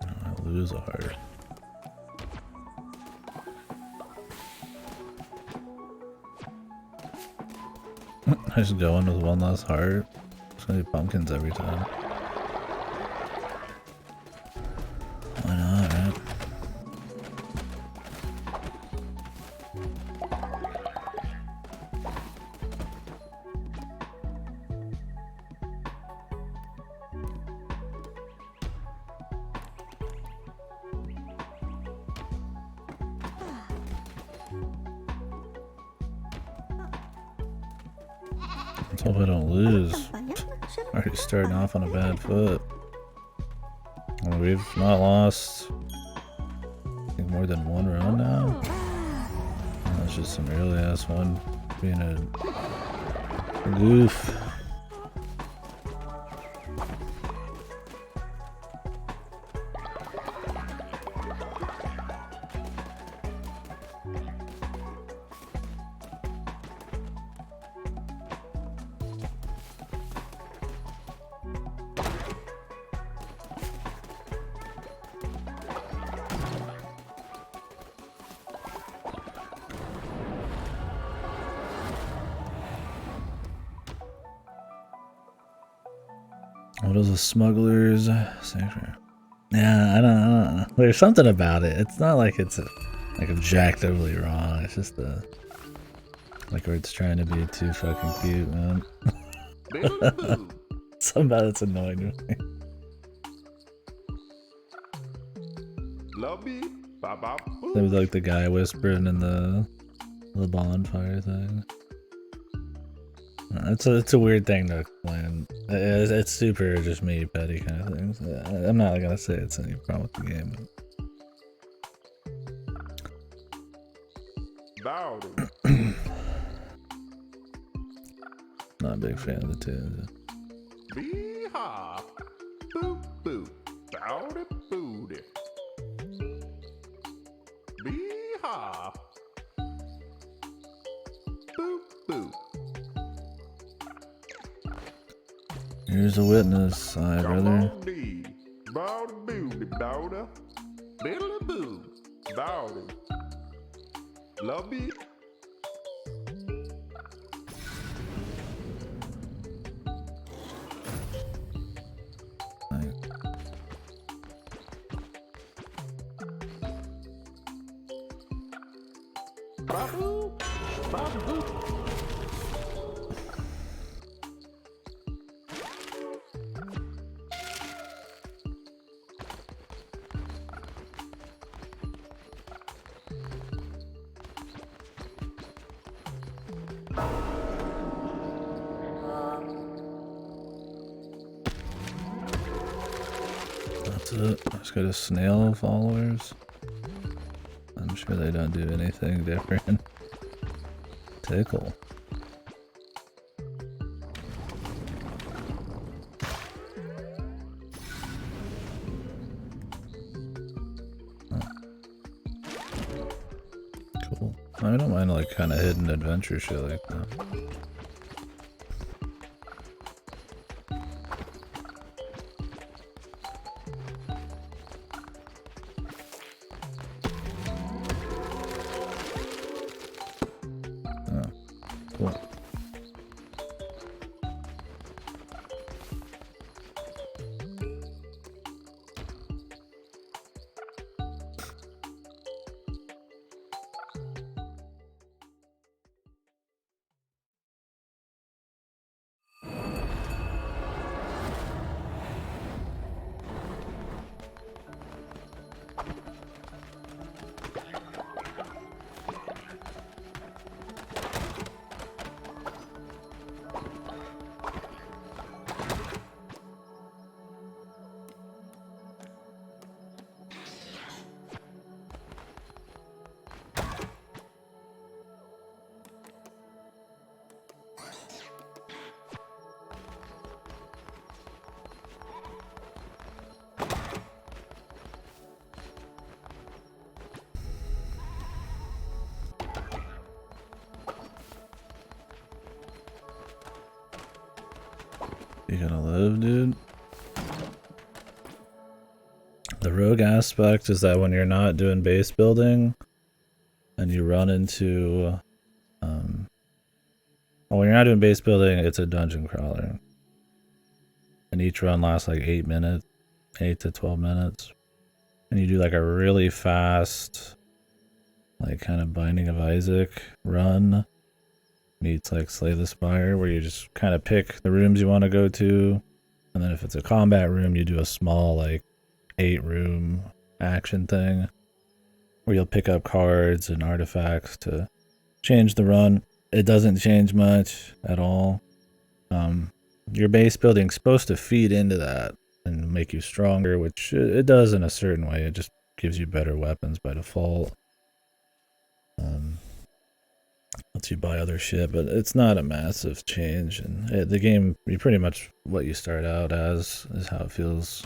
I lose a heart. I just go in with one less heart. It's gonna be pumpkins every time. Why not, right? Let's hope I don't lose. Already starting off on a bad foot. Well, we've not lost, I think, more than one round now. That's just some early ass one being a goof. What is a smuggler's sanctuary? Yeah, I don't know. There's something about it. It's not like it's like objectively wrong. It's just like where it's trying to be too fucking cute, man. Biddle boo. Something about it's annoying me. Lubby. Ba ba Seems boo. like the guy whispering in the bonfire thing. It's a weird thing to explain. It's super just me petty kind of things. I'm not gonna say it's any problem with the game. Bowdy. But not a big fan of the tunes. Bee ha. Boo boo. Bowdy booty. Bee ha. Boo boo. Here's a witness, hi Come brother. on, D. Bowdy booty. Bowdy. Biddle boo. Bowdy. Lubby. Babu. Babu. That's it. Just got a snail followers. I'm sure they don't do anything different. Tickle. Cool. I don't mind like kind of hidden adventure shit like that. Oh, cool. You gonna live, dude? The rogue aspect is that when you're not doing base building and you run into well, when you're not doing base building, it's a dungeon crawler. And each run lasts like 8 minutes, 8 to 12 minutes. And you do like a really fast, like kind of Binding of Isaac run meets like Slay the Spire, where you just kind of pick the rooms you want to go to. And then if it's a combat room, you do a small like 8-room action thing where you'll pick up cards and artifacts to change the run. It doesn't change much at all. Your base building's supposed to feed into that and make you stronger, which it does in a certain way. It just gives you better weapons by default. Lets you buy other shit, but it's not a massive change. And the game, you pretty much what you start out as is how it feels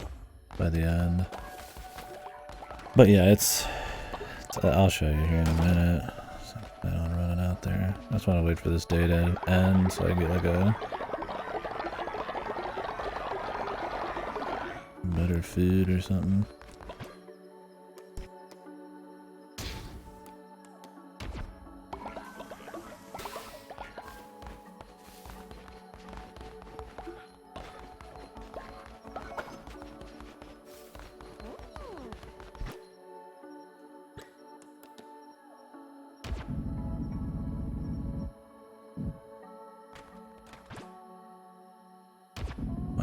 by the end. But yeah, it's I'll show you here in a minute. So I plan on running out there. I just want to wait for this day to end so I can get like a better food or something.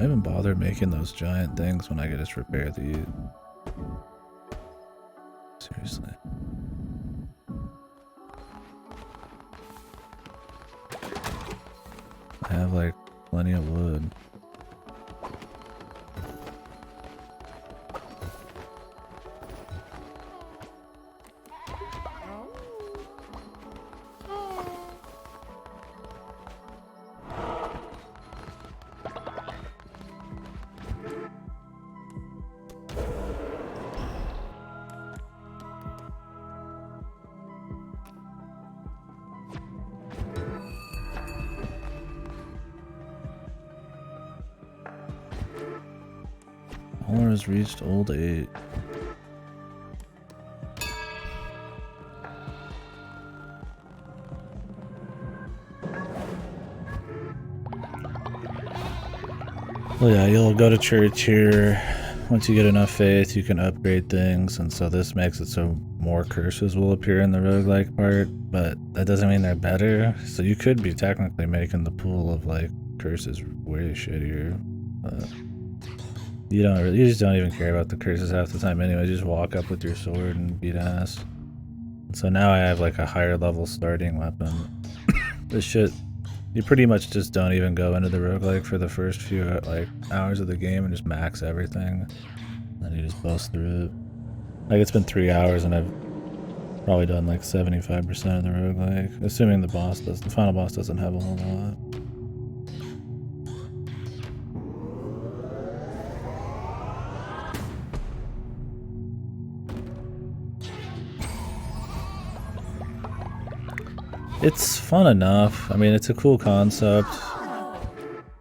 Why even bother making those giant things when I could just repair these? Seriously. I have like plenty of wood. Homer has reached old age. Well, yeah, you'll go to church here. Once you get enough faith, you can upgrade things, and so this makes it so more curses will appear in the roguelike part, but that doesn't mean they're better. So you could be technically making the pool of like curses way shittier, but you just don't even care about the curses half the time anyway. You just walk up with your sword and beat ass. So now I have like a higher level starting weapon. This shit, you pretty much just don't even go into the roguelike for the first few like hours of the game and just max everything. Then you just bust through it. Like it's been 3 hours and I've probably done like 75% of the roguelike, assuming the final boss doesn't have a whole lot. It's fun enough. I mean, it's a cool concept,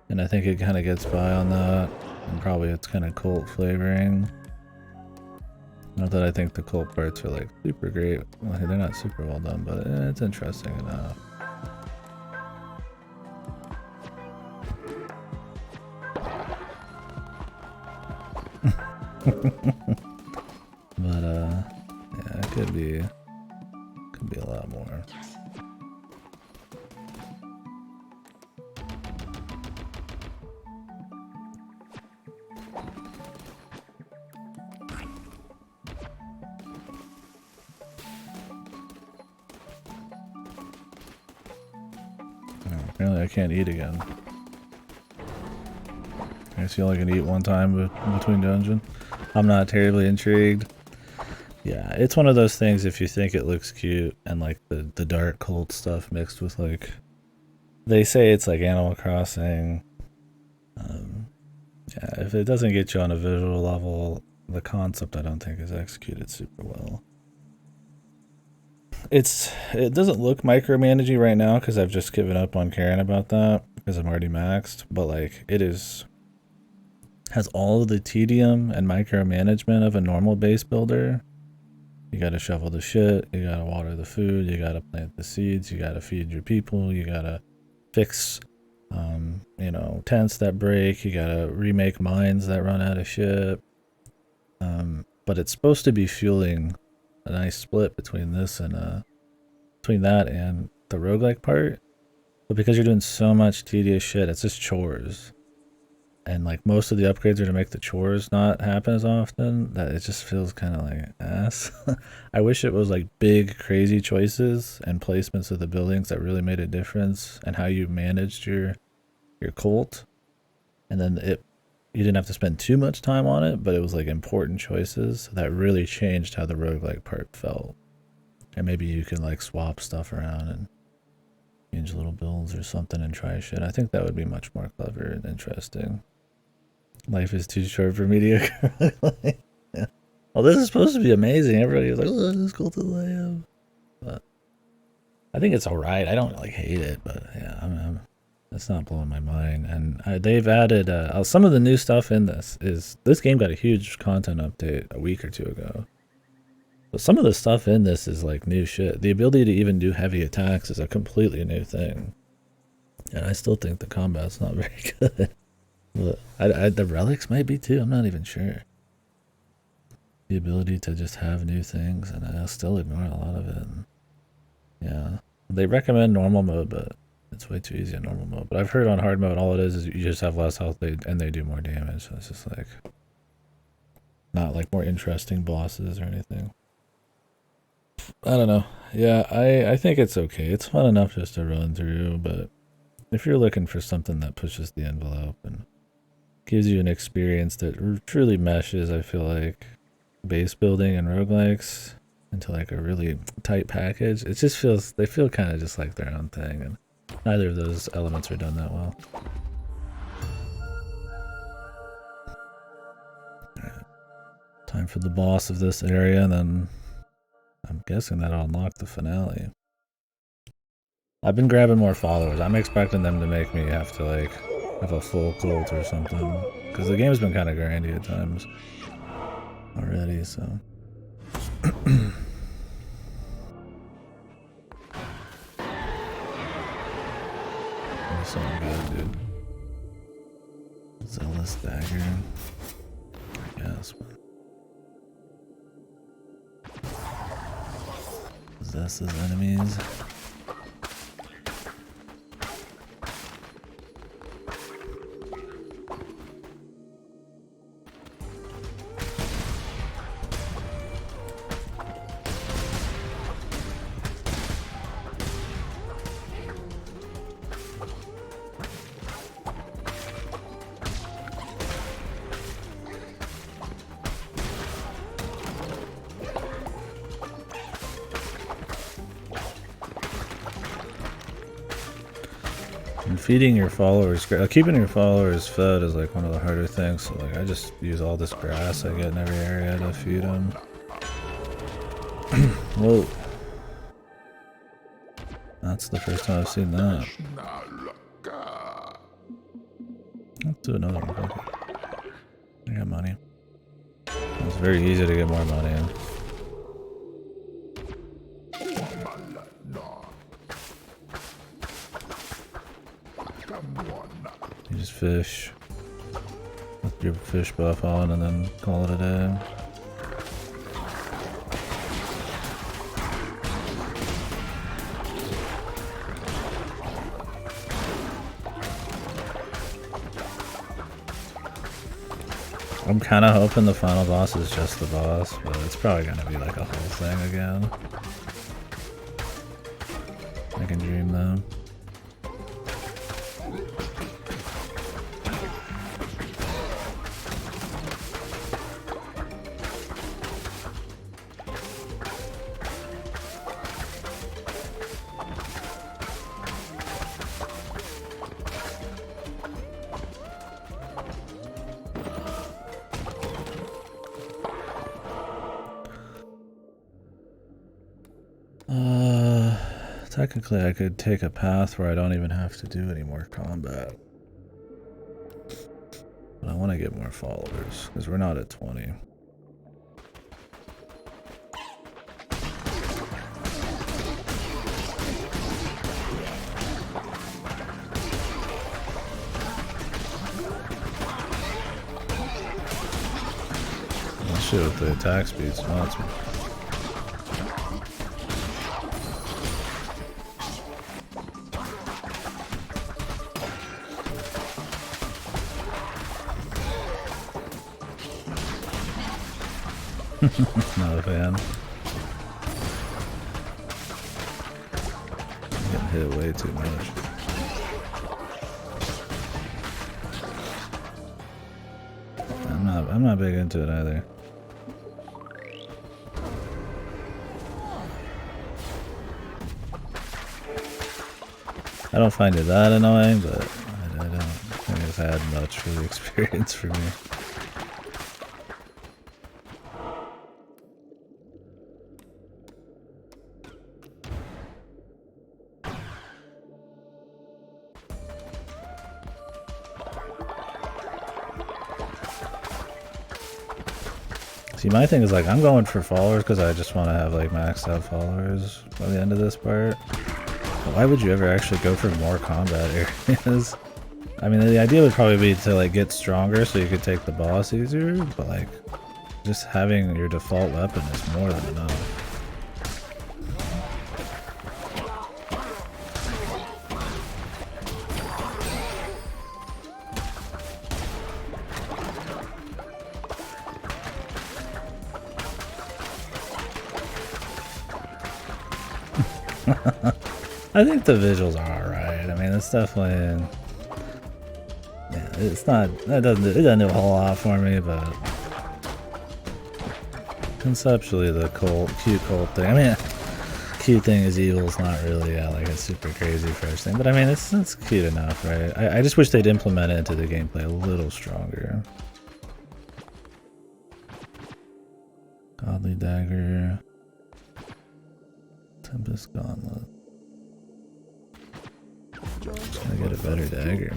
and I think it kind of gets by on that, and probably it's kind of cult flavoring. Not that I think the cult parts are like super great. Well, they're not super well done, but it's interesting enough. But yeah, it could be a lot more. Apparently I can't eat again. I guess you only can eat one time between dungeon. I'm not terribly intrigued. Yeah, it's one of those things if you think it looks cute and like the dark cult stuff mixed with like... They say it's like Animal Crossing. Yeah, if it doesn't get you on a visual level, the concept I don't think is executed super well. It doesn't look micromanagey right now because I've just given up on caring about that because I'm already maxed, but like it has all of the tedium and micromanagement of a normal base builder. You gotta shovel the shit, you gotta water the food, you gotta plant the seeds, you gotta feed your people, you gotta fix you know, tents that break, you gotta remake mines that run out of shit. But it's supposed to be fueling a nice split between this and between that and the roguelike part. But because you're doing so much tedious shit, it's just chores. And like most of the upgrades are to make the chores not happen as often, that it just feels kind of like ass. I wish it was like big crazy choices and placements of the buildings that really made a difference and how you managed your cult. And then you didn't have to spend too much time on it, but it was like important choices that really changed how the roguelike part felt. And maybe you can like swap stuff around and change little builds or something and try shit. I think that would be much more clever and interesting. Life is too short for mediocre. Yeah. Well, this is supposed to be amazing. Everybody was like, oh, this is Cult of the Lamb. But I think it's alright. I don't like hate it, but yeah, it's not blowing my mind. And they've added some of the new stuff in this. This game got a huge content update a week or two ago. But some of the stuff in this is like new shit. The ability to even do heavy attacks is a completely new thing. And I still think the combat's not very good. But the relics might be too, I'm not even sure. The ability to just have new things, and I'll still ignore a lot of it. And yeah. They recommend normal mode, but It's way too easy in normal mode. But I've heard on hard mode, all it is you just have less health and they do more damage. So it's just like not like more interesting bosses or anything. I don't know. Yeah, I think it's okay. It's fun enough just to run through, but if you're looking for something that pushes the envelope and gives you an experience that truly meshes, I feel like, base building and roguelikes into like a really tight package, it just feels, they feel kind of just like their own thing, and neither of those elements are done that well. Alright. Time for the boss of this area, and then I'm guessing that'll unlock the finale. I've been grabbing more followers. I'm expecting them to make me have to like have a full cult or something, because the game's been kind of grindy at times already, so. Something good, dude. Zealous dagger. Yes. Possesses enemies. And feeding your followers, keeping your followers fed is like one of the harder things. So like I just use all this grass I get in every area to feed them. Whoa. That's the first time I've seen that. Let's do another one. Okay. I got money. It's very easy to get more money in. You just fish. Put your fish buff on and then call it a day. I'm kind of hoping the final boss is just the boss, but it's probably going to be like a whole thing again. I can dream though. Technically, I could take a path where I don't even have to do any more combat. But I want to get more followers, because we're not at 20. That shit with the attack speed spots me. Not a fan. I'm getting hit way too much. I'm not big into it either. I don't find it that annoying, but I don't think it's had much for the experience for me. See, my thing is like, I'm going for followers because I just want to have like maxed out followers by the end of this part. But why would you ever actually go for more combat areas? I mean, the idea would probably be to like get stronger so you could take the boss easier, but like, just having your default weapon is more than enough. I think the visuals are alright. I mean, it's definitely... Yeah, it's not... It doesn't do a whole lot for me, but... Conceptually, the cute cult thing. I mean, cute thing is evil is not really like a super crazy fresh thing, but I mean, it's cute enough, right? I just wish they'd implement it into the gameplay a little stronger. Godly Dagger. Tempest Gauntlet. I get a better dagger.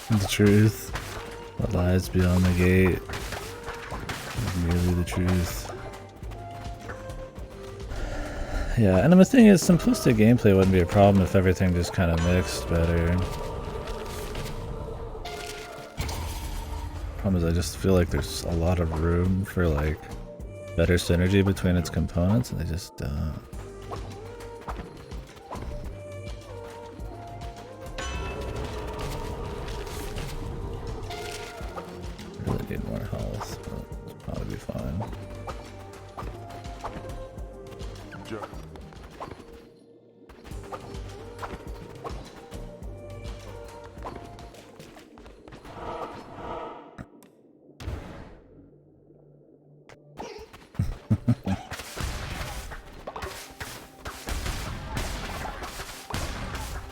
The truth. What lies beyond the gate is merely the truth. Yeah, and the thing is, simplistic gameplay wouldn't be a problem if everything just kind of mixed better. Problem is, I just feel like there's a lot of room for like better synergy between its components, and they just don't. Really need more health, but it'll probably be fine.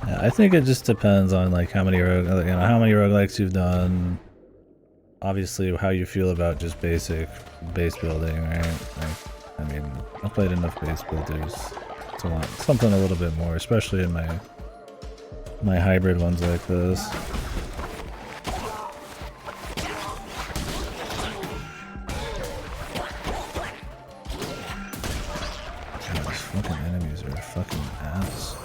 Yeah, I think it just depends on like how many roguelikes you've done. Obviously, how you feel about just basic base building, right? Like, I mean, I played enough base builders to want something a little bit more, especially in my hybrid ones like this. God, these fucking enemies are a fucking ass.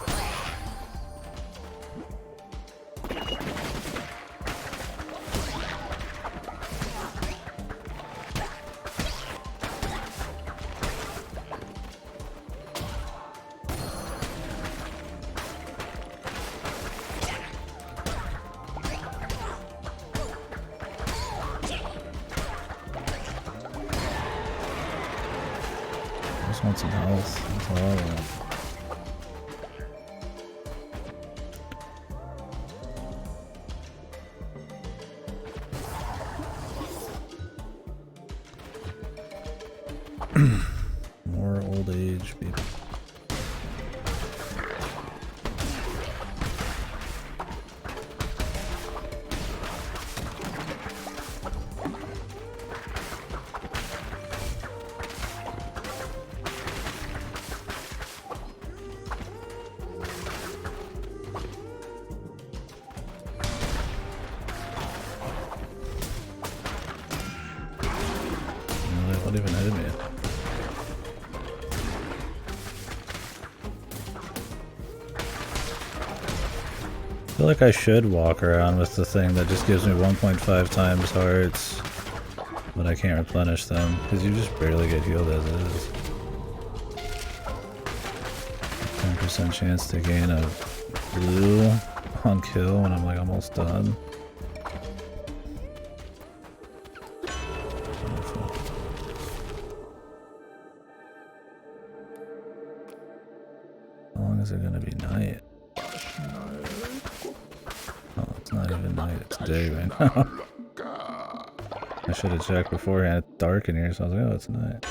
I just want some health. That's all I want. More old age people. What even hit me? I feel like I should walk around with the thing that just gives me 1.5 times hearts, but I can't replenish them, because you just barely get healed as it is. 10% chance to gain a blue on kill when I'm like almost done. How long is it gonna be night? Oh, it's not even night, it's day right now. I should have checked beforehand. It's dark in here, so I was like, oh, it's night.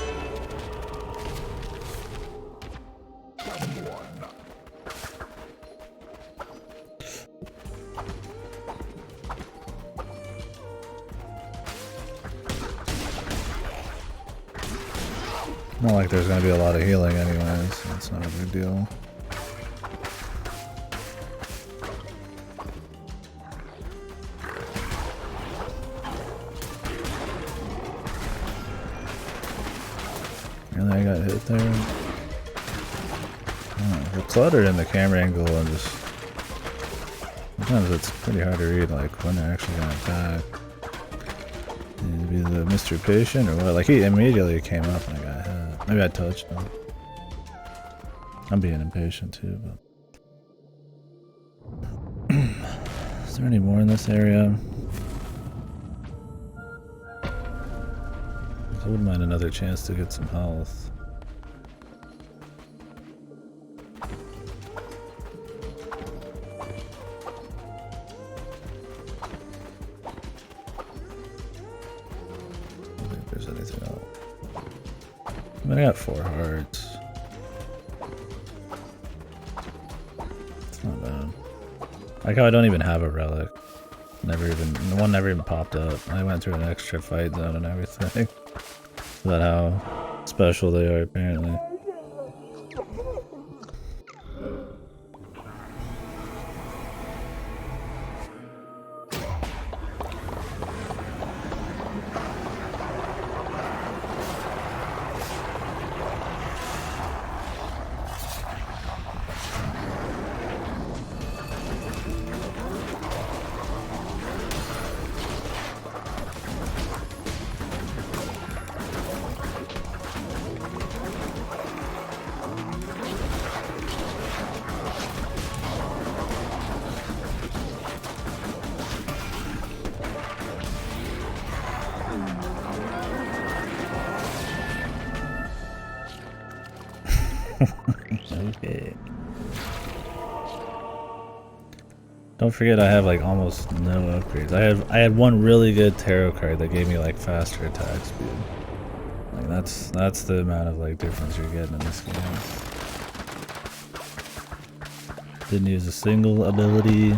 Not like there's gonna be a lot of healing anyways, so it's not a big deal. Really, I got hit there? Oh, we're cluttered in the camera angle and just... Sometimes it's pretty hard to read like when they're actually gonna attack. Need to be the Mr. Patient or what? Like he immediately came up and I got hit. Maybe I touched him. I'm being impatient too, but... Is there any more in this area? I wouldn't mind another chance to get some health. I don't think there's anything else. I mean, I got 4 hearts. It's not bad. Like how I don't even have a relic. One never even popped up. I went through an extra fight zone and everything. About how special they are, apparently. Okay. Don't forget I have like almost no upgrades. I had one really good tarot card that gave me like faster attack speed. Like that's the amount of like difference you're getting in this game. Didn't use a single ability.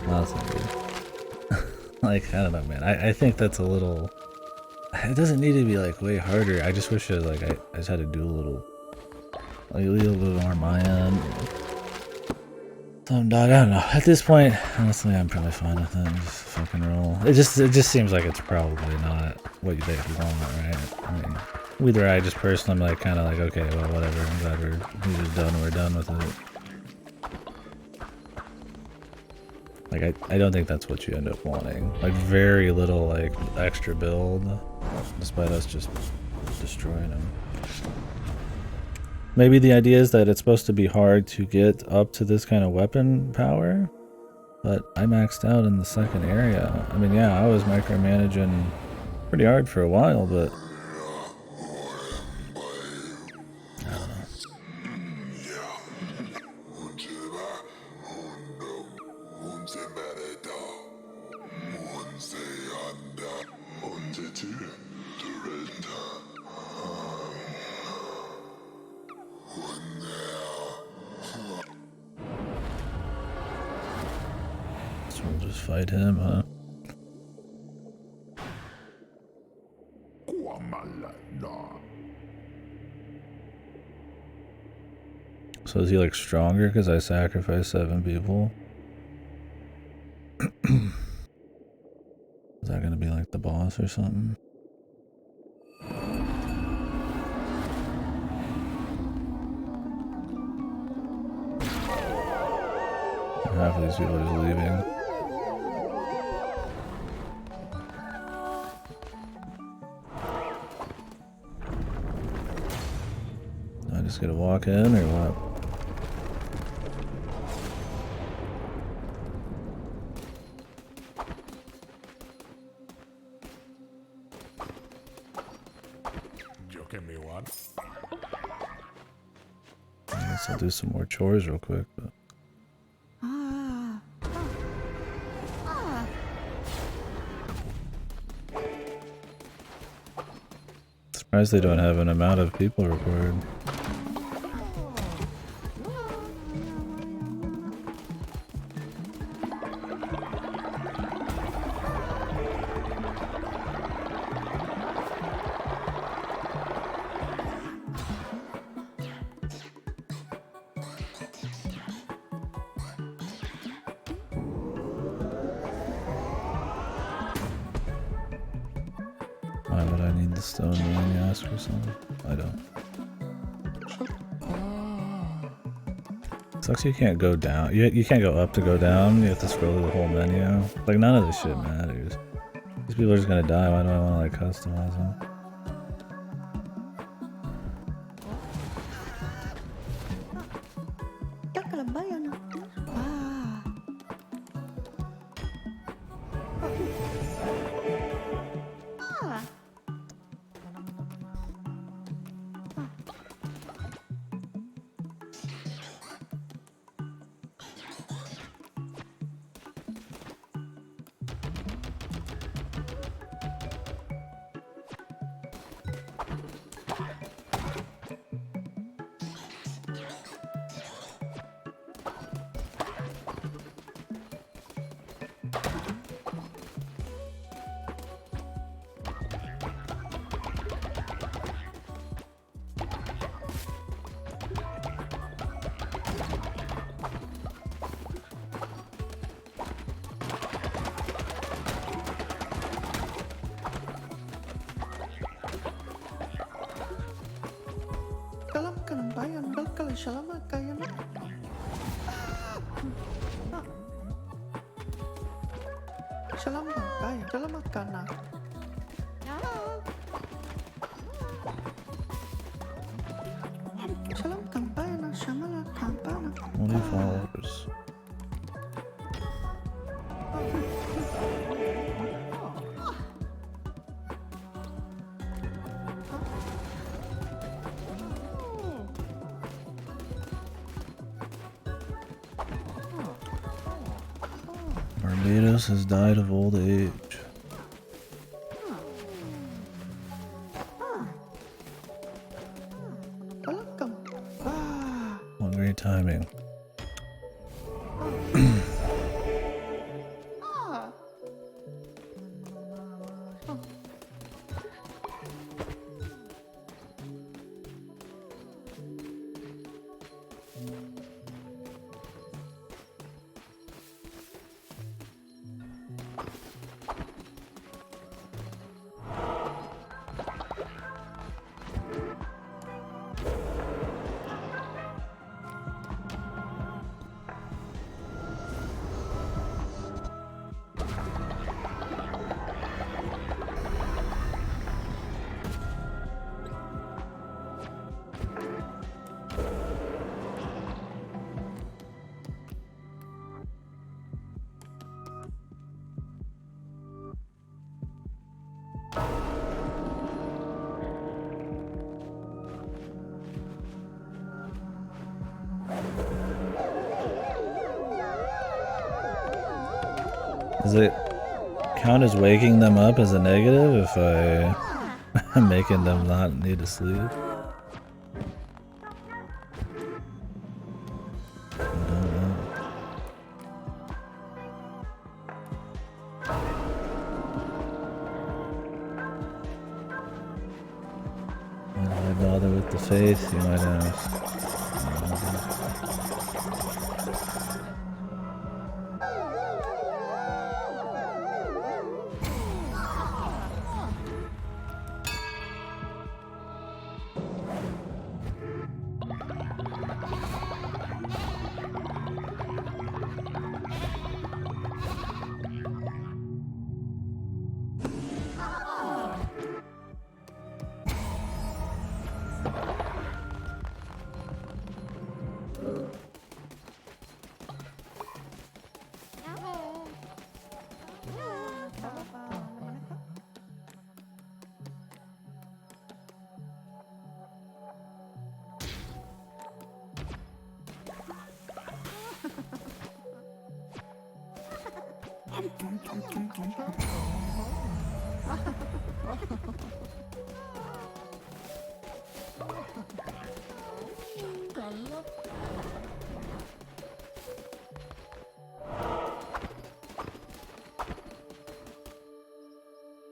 Nothing. Like I don't know, man. I think that's a little. It doesn't need to be like way harder. I just wish I just had to do a little. Like a little more on my end. Some dog, I don't know. At this point, honestly, I'm probably fine with it. Just fucking roll. It just seems like it's probably not what they want, right? I mean, either I just personally am like kind of like, okay, well, whatever. I'm glad we're just done. We're done with it. Like I don't think that's what you end up wanting. Like very little like extra build, despite us just destroying them. Maybe the idea is that it's supposed to be hard to get up to this kind of weapon power, but I maxed out in the second area. I mean, yeah, I was micromanaging pretty hard for a while, but I don't know. So we'll just fight him, huh? So is he like stronger because I sacrificed 7 people? Is that gonna be like the boss or something? Half of these people are just leaving. I just gotta walk in or what? I guess I'll do some more chores real quick, but surprised they don't have an amount of people required. Why would I need the stone maniac or something? I don't. Sucks you can't go down. You can't go up to go down. You have to scroll through the whole menu. Like none of this shit matters. These people are just gonna die. Why do I want to like customize them? Selamat kaya na. Selamat kana. Selamat kampana, selamat kampana. 20 followers. Barbados has died of old age. Welcome. What great timing. Does it count as waking them up as a negative if I'm making them not need to sleep? I don't know. Why bother with the faith, you might ask.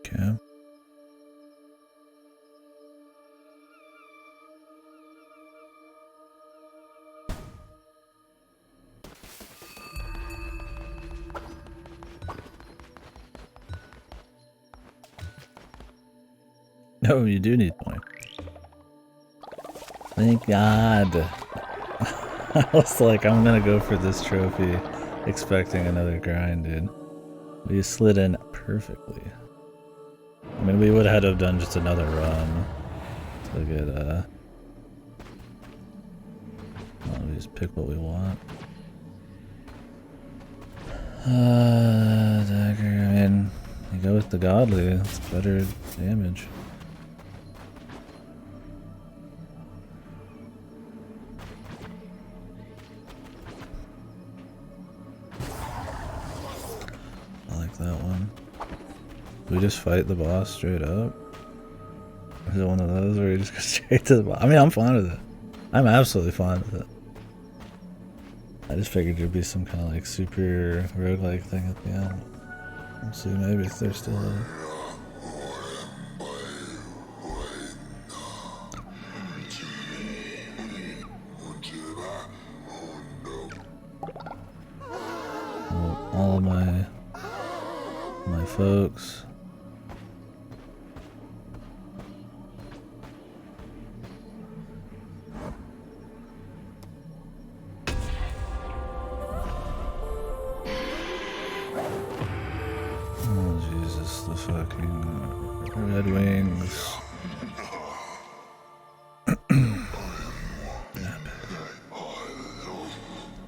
Okay. No, you do need point. Thank God. I was like, I'm gonna go for this trophy, expecting another grind, dude. We slid in perfectly. I mean, we would have had to have done just another run to get, well, we just pick what we want. Dagger, I mean, you go with the godly, it's better damage. I like that one. Do we just fight the boss straight up? Is it one of those where you just go straight to the boss? I mean, I'm fine with it. I'm absolutely fine with it. I just figured there'd be some kind of like super roguelike thing at the end. We'll see, maybe if they're still alive. All of my folks. the fucking Red Wings.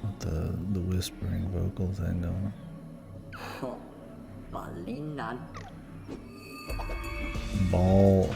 With the whispering vocal thing going. Ball.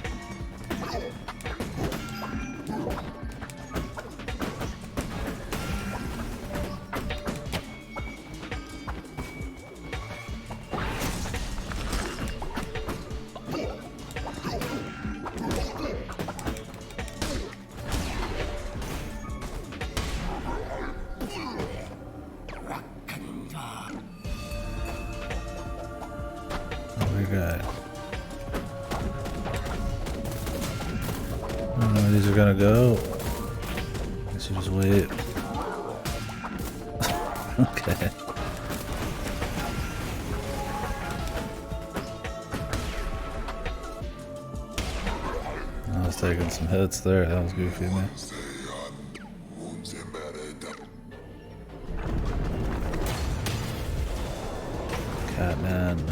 These are gonna go. Guess you just wait. Okay. I was taking some hits there. That was goofy, man. Catman.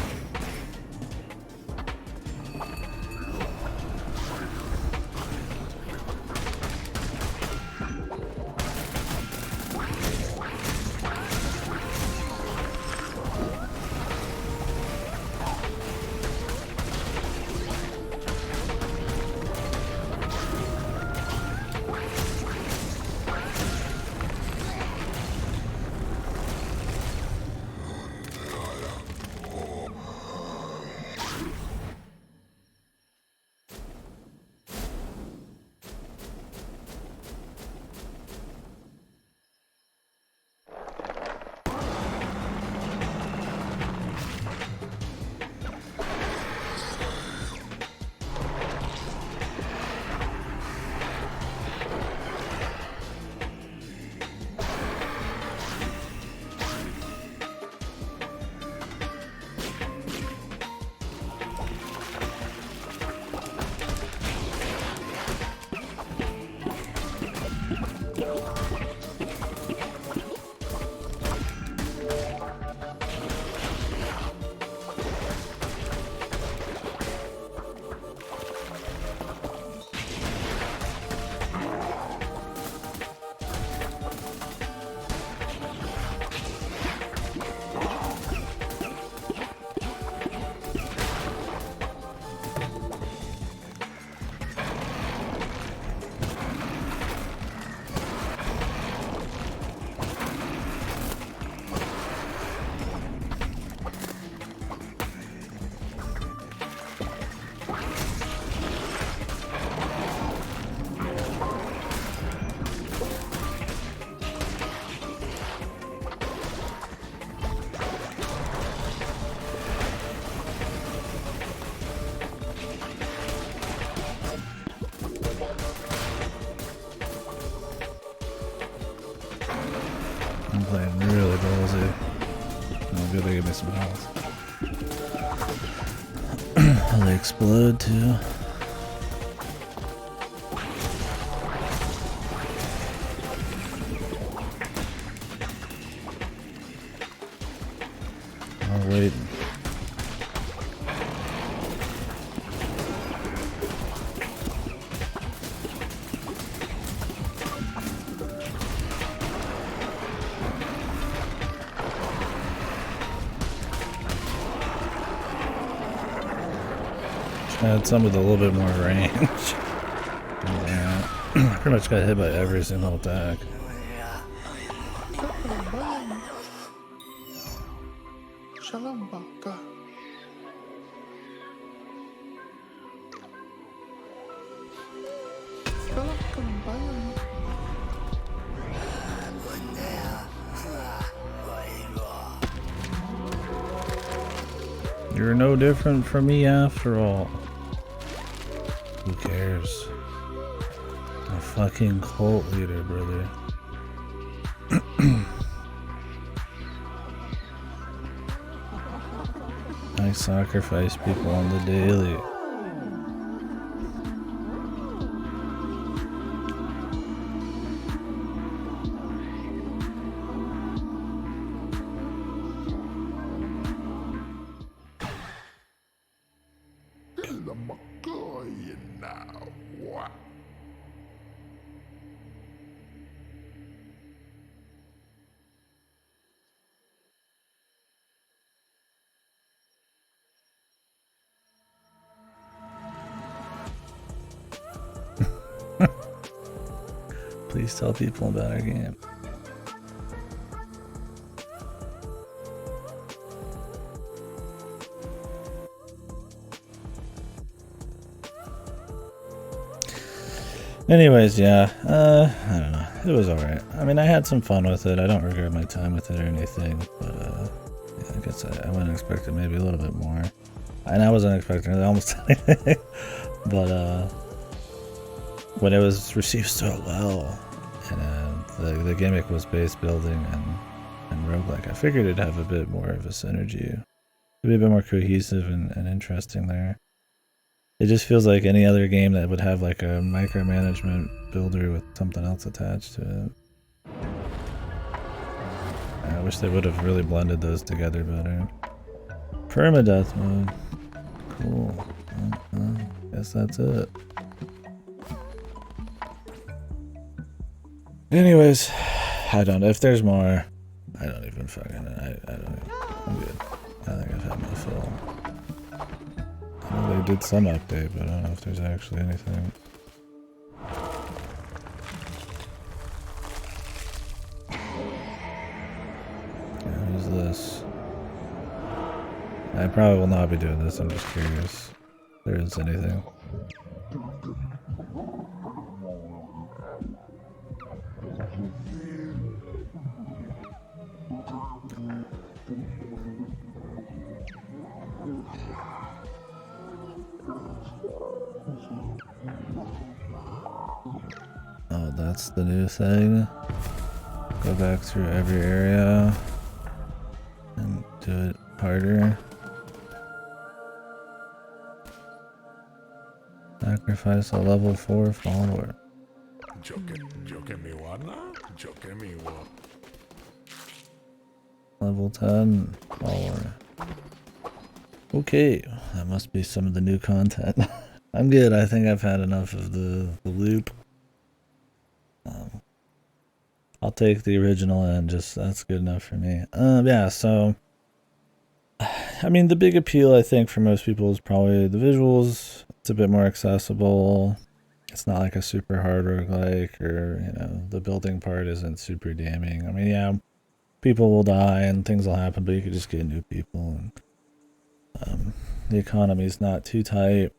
I'm playing really ballsy. Oh, good, they give me some health. They explode too. Oh, wait. Had some with a little bit more range. Yeah. Pretty much got hit by every single attack. Shalom baka. Shalom kambayan. You're no different from me after all. Who cares? A fucking cult leader, brother. I sacrifice people on the daily. Please tell people about our game. Anyways, yeah, I don't know. It was alright. I mean, I had some fun with it. I don't regret my time with it or anything, but yeah, I guess I wouldn't expect it maybe a little bit more. And I wasn't expecting it almost anything. But when it was received so well, and the gimmick was base building and roguelike, I figured it'd have a bit more of a synergy. It'd be a bit more cohesive and interesting there. It just feels like any other game that would have like a micromanagement builder with something else attached to it. I wish they would have really blended those together better. Permadeath mode. Cool. Guess that's it. Anyways, I don't know if there's more. I don't even fucking. I don't even. I'm good. I think I've had my fill. Well, they did some update, but I don't know if there's actually anything. Yeah, who's this? I probably will not be doing this, I'm just curious if there is anything. Oh, that's the new thing. Go back through every area and do it harder. Sacrifice a level 4 follower. Level 10 follower. Okay, that must be some of the new content. I'm good. I think I've had enough of the loop. I'll take the original and just that's good enough for me. Yeah, so I mean the big appeal I think for most people is probably the visuals. It's a bit more accessible. It's not like a super hard roguelike, or you know, the building part isn't super damning. I mean, yeah, people will die and things will happen, but you could just get new people, and the economy's not too tight.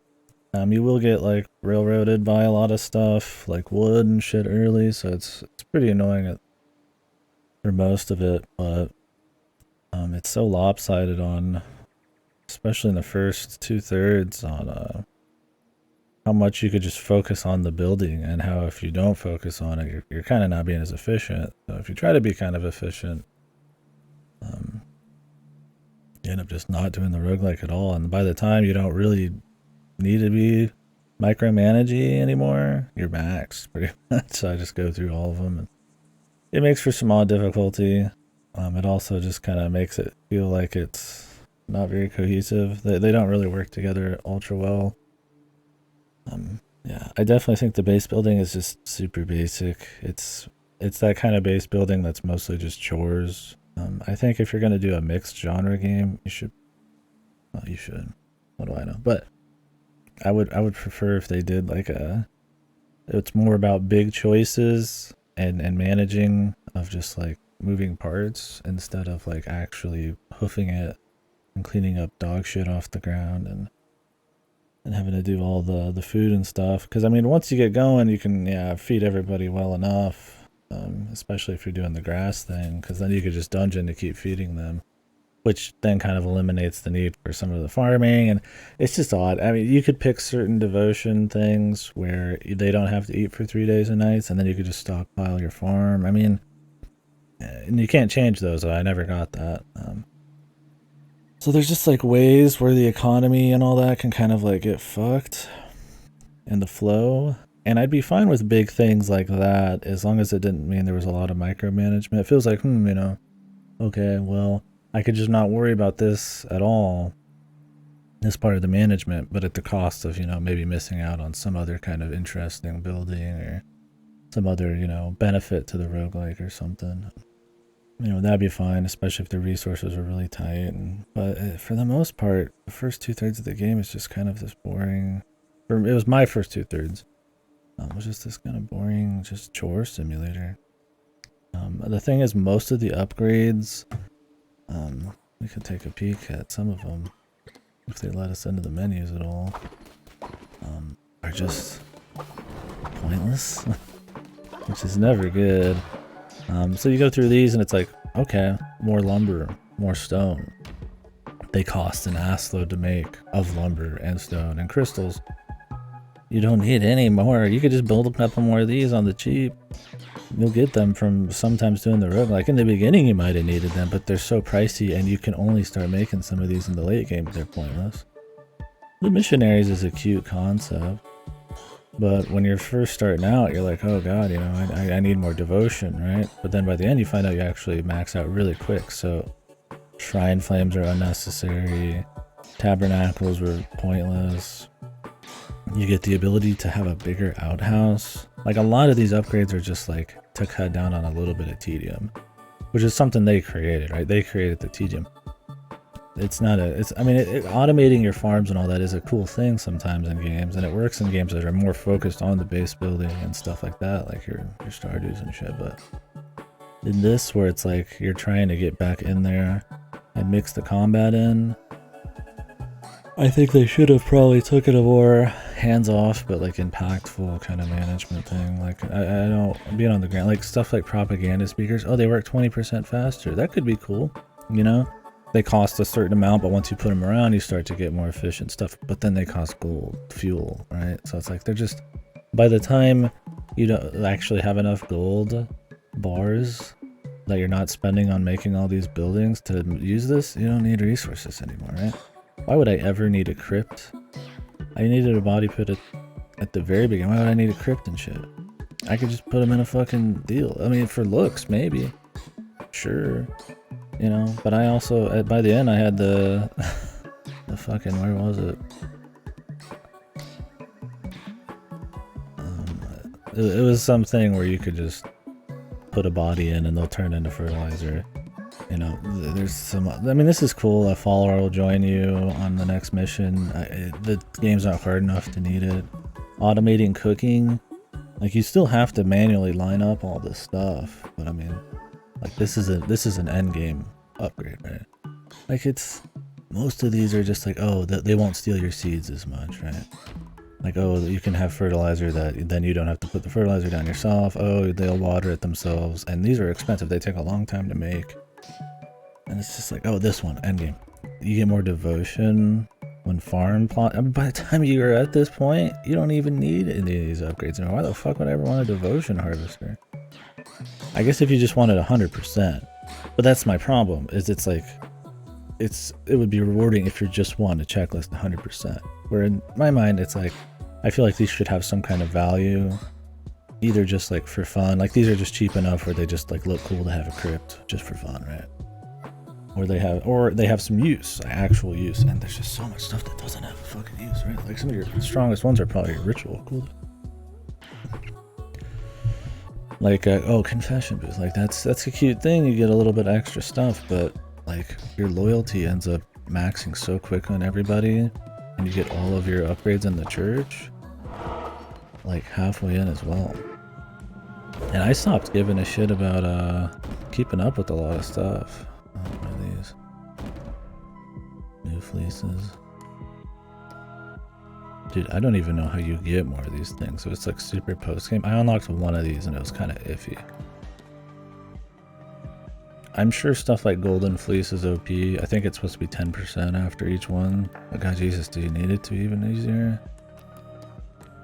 You will get like railroaded by a lot of stuff, like wood and shit early, so it's pretty annoying for most of it, but it's so lopsided on, especially in the first 2/3, on how much you could just focus on the building, and how if you don't focus on it, you're kind of not being as efficient. So if you try to be kind of efficient, you end up just not doing the roguelike at all, and by the time you don't really need to be micromanaging anymore, you're maxed pretty much. So I just go through all of them, and it makes for some odd difficulty. It also just kind of makes it feel like it's not very cohesive. They don't really work together ultra well. Yeah, I definitely think the base building is just super basic. It's that kind of base building that's mostly just chores. I think if you're gonna do a mixed genre game, you should. Well, you should. What do I know? But I would prefer if they did like it's more about big choices and managing of just like moving parts instead of like actually hoofing it and cleaning up dog shit off the ground and having to do all the food and stuff. Because I mean, once you get going, you can feed everybody well enough, especially if you're doing the grass thing, because then you could just dungeon to keep feeding them, which then kind of eliminates the need for some of the farming. And it's just odd. I mean, you could pick certain devotion things where they don't have to eat for 3 days and nights, and then you could just stockpile your farm. I mean, and you can't change those. I never got that. So there's just like ways where the economy and all that can kind of like get fucked in the flow. And I'd be fine with big things like that as long as it didn't mean there was a lot of micromanagement. It feels like, you know, okay, well, I could just not worry about this at all, this part of the management, but at the cost of, you know, maybe missing out on some other kind of interesting building or some other, you know, benefit to the roguelike or something. You know, that'd be fine, especially if the resources are really tight. But for the most part, the first 2/3 of the game is just kind of this boring. It was my first 2/3. It was just this kind of boring, just chore simulator. The thing is, most of the upgrades, we could take a peek at some of them if they let us into the menus at all, are just pointless, which is never good. So you go through these and it's like, okay, more lumber, more stone. They cost an assload to make of lumber and stone and crystals. You don't need any more. You could just build a couple more of these on the cheap. You'll get them from sometimes doing the road. Like in the beginning you might have needed them, but they're so pricey and you can only start making some of these in the late game. They're pointless. The missionaries is a cute concept, but when you're first starting out, you're like, oh god, you know, I need more devotion, right? But then by the end you find out you actually max out really quick. So shrine flames are unnecessary. Tabernacles were pointless. You get the ability to have a bigger outhouse. Like a lot of these upgrades are just like to cut down on a little bit of tedium, which is something they created, right? They created the tedium. It's not a, it's, I mean, automating your farms and all that is a cool thing sometimes in games, and it works in games that are more focused on the base building and stuff like that, like your Stardew's and shit. But in this, where it's like you're trying to get back in there and mix the combat in, I think they should have probably took it a more hands-off but like impactful kind of management thing. Like I don't, being on the ground, like stuff like propaganda speakers, oh, they work 20% faster. That could be cool, you know? They cost a certain amount, but once you put them around, you start to get more efficient stuff. But then they cost gold, fuel, right? So it's like they're just, by the time you don't actually have enough gold bars that you're not spending on making all these buildings to use this, you don't need resources anymore, right? Why would I ever need a crypt? I needed a body pit at the very beginning. Why would I need a crypt and shit? I could just put them in a fucking deal. I mean, for looks, maybe. Sure. You know, but I also, by the end, I had the fucking, where was it? It was something where you could just put a body in and they'll turn into fertilizer. You know, there's some, I mean, this is cool. A follower will join you on the next mission. The game's not hard enough to need it. Automating cooking, like you still have to manually line up all this stuff, but I mean, like this is an end game upgrade, right? Like it's, most of these are just like, oh, they won't steal your seeds as much, right? Like, oh, you can have fertilizer that then you don't have to put the fertilizer down yourself. Oh, they'll water it themselves, and these are expensive. They take a long time to make. And it's just like, oh, this one, endgame. You get more devotion when farm plot. I mean, by the time you're at this point, you don't even need any of these upgrades anymore. Why the fuck would I ever want a devotion harvester? I guess if you just wanted 100%. But that's my problem, is it's like, it would be rewarding if you just want a checklist 100%. Where in my mind, it's like, I feel like these should have some kind of value. Either just like for fun, like these are just cheap enough where they just like look cool to have a crypt just for fun, right? Or they have some use, actual use, and there's just so much stuff that doesn't have a fucking use, right? Like some of your strongest ones are probably your ritual, cool. Like oh, confession booth, like that's a cute thing. You get a little bit extra stuff, but like your loyalty ends up maxing so quick on everybody, and you get all of your upgrades in the church like halfway in as well. And I stopped giving a shit about keeping up with a lot of stuff. What are these? New fleeces. Dude, I don't even know how you get more of these things. So it's like super post game. I unlocked one of these and it was kind of iffy. I'm sure stuff like golden fleece is OP. I think it's supposed to be 10% after each one. Oh god, Jesus, do you need it to be even easier?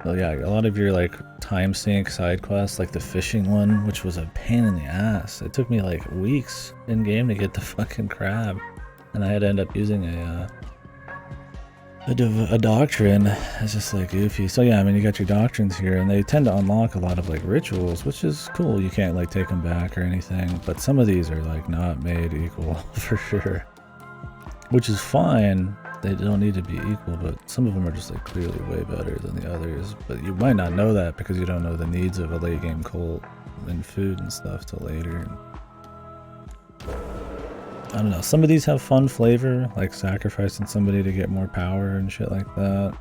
So yeah, a lot of your like time sink side quests, like the fishing one, which was a pain in the ass. It took me like weeks in game to get the fucking crab, and I had to end up using a doctrine. It's just like goofy. So yeah, I mean, you got your doctrines here, and they tend to unlock a lot of like rituals, which is cool. You can't like take them back or anything, but some of these are like not made equal for sure, which is fine. They don't need to be equal, but some of them are just like clearly way better than the others. But you might not know that because you don't know the needs of a late game cult and food and stuff till later. I don't know, some of these have fun flavor, like sacrificing somebody to get more power and shit like that.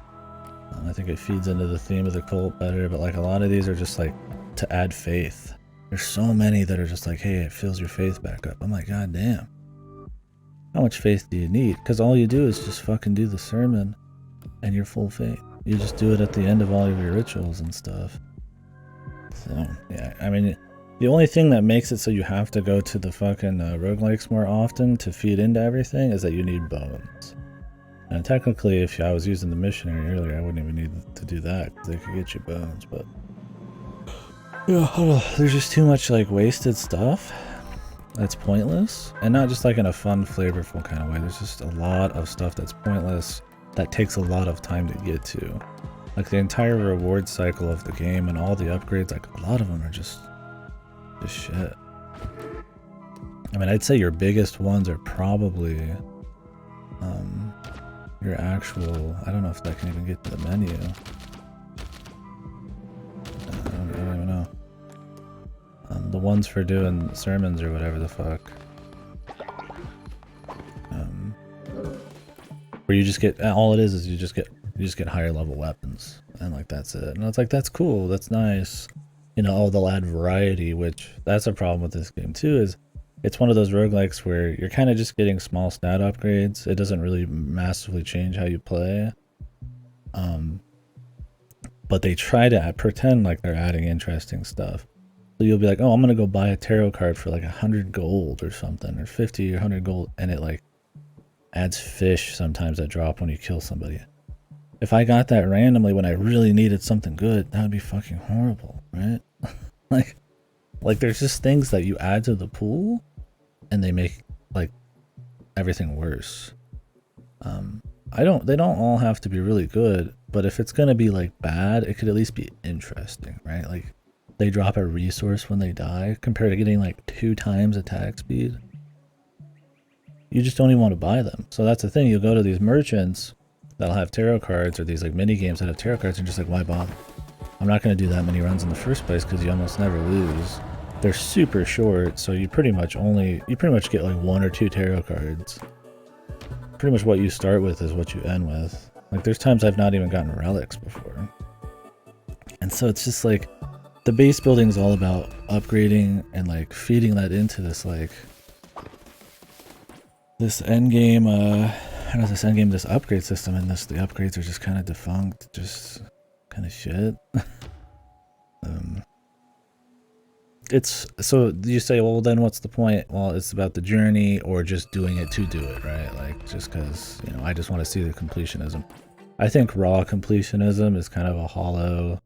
I think it feeds into the theme of the cult better, but like a lot of these are just like to add faith. There's so many that are just like, hey, it fills your faith back up. I'm like, god damn. How much faith do you need? Because all you do is just fucking do the sermon and you're full faith. You just do it at the end of all of your rituals and stuff. So, yeah, I mean, the only thing that makes it so you have to go to the fucking roguelikes more often to feed into everything is that you need bones. And technically, if I was using the missionary earlier, I wouldn't even need to do that, because they could get you bones, but... yeah, there's just too much, like, wasted stuff that's pointless. And not just, like, in a fun, flavorful kind of way. There's just a lot of stuff that's pointless that takes a lot of time to get to. Like, the entire reward cycle of the game and all the upgrades, like, a lot of them are just shit. I mean, I'd say your biggest ones are probably... your actual, I don't know if that can even get to the menu. I don't even know. The ones for doing sermons or whatever the fuck. Where you just get, all it is you just get higher level weapons. And like, that's it. And it's like, that's cool, that's nice. You know, oh, they'll add variety, which, that's a problem with this game too, is it's one of those roguelikes where you're kind of just getting small stat upgrades. It doesn't really massively change how you play. But they try to pretend like they're adding interesting stuff. So you'll be like, oh, I'm going to go buy a tarot card for like 100 gold or something, or 50 or 100 gold. And it like adds fish sometimes that drop when you kill somebody. If I got that randomly when I really needed something good, that would be fucking horrible, right? like there's just things that you add to the pool and they make like everything worse. They don't all have to be really good, but if it's gonna be like bad, it could at least be interesting, right? Like they drop a resource when they die compared to getting like 2 times attack speed. You just don't even want to buy them. So that's the thing, you'll go to these merchants that'll have tarot cards or these like mini games that have tarot cards and just like, why bother? I'm not gonna do that many runs in the first place because you almost never lose. They're super short, so you pretty much get like 1 or 2 tarot cards. Pretty much what you start with is what you end with. Like there's times I've not even gotten relics before. And so it's just like the base building is all about upgrading and like feeding that into this like this end game this upgrade system, and the upgrades are just kind of defunct, just kind of shit. It's so you say, well then what's the point? Well, it's about the journey or just doing it to do it, right? Like just because, you know, I just want to see the completionism. I think raw completionism is kind of a hollow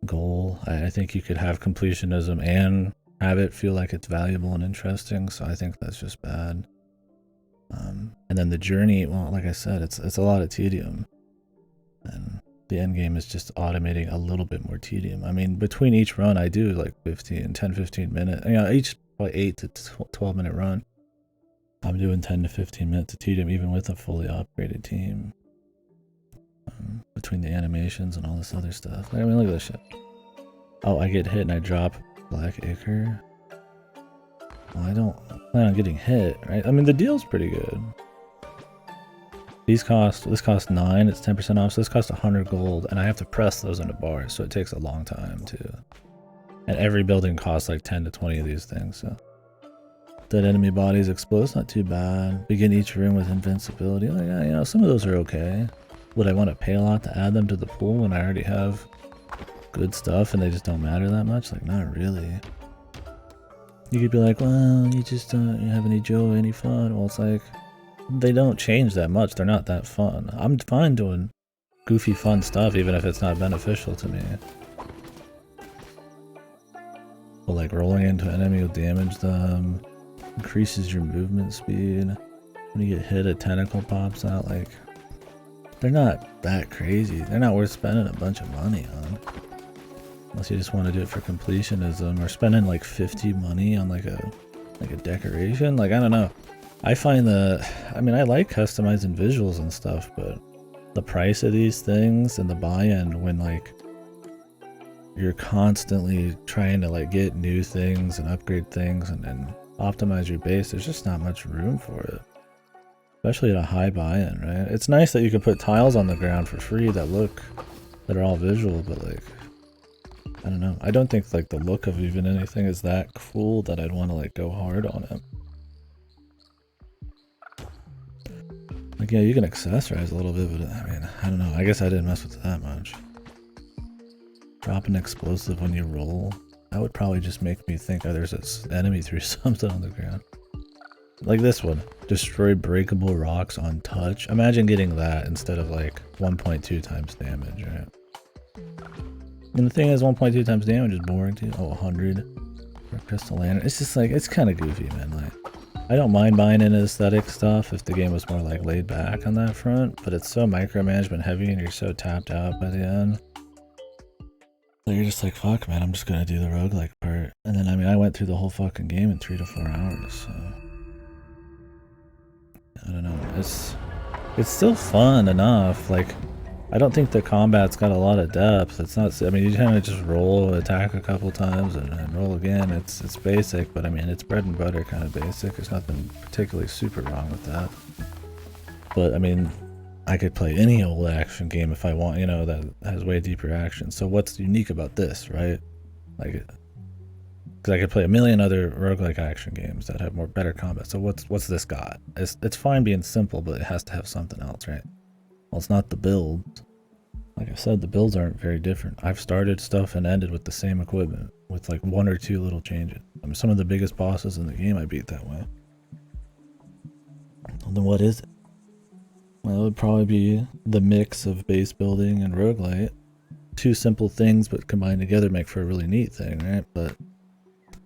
goal. I think you could have completionism and have it feel like it's valuable and interesting, so I think that's just bad. And then the journey, well, like I said, it's a lot of tedium, and the end game is just automating a little bit more tedium. I mean, between each run, I do like 10-15 minutes. You know, each probably 8 to 12 minute run. I'm doing 10 to 15 minutes of tedium, even with a fully upgraded team. Between the animations and all this other stuff. I mean, look at this shit. Oh, I get hit and I drop Black Acre. Well, I don't plan on getting hit, right? I mean, the deal's pretty good. This costs 9, it's 10% off, so this costs 100 gold, and I have to press those into bars, so it takes a long time too. And every building costs like 10 to 20 of these things, so. Dead enemy bodies explode, not too bad. Begin each room with invincibility. Like, yeah, you know, some of those are okay. Would I want to pay a lot to add them to the pool when I already have good stuff and they just don't matter that much? Like, not really. You could be like, well, you just don't have any joy, any fun. Well, it's like, they don't change that much. They're not that fun. I'm fine doing goofy fun stuff even if it's not beneficial to me. But like rolling into an enemy will damage them, increases your movement speed. When you get hit, a tentacle pops out. Like, they're not that crazy. They're not worth spending a bunch of money on. Unless you just want to do it for completionism, or spending like 50 money on like a decoration. Like, I don't know. I find I mean, I like customizing visuals and stuff, but the price of these things and the buy-in when like you're constantly trying to like get new things and upgrade things and optimize your base, there's just not much room for it. especially at a high buy-in, right? It's nice that you can put tiles on the ground for free that are all visual, but like, I don't know. I don't think like the look of even anything is that cool that I'd want to like go hard on it. Like, yeah, you can accessorize a little bit, but I mean, I don't know. I guess I didn't mess with it that much. Drop an explosive when you roll. That would probably just make me think, oh, there's an enemy through something on the ground. Like this one. Destroy breakable rocks on touch. Imagine getting that instead of like 1.2 times damage, right? And the thing is, 1.2 times damage is boring too. Oh, 100 for Crystal Lantern. It's just like, it's kind of goofy, man. Like, I don't mind buying in aesthetic stuff if the game was more like laid back on that front, but it's so micromanagement heavy and you're so tapped out by the end. So you're just like, fuck, man, I'm just gonna do the roguelike part. And then, I mean, I went through the whole fucking game in 3 to 4 hours, so... I don't know, it's still fun enough. Like, I don't think the combat's got a lot of depth. It's not, I mean, you kind of just roll, attack a couple times, and roll again. It's basic, but I mean, it's bread and butter kind of basic. There's nothing particularly super wrong with that. But I mean, I could play any old action game if I want, you know, that has way deeper action. So what's unique about this, right? Like, because I could play a million other roguelike action games that have better combat. So what's this got? It's fine being simple, but it has to have something else, right? Well, it's not the builds. Like I said, the builds aren't very different. I've started stuff and ended with the same equipment, with like 1 or 2 little changes. I mean, some of the biggest bosses in the game I beat that way. Well, then what is it? Well, it would probably be the mix of base building and roguelite. 2 simple things, but combined together make for a really neat thing, right? But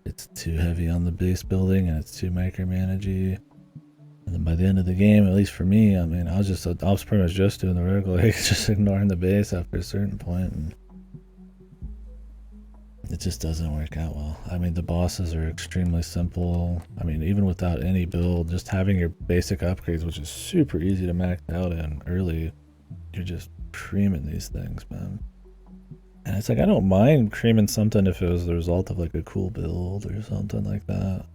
it's too heavy on the base building and it's too micromanagey. And then by the end of the game, at least for me, I mean, I was pretty much just doing the roguelike, just ignoring the base after a certain point, and it just doesn't work out well. I mean, the bosses are extremely simple. I mean, even without any build, just having your basic upgrades, which is super easy to max out in early, you're just creaming these things, man. And it's like, I don't mind creaming something if it was the result of like a cool build or something like that.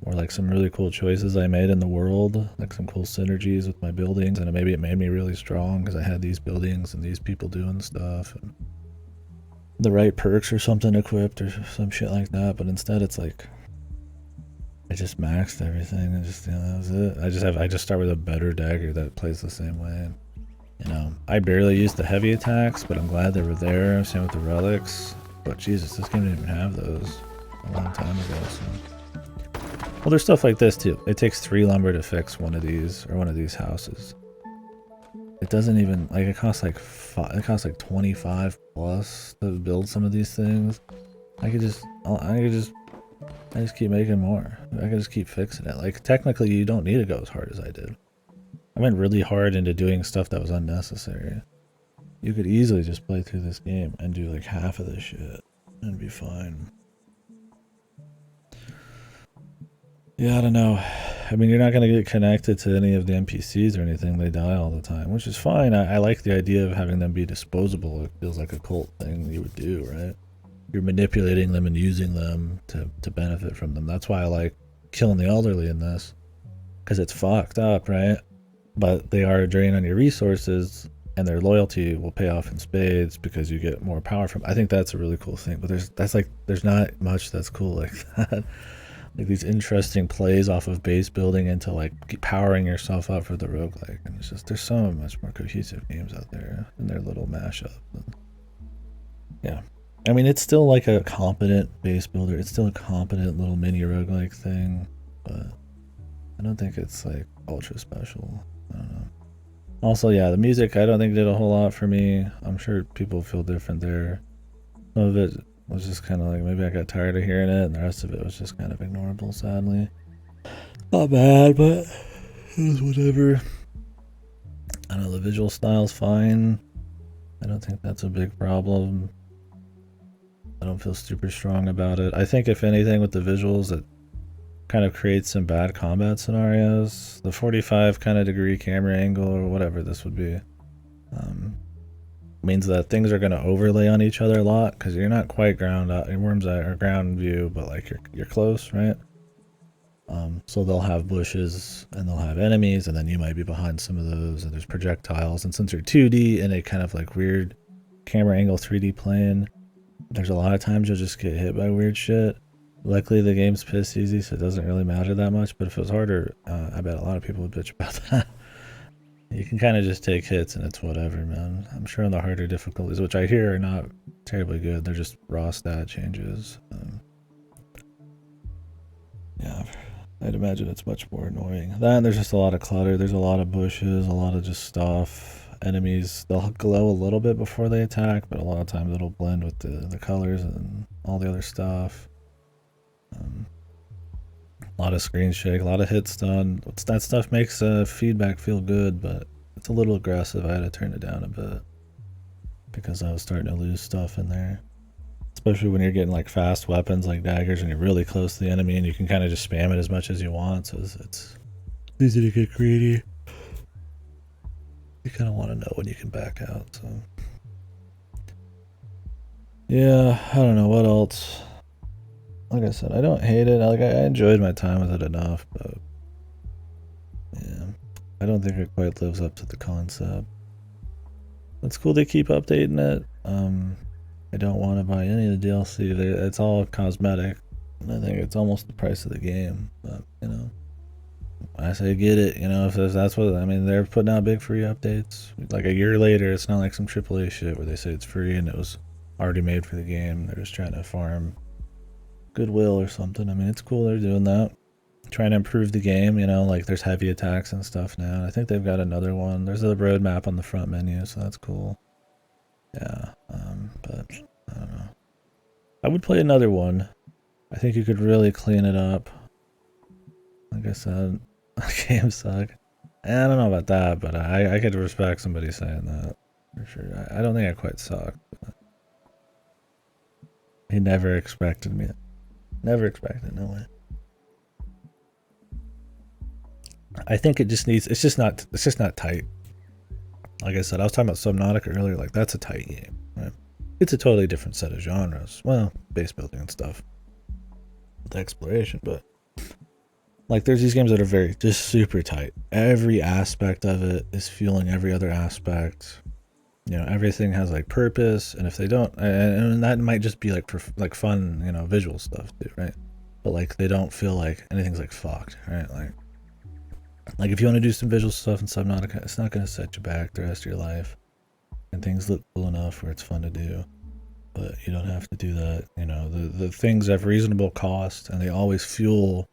Or like some really cool choices I made in the world, like some cool synergies with my buildings, and maybe it made me really strong because I had these buildings and these people doing stuff and the right perks or something equipped or some shit like that. But instead it's like, I just maxed everything and just, you know, that was it. I just start with a better dagger that plays the same way. You know, I barely used the heavy attacks, but I'm glad they were there. Same with the relics. But Jesus, this game didn't even have those a long time ago, so... Well, there's stuff like this too. It takes 3 lumber to fix one of these houses. It doesn't even, like, it costs like 25 plus to build some of these things. I just keep making more. I could just keep fixing it. Like, technically you don't need to go as hard as I did. I went really hard into doing stuff that was unnecessary. You could easily just play through this game and do like half of this shit and be fine. Yeah, I don't know. I mean, you're not going to get connected to any of the NPCs or anything. They die all the time, which is fine. I like the idea of having them be disposable. It feels like a cult thing you would do, right? You're manipulating them and using them to benefit from them. That's why I like killing the elderly in this. Because it's fucked up, right? But they are a drain on your resources, and their loyalty will pay off in spades because you get more power from. I think that's a really cool thing. But there's not much that's cool like that. Like these interesting plays off of base building into like powering yourself up for the roguelike. And it's just, there's so much more cohesive games out there in their little mashup. Yeah. I mean, it's still like a competent base builder. It's still a competent little mini roguelike thing, but I don't think it's like ultra special. I don't know. Also, yeah, the music I don't think did a whole lot for me. I'm sure people feel different there. Some of it was just kind of like, maybe I got tired of hearing it, and the rest of it was just kind of ignorable, sadly. Not bad, but it was whatever. I don't know, the visual style's fine. I don't think that's a big problem. I don't feel super strong about it. I think if anything with the visuals, it kind of creates some bad combat scenarios. The 45 kind of degree camera angle or whatever this would be means that things are going to overlay on each other a lot because you're not quite ground out in worm's eye or ground view, but like you're close, right? So they'll have bushes and they'll have enemies, and then you might be behind some of those, and there's projectiles. And since you're 2D in a kind of like weird camera angle 3D plane, there's a lot of times you'll just get hit by weird shit. Luckily, the game's piss easy, so it doesn't really matter that much. But if it was harder, I bet a lot of people would bitch about that. You can kind of just take hits and it's whatever, man. I'm sure on the harder difficulties, which I hear are not terribly good, they're just raw stat changes. Yeah, I'd imagine it's much more annoying. Then there's just a lot of clutter. There's a lot of bushes, a lot of just stuff. Enemies, they'll glow a little bit before they attack, but a lot of times it'll blend with the colors and all the other stuff. A lot of screen shake, a lot of hit stun. That stuff makes feedback feel good, but it's a little aggressive. I had to turn it down a bit because I was starting to lose stuff in there. Especially when you're getting like fast weapons like daggers and you're really close to the enemy and you can kind of just spam it as much as you want. So it's easy to get greedy. You kind of want to know when you can back out. So yeah, I don't know what else. Like I said, I don't hate it. Like I enjoyed my time with it enough, but yeah, I don't think it quite lives up to the concept. It's cool they keep updating it. I don't want to buy any of the DLC. It's all cosmetic, and I think it's almost the price of the game. But you know, I say get it. You know, if that's what I mean, they're putting out big free updates. Like a year later, it's not like some AAA shit where they say it's free and it was already made for the game. They're just trying to farm goodwill or something. I mean, it's cool they're doing that, trying to improve the game. You know, like there's heavy attacks and stuff now. I think they've got another one. There's a roadmap on the front menu, so that's cool. Yeah, but I don't know. I would play another one. I think you could really clean it up. Like I said, the game suck. I don't know about that, but I could respect somebody saying that for sure. I don't think I quite sucked. He never expected me. Never expected, no way. I think it just needs. It's just not tight. Like I said, I was talking about Subnautica earlier. Like that's a tight game, right? It's a totally different set of genres. Well, base building and stuff, with exploration, but like there's these games that are very just super tight. Every aspect of it is fueling every other aspect. You know, everything has like purpose, and if they don't, and that might just be like for like fun, you know, visual stuff too, right? But like they don't feel like anything's like fucked, right? Like if you want to do some visual stuff in Subnautica, it's not going to set you back the rest of your life. And things look cool enough where it's fun to do. But you don't have to do that. You know, the things have reasonable cost and they always fuel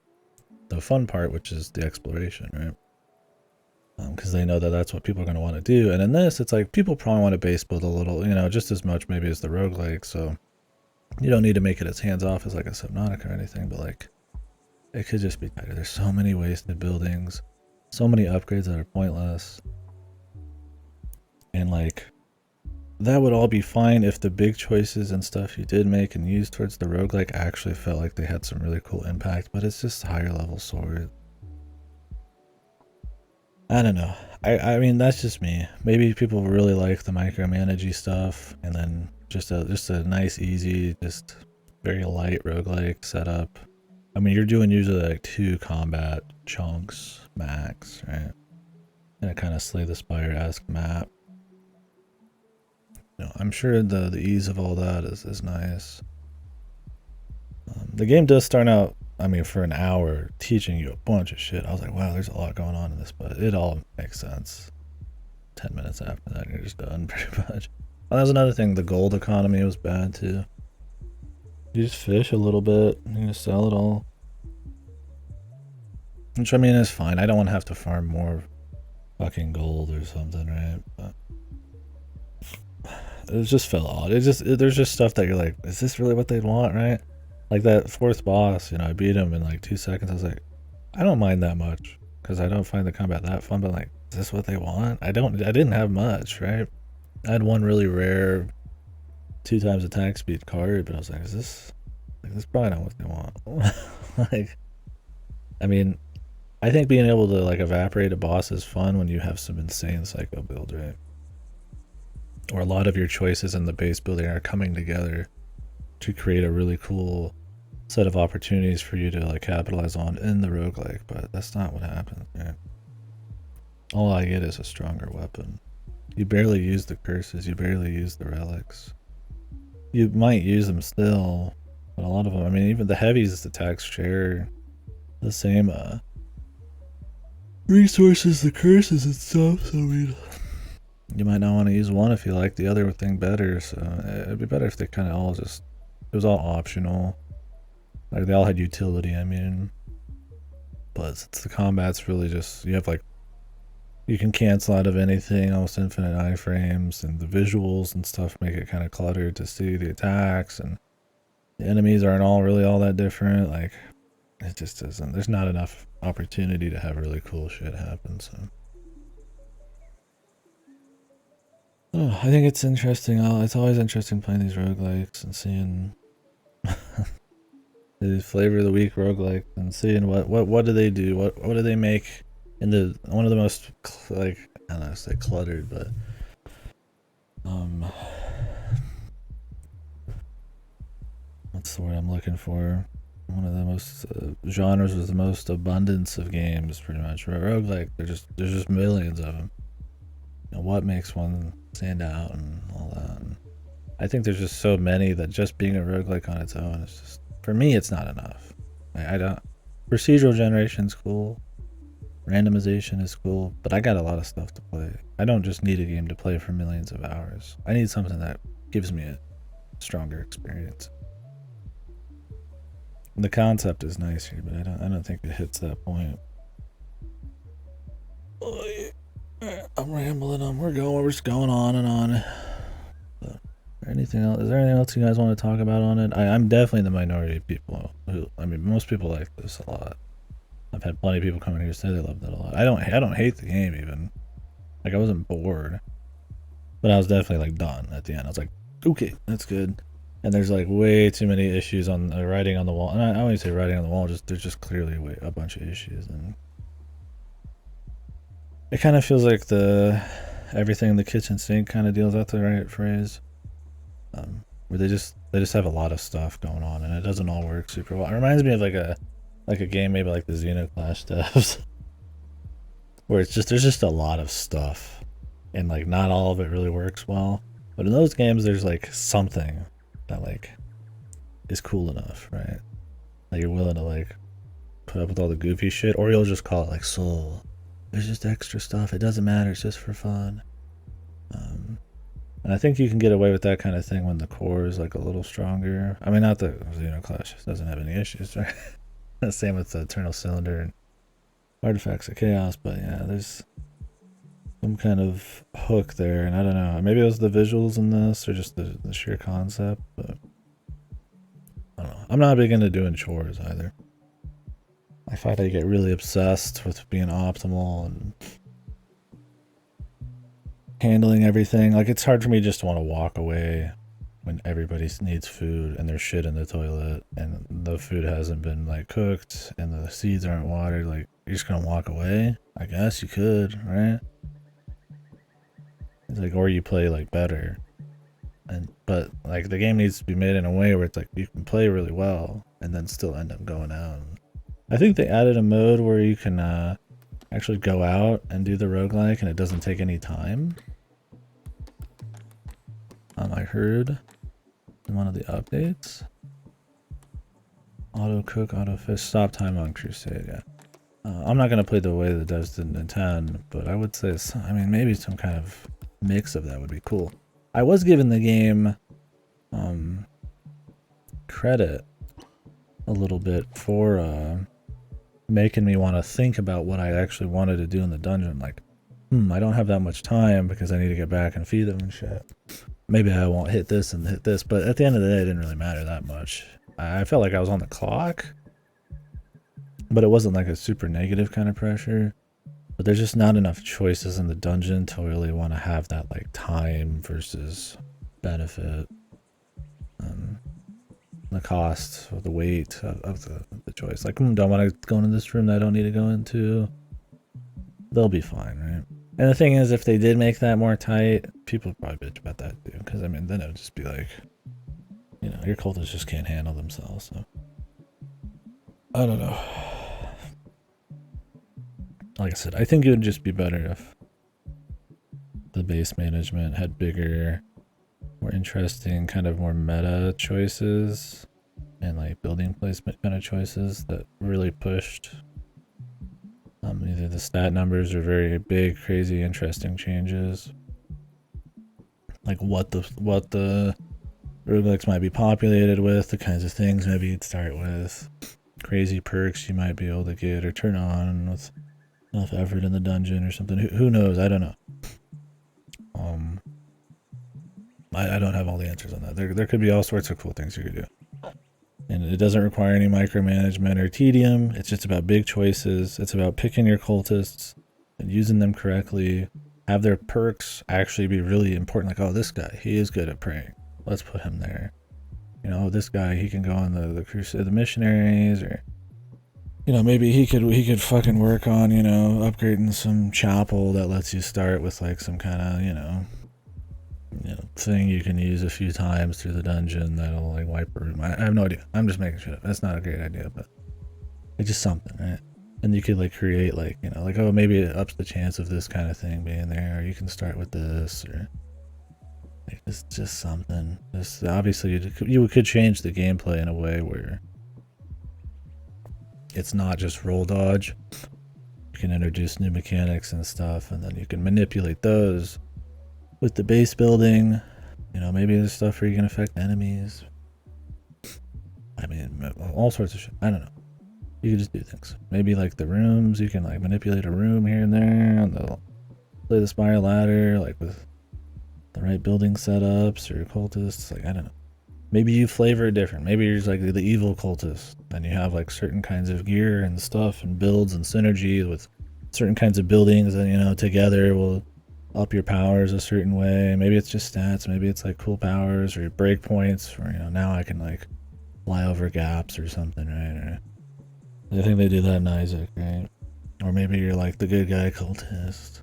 the fun part, which is the exploration, right? Because they know that that's what people are going to want to do. And in this, it's like people probably want to base build a little, you know, just as much maybe as the roguelike. So you don't need to make it as hands off as like a Subnautica or anything, but like it could just be tighter. There's so many wasted buildings. So many upgrades that are pointless. And like that would all be fine if the big choices and stuff you did make and use towards the roguelike actually felt like they had some really cool impact, but it's just higher level sword. I don't know. I mean that's just me. Maybe people really like the micromanagey stuff and then just a nice, easy, just very light roguelike setup. I mean you're doing usually like 2 combat chunks max, right? And a kind of Slay the Spire-esque map. You know, I'm sure the ease of all that is nice. The game does start out, I mean, for an hour teaching you a bunch of shit. I was like, wow, there's a lot going on in this, but it all makes sense. 10 minutes after that, you're just done pretty much. Well, that was another thing. The gold economy was bad too. You just fish a little bit, and you just sell it all. Which I mean is fine. I don't want to have to farm more fucking gold or something, right? But it just felt odd. There's just stuff that you're like, is this really what they'd want, right? Like that 4th boss, you know, I beat him in like 2 seconds. I was like, I don't mind that much because I don't find the combat that fun. But like, is this what they want? I didn't have much, right? I had one really rare 2 times attack speed card, but I was like, is this probably not what they want? Like, I mean, I think being able to like evaporate a boss is fun when you have some insane psycho build, right? Or a lot of your choices in the base building are coming together to create a really cool set of opportunities for you to like capitalize on in the roguelike, but that's not what happens, right? All I get is a stronger weapon. You barely use the curses, you barely use the relics. You might use them still, but a lot of them, I mean, even the heavies attacks share the same resources, the curses and stuff, so I mean, you might not want to use one if you like the other thing better, so it'd be better if they kind of all just, it was all optional. Like, they all had utility, I mean. But since the combat's really just, you have like, you can cancel out of anything, almost infinite iframes, and the visuals and stuff make it kind of cluttered to see the attacks, and the enemies aren't all really all that different. Like, it just isn't, there's not enough opportunity to have really cool shit happen, so. Oh, I think it's interesting. It's always interesting playing these roguelikes and seeing the flavor of the week roguelike and seeing what do they do, what do they make in the one of the most like, I don't know, say cluttered, but what's the word I'm looking for? One of the most genres with the most abundance of games, pretty much. Roguelike, there's just millions of them. You know, what makes one stand out and all that. And I think there's just so many that just being a roguelike on its own is just, for me, it's not enough. I don't. Procedural generation's cool. Randomization is cool, but I got a lot of stuff to play. I don't just need a game to play for millions of hours. I need something that gives me a stronger experience. The concept is nice here, but I don't think it hits that point. I'm rambling. We're just going on and on. But anything else? Is there anything else you guys want to talk about on it? I'm definitely the minority of people who, I mean, most people like this a lot. I've had plenty of people come in here say they love that a lot. I don't hate the game even. Like, I wasn't bored, but I was definitely like done at the end. I was like, okay, that's good. And there's like way too many issues on writing on the wall. And I wouldn't say writing on the wall, just there's just clearly a bunch of issues, and it kind of feels like everything in the kitchen sink kind of deals out the right phrase. Where they just have a lot of stuff going on and it doesn't all work super well. It reminds me of like a game maybe like the Xenoclash devs, where there's just a lot of stuff and like not all of it really works well. But in those games there's like something that like is cool enough, right? Like you're willing to like put up with all the goofy shit, or you'll just call it like soul. There's just extra stuff. It doesn't matter. It's just for fun. And I think you can get away with that kind of thing when the core is like a little stronger. I mean, not that Xenoclash doesn't have any issues, right? Same with the Eternal Cylinder and Artifacts of Chaos, but yeah, there's some kind of hook there, and I don't know. Maybe it was the visuals in this, or just the sheer concept, but I don't know. I'm not big into doing chores either. I find I get really obsessed with being optimal and handling everything. Like, it's hard for me just to want to walk away when everybody needs food and there's shit in the toilet and the food hasn't been like cooked and the seeds aren't watered. Like, you're just gonna walk away? I guess you could, right? It's like, or you play like better. But like the game needs to be made in a way where it's like you can play really well and then still end up going out. I think they added a mode where you can actually go out and do the roguelike and it doesn't take any time. I heard in one of the updates. Auto cook, auto fish, stop time on Crusade, yeah. I'm not gonna play the way the devs didn't intend, but I would say, I mean, maybe some kind of mix of that would be cool. I was giving the game credit a little bit for making me want to think about what I actually wanted to do in the dungeon. Like, I don't have that much time because I need to get back and feed them and shit. Maybe I won't hit this and hit this, but at the end of the day, it didn't really matter that much. I felt like I was on the clock, but it wasn't like a super negative kind of pressure. But there's just not enough choices in the dungeon to really want to have that like time versus benefit. The cost or the weight of the choice. Like, don't want to go into this room that I don't need to go into. They'll be fine, right? And the thing is, if they did make that more tight, people would probably bitch about that too. Because I mean, then it would just be like, you know, your cultists just can't handle themselves. So I don't know. Like I said, I think it would just be better if the base management had bigger, more interesting, kind of more meta choices and like building placement kind of choices that really pushed either the stat numbers or very big, crazy, interesting changes. Like what the roguelikes might be populated with, the kinds of things maybe you'd start with, crazy perks you might be able to get or turn on with enough effort in the dungeon or something. Who knows? I don't know. I don't have all the answers on that. There could be all sorts of cool things you could do. And it doesn't require any micromanagement or tedium. It's just about big choices. It's about picking your cultists and using them correctly. Have their perks actually be really important. Like, oh, this guy, he is good at praying. Let's put him there. You know, this guy, he can go on the crusade, the missionaries, or you know, maybe he could fucking work on, you know, upgrading some chapel that lets you start with like some kind of, you know, thing you can use a few times through the dungeon that'll like wipe a room. I have no idea. I'm just making shit up. That's not a great idea, but it's just something, right? And you could like create like, you know, like, oh, maybe it ups the chance of this kind of thing being there, or you can start with this, or like, it's just something. This obviously you could change the gameplay in a way where it's not just roll dodge. You can introduce new mechanics and stuff, and then you can manipulate those with the base building. You know, maybe there's stuff where you can affect enemies. I mean, all sorts of shit. I don't know. You can just do things. Maybe like the rooms, you can like manipulate a room here and there, and they'll play the spiral ladder, like with the right building setups or cultists. Like, I don't know. Maybe you flavor it different. Maybe you're just like the evil cultist, and you have like certain kinds of gear and stuff and builds and synergy with certain kinds of buildings, and you know, together will up your powers a certain way. Maybe it's just stats. Maybe it's like cool powers or breakpoints, or you know, now I can like fly over gaps or something, right? Or I think they do that in Isaac, right? Or maybe you're like the good guy cultist.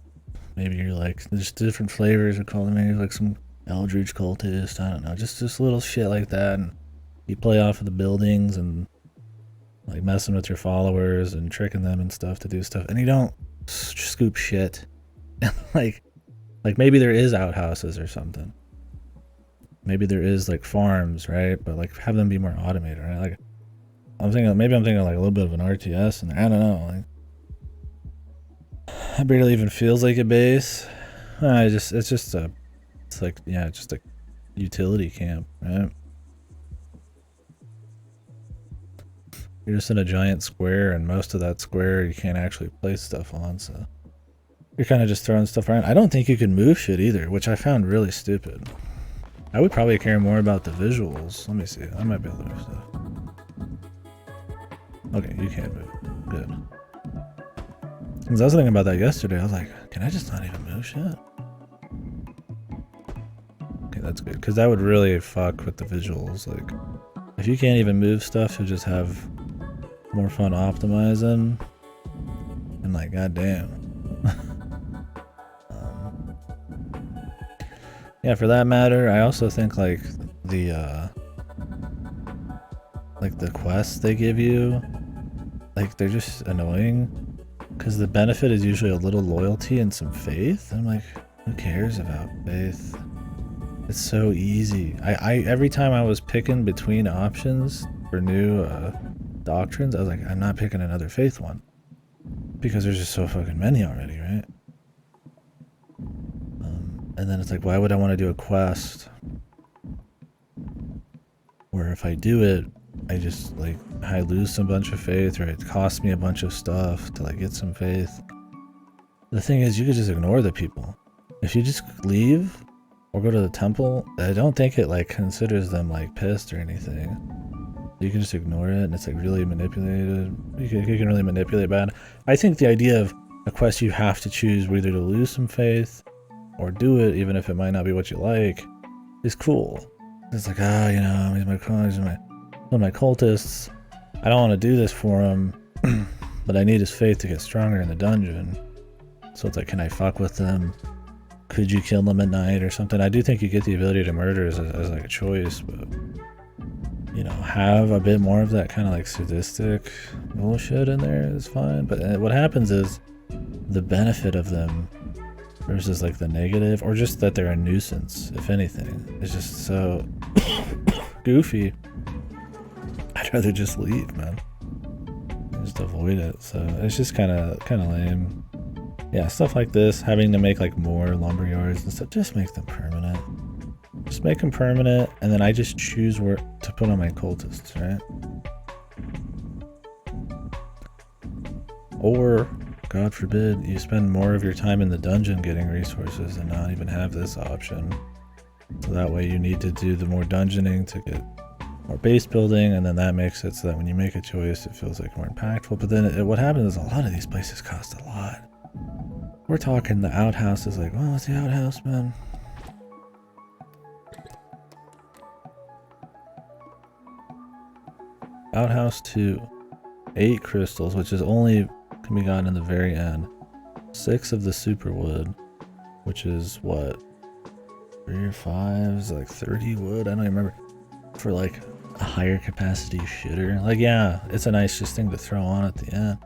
Maybe you're like just different flavors of cult. Maybe you're like some Eldritch cultist. I don't know, just little shit like that. And you play off of the buildings and like messing with your followers and tricking them and stuff to do stuff. And you don't scoop shit. And like maybe there is outhouses or something. Maybe there is like farms, right? But like have them be more automated, right? Like I'm thinking like a little bit of an RTS, and I don't know. Like it barely even feels like a base. It's like, yeah, just a utility camp, right? You're just in a giant square, and most of that square you can't actually place stuff on, so you're kind of just throwing stuff around. I don't think you can move shit either, which I found really stupid. I would probably care more about the visuals. Let me see. I might be able to move stuff. Okay, you can't move. Good. Because I was thinking about that yesterday. I was like, can I just not even move shit? Okay, that's good. Because that would really fuck with the visuals. Like, if you can't even move stuff, you'll just have more fun optimizing. And like, goddamn. Yeah, for that matter, I also think like the quests they give you, like they're just annoying, because the benefit is usually a little loyalty and some faith. I'm like, who cares about faith? It's so easy. I every time I was picking between options for new doctrines, I was like, I'm not picking another faith one, because there's just so fucking many already, right? And then it's like, why would I want to do a quest where if I do it, I just like, I lose some bunch of faith, or it costs me a bunch of stuff to like get some faith. The thing is, you could just ignore the people. If you just leave or go to the temple, I don't think it like considers them like pissed or anything. You can just ignore it, and it's like really manipulated. You can really manipulate bad. I think the idea of a quest you have to choose whether to lose some faith or do it, even if it might not be what you like, is cool. It's like, you know, these are my cultists. I don't want to do this for him, but I need his faith to get stronger in the dungeon. So it's like, can I fuck with them? Could you kill them at night or something? I do think you get the ability to murder as like a choice, but you know, have a bit more of that kind of like sadistic bullshit in there is fine. But what happens is the benefit of them versus like the negative, or just that they're a nuisance, if anything, is just so goofy. I'd rather just leave, man. Just avoid it. So it's just kind of lame. Yeah, stuff like this, having to make like more lumber yards and stuff, just make them permanent. Just make them permanent, and then I just choose where to put on my cultists, right? Or, God forbid, you spend more of your time in the dungeon getting resources and not even have this option. So that way you need to do the more dungeoning to get more base building, and then that makes it so that when you make a choice, it feels like more impactful. But then what happens is a lot of these places cost a lot. We're talking the outhouse is like, well, what's the outhouse, man? Outhouse 2, 8 crystals, which is only can be gotten in the very end. 6 of the super wood, which is what, 3 or 5 is like 30 wood. I don't even remember. For like a higher capacity shitter, like yeah, it's a nice just thing to throw on at the end.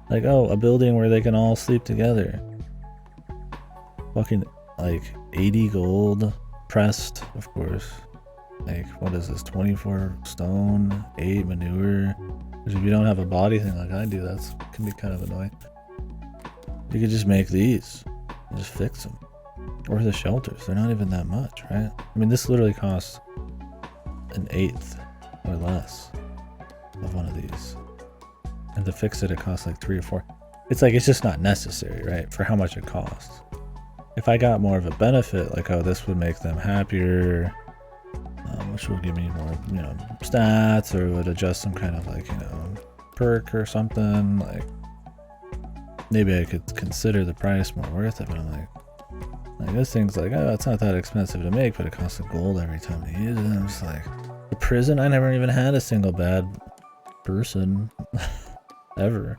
Like, oh, a building where they can all sleep together. Fucking like 80 gold pressed, of course. Like, what is this, 24 stone, 8 manure? Which if you don't have a body thing like I do, that's can be kind of annoying. You could just make these and just fix them. Or the shelters, they're not even that much, right? I mean, this literally costs an 1/8 or less of one of these. And to fix it, it costs like 3 or 4. It's like, it's just not necessary, right? For how much it costs. If I got more of a benefit, like, oh, this would make them happier, which will give me more, you know, stats, or would adjust some kind of like, you know, perk or something, like maybe I could consider the price more worth it. But I'm like this thing's like, oh, it's not that expensive to make, but it costs a gold every time to use it. I'm just like, the prison, I never even had a single bad person ever.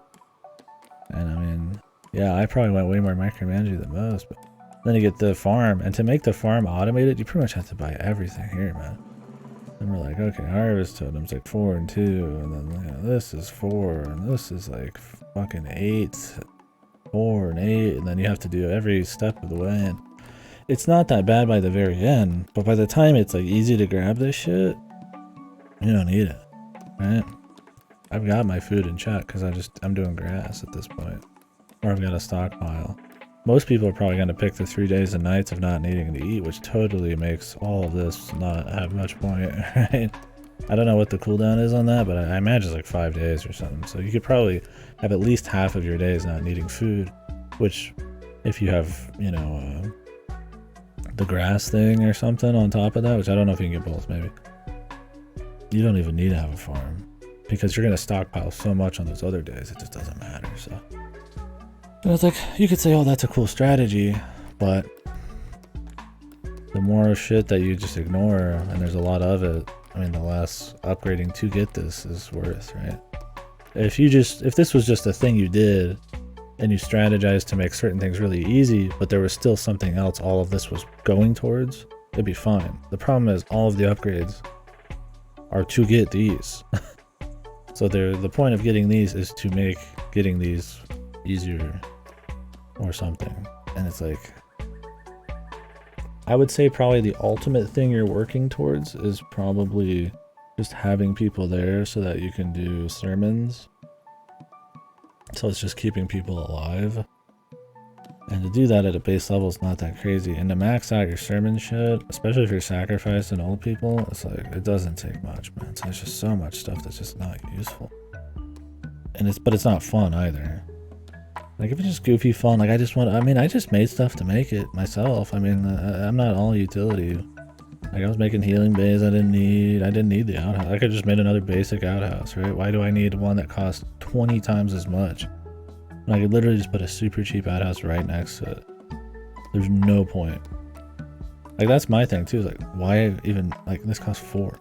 And I mean, yeah, I probably went way more micromanaging than most, but then you get the farm, and to make the farm automated, you pretty much have to buy everything here, man. And we're like, okay, harvest totem's like 4 and 2, and then, you know, this is 4, and this is like fucking 8, 4 and 8, and then you have to do every step of the way. And it's not that bad by the very end, but by the time it's like easy to grab this shit, you don't need it, right? I've got my food in check because I'm doing grass at this point, or I've got a stockpile. Most people are probably going to pick the 3 days and nights of not needing to eat, which totally makes all of this not have much point, right? I don't know what the cooldown is on that, but I imagine it's like 5 days or something. So you could probably have at least half of your days not needing food, which if you have, you know, the grass thing or something on top of that, which I don't know if you can get both, maybe. You don't even need to have a farm because you're going to stockpile so much on those other days, it just doesn't matter, so. And it's like, you could say, oh, that's a cool strategy, but the more shit that you just ignore, and there's a lot of it, I mean, the less upgrading to get this is worth, right? If this was just a thing you did, and you strategized to make certain things really easy, but there was still something else all of this was going towards, it'd be fine. The problem is all of the upgrades are to get these. So the point of getting these is to make getting these easier or something. And it's like, I would say probably the ultimate thing you're working towards is probably just having people there so that you can do sermons. So it's just keeping people alive. And to do that at a base level is not that crazy. And to max out your sermon shit, especially if you're sacrificing old people, it's like, it doesn't take much, man. So there's just so much stuff that's just not useful. And but it's not fun either. Like, if it's just goofy fun, like, I just made stuff to make it myself. I mean, I'm not all utility. Like, I was making healing bays I didn't need the outhouse. I could just made another basic outhouse, right? Why do I need one that costs 20 times as much? I could literally just put a super cheap outhouse right next to it. There's no point. Like, that's my thing too, is like, why even, like, this costs 4.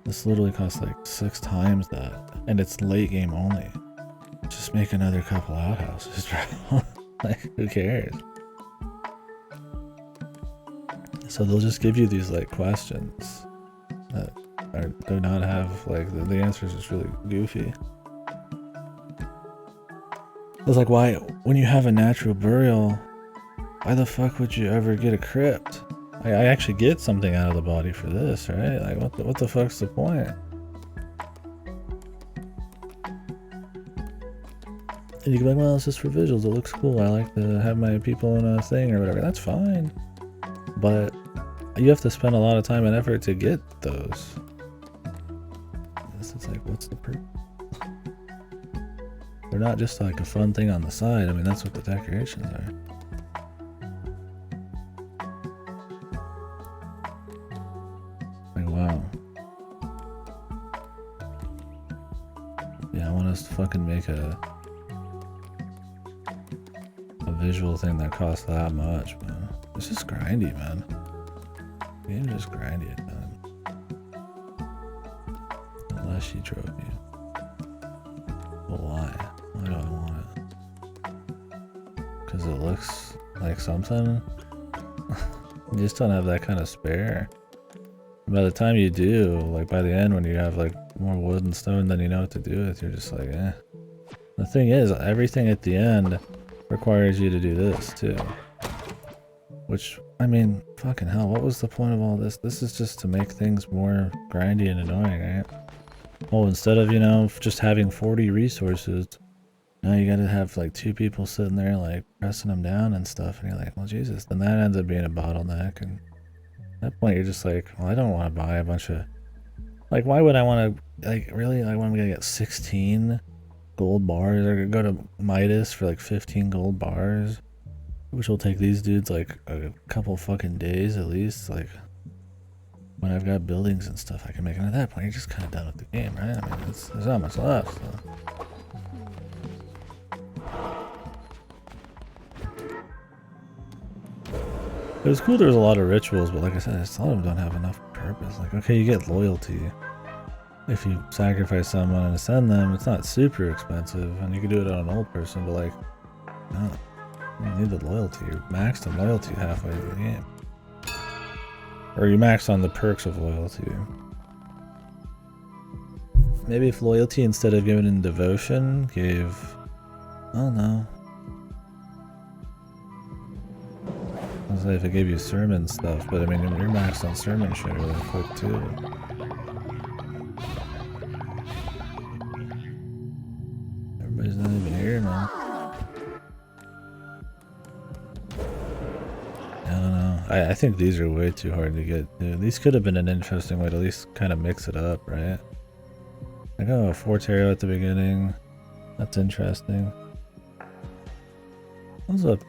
This literally costs like 6 times that, and it's late game only. Just make another couple outhouses, bro. Like, who cares? So they'll just give you these like questions that or do not have, like, the answer is just really goofy. It's like, why, when you have a natural burial, why the fuck would you ever get a crypt? I actually get something out of the body for this, right? Like, what the fuck's the point? And you can be like, well, it's just for visuals, it looks cool, I like to have my people in a thing or whatever. That's fine. But you have to spend a lot of time and effort to get those. It's like, what's the purpose? They're not just like a fun thing on the side. I mean, that's what the decorations are. Like, wow. Yeah, I want us to fucking make a visual thing that costs that much, man. It's just grindy, man. The game just grindy it, man. Unless she drove you. But why? Why do I want it? Because it looks like something? You just don't have that kind of spare. By the time you do, like by the end when you have like more wood and stone than you know what to do with, you're just like, eh. The thing is, everything at the end requires you to do this too. Which, I mean, fucking hell, what was the point of all this? This is just to make things more grindy and annoying, right? Oh, instead of, you know, just having 40 resources, now you gotta have like 2 people sitting there like pressing them down and stuff, and you're like, well, Jesus, then that ends up being a bottleneck, and at that point you're just like, well, I don't want to buy a bunch of, like, why would I want to, like, really, like, when I'm gonna get 16 gold bars, or go to Midas for like 15 gold bars, which will take these dudes like a couple fucking days at least, like, when I've got buildings and stuff I can make, and at that point you're just kind of done with the game, right? I mean, there's not much left, so. It was cool there was a lot of rituals, but like I said, a lot of them don't have enough purpose. Like, okay, you get loyalty if you sacrifice someone and ascend them. It's not super expensive, and you can do it on an old person, but like, no, you need the loyalty. You're maxed on loyalty halfway through the game. Or you maxed on the perks of loyalty. Maybe if loyalty, instead of giving in devotion, gave, oh no. I was like, if it gave you sermon stuff, but I mean, you're maxed on sermon shit really quick too. Everybody's not even here now. I don't know. I think these are way too hard to get to. These could have been an interesting way to at least kind of mix it up, right? Like, oh, a Fortero at the beginning. That's interesting. What's up,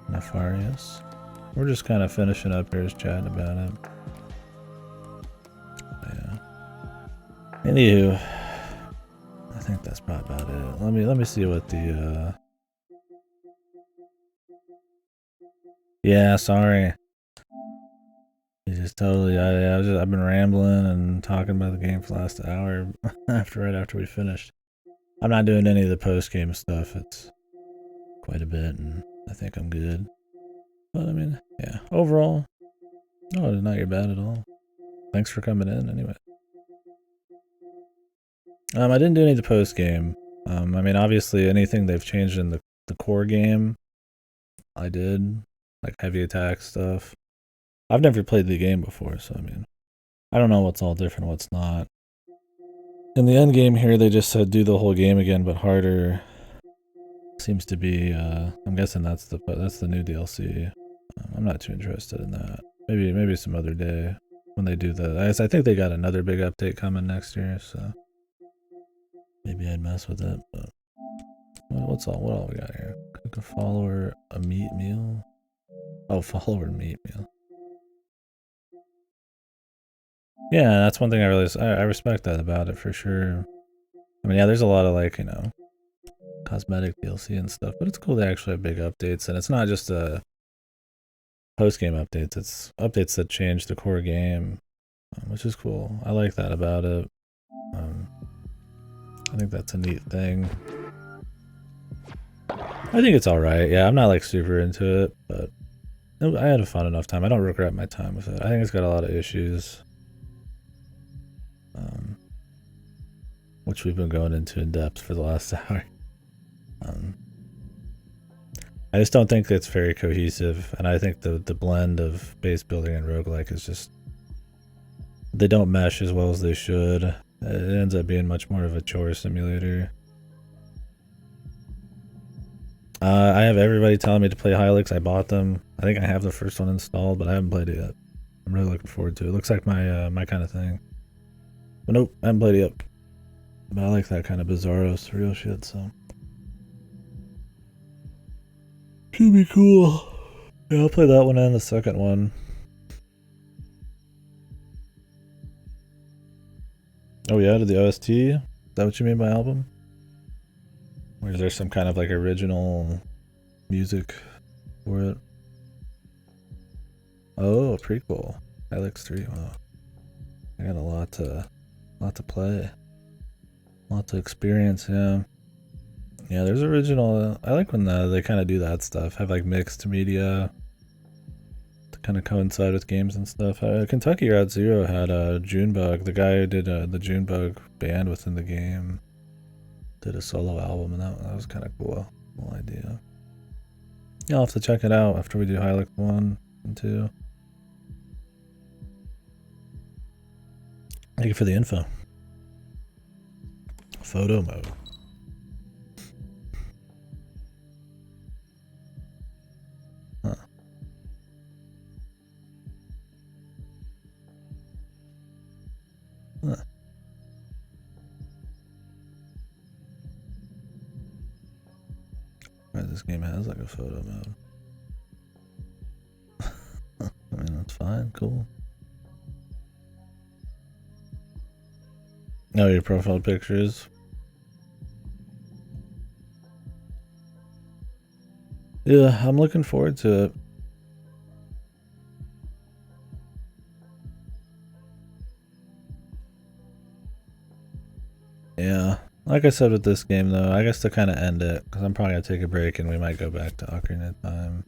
Nefarious? We're just kind of finishing up here, just chatting about it. Yeah. Anywho, I think that's about it. Let me see what the yeah, sorry. You just totally I've been rambling and talking about the game for the last hour right after we finished. I'm not doing any of the post game stuff. It's quite a bit, and I think I'm good. But I mean, yeah, overall, no, it's not your bad at all. Thanks for coming in anyway. I didn't do any of the post game. I mean, obviously anything they've changed in the core game, I did, like heavy attack stuff. I've never played the game before, so I mean, I don't know what's all different, what's not. In the end game here, they just said do the whole game again, but harder. Seems to be, I'm guessing that's the new DLC. I'm not too interested in that. Maybe some other day when they do the. I think they got another big update coming next year, so maybe I'd mess with it. But what all we got here? Cook a follower a meat meal. Oh, follower meat meal. Yeah, that's one thing I respect that about it for sure. I mean, yeah, there's a lot of, like, you know, cosmetic DLC and stuff, but it's cool they actually have big updates, and it's not just post-game updates, it's updates that change the core game, which is cool. I like that about it. I think that's a neat thing. I think it's alright. Yeah, I'm not like super into it, but I had a fun enough time. I don't regret my time with it. I think it's got a lot of issues. which we've been going into in depth for the last hour. I just don't think it's very cohesive, and I think the blend of base building and roguelike is just, they don't mesh as well as they should. It ends up being much more of a chore simulator. I have everybody telling me to play Hylix. I bought them. I think I have the first one installed, but I haven't played it yet. I'm really looking forward to it. It looks like my my kind of thing. But nope, I haven't played it yet. But I like that kind of bizarro surreal shit, so should be cool. Yeah, I'll play that one and the second one. Oh yeah, to the OST? Is that what you mean by album? Or is there some kind of like original music for it? Oh, a prequel. Hylix 3. Wow. I got a lot to play. A lot to experience, yeah. Yeah, there's original. I like when they kind of do that stuff. Have like mixed media to kind of coincide with games and stuff. Kentucky Route Zero had a Junebug. The guy who did the Junebug band within the game did a solo album, and that was kind of cool. Cool idea. Yeah, I'll have to check it out after we do Hylix 1 and 2. Thank you for the info. Photo mode. Huh. Huh. Right, this game has like a photo mode. I mean, that's fine, cool. Oh, your profile pictures. Yeah, I'm looking forward to it. Yeah, like I said with this game though, I guess to kind of end it, because I'm probably going to take a break and we might go back to Ocarina of Time.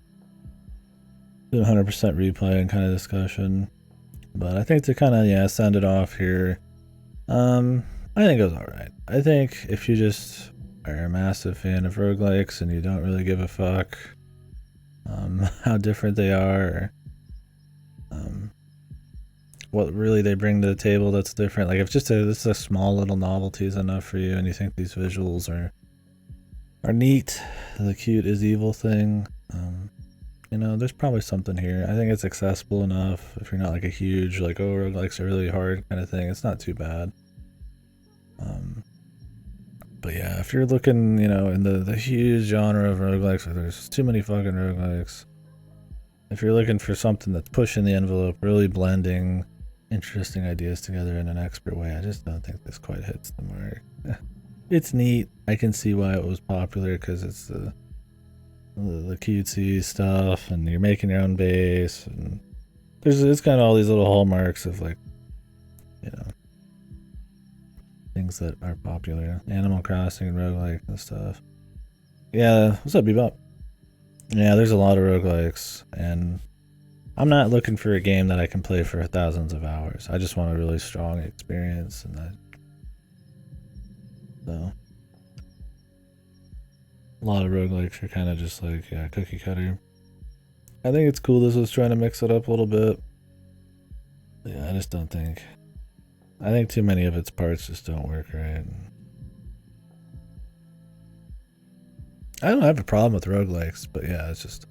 Do 100% replay and kind of discussion. But I think to kind of, yeah, send it off here, I think it was alright. I think if you just are a massive fan of roguelikes and you don't really give a fuck how different they are, what really they bring to the table that's different. Like if just this is a small little novelty is enough for you, and you think these visuals are neat, the cute is evil thing, you know, there's probably something here. I think it's accessible enough. If you're not like a huge like, oh, roguelikes are really hard kind of thing, it's not too bad. But yeah, if you're looking, you know, in the huge genre of roguelikes, where there's too many fucking roguelikes, if you're looking for something that's pushing the envelope, really blending interesting ideas together in an expert way, I just don't think this quite hits the mark. It's neat. I can see why it was popular, because it's the cutesy stuff, and you're making your own base, and it's got all these little hallmarks of like, you know, things that are popular. Animal Crossing and roguelike and stuff. Yeah, what's up, Bebop? Yeah, there's a lot of roguelikes, and I'm not looking for a game that I can play for thousands of hours. I just want a really strong experience, and so a lot of roguelikes are kind of just like, yeah, cookie cutter. I think it's cool this was trying to mix it up a little bit. Yeah, I just don't think. I think too many of its parts just don't work right. I don't have a problem with roguelikes, but yeah, it's just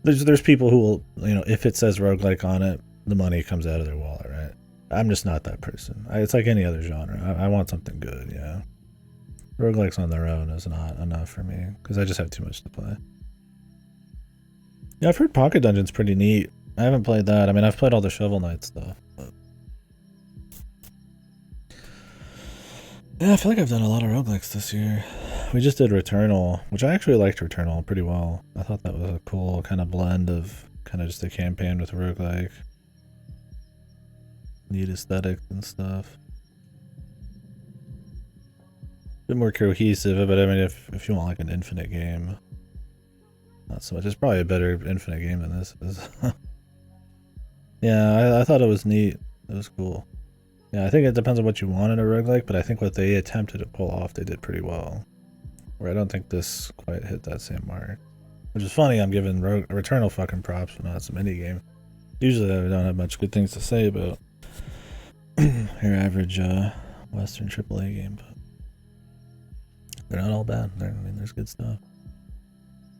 there's people who will, you know, if it says roguelike on it, the money comes out of their wallet, right? I'm just not that person. It's like any other genre. I want something good, yeah. Roguelikes on their own is not enough for me, because I just have too much to play. Yeah, I've heard Pocket Dungeon's pretty neat. I haven't played that. I mean, I've played all the Shovel Knight stuff, but yeah, I feel like I've done a lot of roguelikes this year. We just did Returnal, which I actually liked Returnal pretty well. I thought that was a cool kind of blend of kind of just a campaign with roguelike. Neat aesthetics and stuff. A bit more cohesive, but I mean, if you want like an infinite game, not so much. It's probably a better infinite game than this is. Yeah, I thought it was neat. It was cool. Yeah, I think it depends on what you want in a roguelike, but I think what they attempted to pull off, they did pretty well. Where I don't think this quite hit that same mark. Which is funny, I'm giving Returnal fucking props for not some indie game. Usually I don't have much good things to say about your average Western AAA game, but they're not all bad. I mean, there's good stuff.